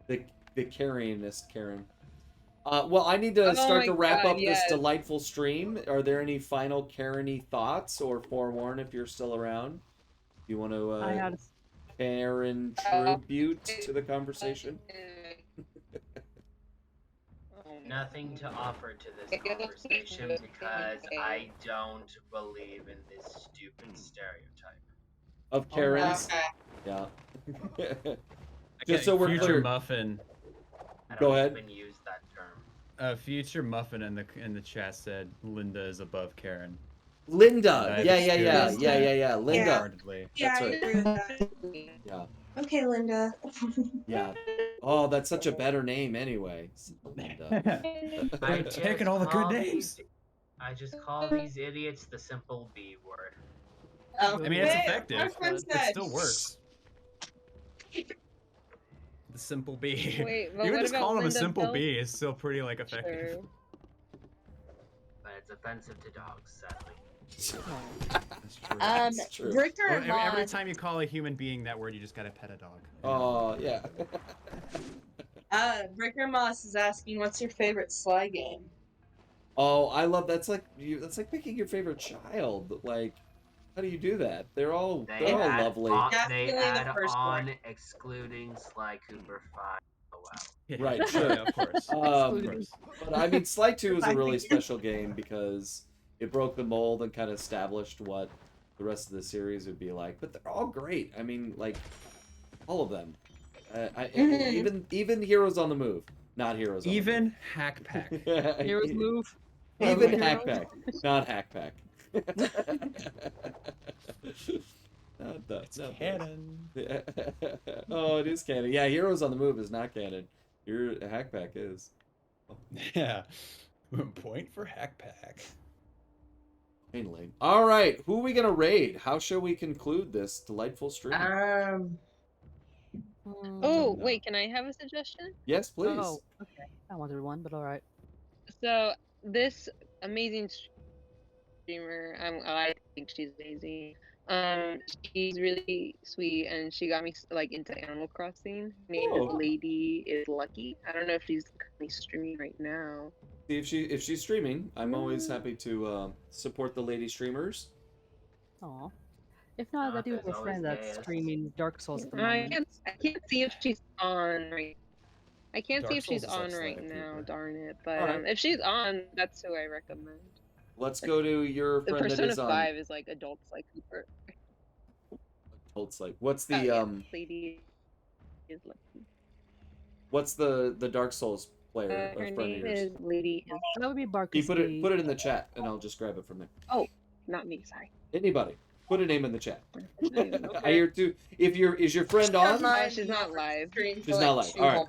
the carryingest Karen. Well, I need to Oh start my to wrap God, up this yes. delightful stream. Are there any final Karen-y thoughts, or forewarn if you're still around? You want to I had Karen tribute to the conversation? Nothing to offer to this conversation because I don't believe in this stupid stereotype. Of Karens? Yeah. Just Okay, so we're Future clear. Muffin. I Go don't ahead. even use that term. Future Muffin in the chat said Linda is above Karen. Linda. I've Yeah. experienced that Linda. wholeheartedly. Yeah, That's I right. agree with that. Yeah. Okay, Linda. Yeah. Oh, that's such a better name anyway. Linda. I They're taking all the good call names. I just call these idiots the simple B word. Oh, I mean, it's wait, effective. my friend It said- still works. The simple B. Wait, but Even what just about calling him a Linda simple Bill? B is still pretty like effective. Sure. But it's offensive to dogs, sadly. That's true. That's true. Bricker Well, and every Mon. time you call a human being that word, you just gotta pet a dog. Oh, yeah. Bricker Moss is asking, "What's your favorite Sly game?" Oh, I love that's like picking your favorite child. Like, how do you do that? They're all They add lovely. On, Definitely they the add first on one. excluding Sly Cooper 5. Oh wow. Yeah. Right, Oh, sure. yeah, of course. But I mean, Sly 2 is a I really think- special game because it broke the mold and kind of established what the rest of the series would be like. But they're all great. I mean, like, all of them. Even Heroes on the Move. Not Heroes on Even Hack Pack. the Move. Heroes move. Even girls. Hackpack, not Hackpack. Not that. It's canon. Oh, it is canon. Yeah, Heroes on the Move is not canon. Your Hackpack is. Yeah. Point for Hackpack. Mainly. All right, who are we gonna raid? How shall we conclude this delightful stream? Oh, wait, can I have a suggestion? Yes, please. Oh, okay. I wanted one, but all right. So, this amazing streamer, I think she's amazing. She's really sweet, and she got me like into Animal Crossing. Her name is Oh. Lady is Lucky. I don't know if she's currently streaming right now. See if she's streaming. I'm always happy to support the lady streamers. Aw. If not, I do have a friend that's streaming Dark Souls at the I moment. can't see if she's on right. I can't see Dark if she's Souls is on like right Sly now. Cooper. Darn it! But Alright. if she's on, that's who I recommend. Let's go to your The friend that Persona is on. 5 is like adults like Cooper. Adults like. What's the Oh, yeah, Lady is Lucky. What's the Dark Souls player Her or friend of name yours? is Lady. That would be Can Barkus. you put it in the chat and I'll just grab it from there. Oh, not me. Sorry. Anybody, put a name in the chat. Okay. I hear too. Is your friend on? Oh, she's not live. She's not live. All right.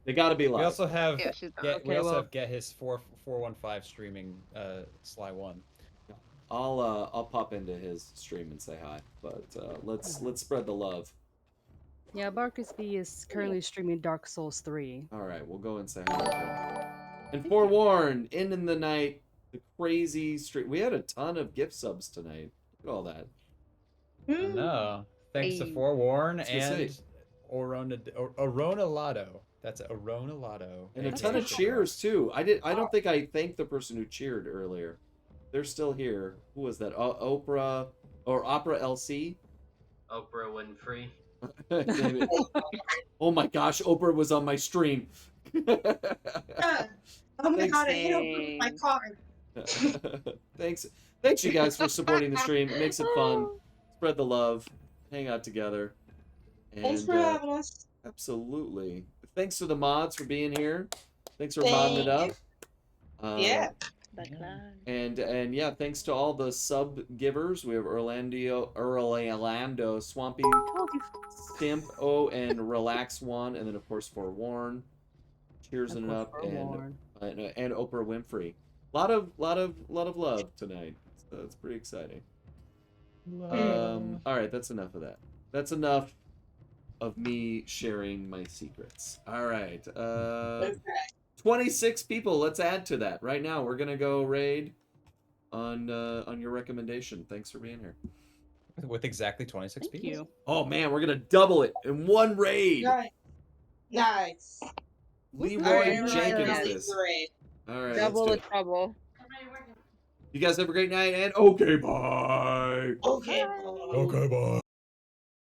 They gotta be live. We also have Yeah, she's not. we Okay, also well- have Get His 415 streaming Sly 1. I'll pop into his stream and say hi. But let's spread the love. Yeah, Barkus B is currently streaming Dark Souls 3. All right, we'll go and say hi. to him. And forewarned, in the night, the crazy stream. We had a ton of gift subs tonight. Look at all that. No. Thanks to Hey. Forewarn was gonna and say. Orona Lotto. That's Orona Lotto. And a ton of cheers too. I don't think I thanked the person who cheered earlier. They're still here. Who was that? Oprah or Opera LC? Oprah Winfrey. Maybe. Oh my gosh, Oprah was on my stream. Oh my Thanks. god, I hit Oprah with my car. Thanks you guys for supporting the stream. It makes it fun. Spread the love. Hang out together. And, Thanks for having us. Absolutely. Thanks to the mods for being here. Thanks for modding it up. Yeah. And yeah, thanks to all the sub givers. We have Orlando, Swampy, Stimp, and Relax One, and then of course Forewarn, Cheersing it up, and Oprah Winfrey. Lot of love tonight. So that's pretty exciting. All right, that's enough of that. That's enough of me sharing my secrets. All right. 26 people. Let's add to that right now. We're gonna go raid on your recommendation. Thanks for being here. With exactly 26 people. You. Oh man, we're gonna double it in one raid. Nice. Leroy Alright, Jenkins. right, This. right. All right. Double let's the do it. trouble. You guys have a great night and okay, bye. Okay. Okay, bye.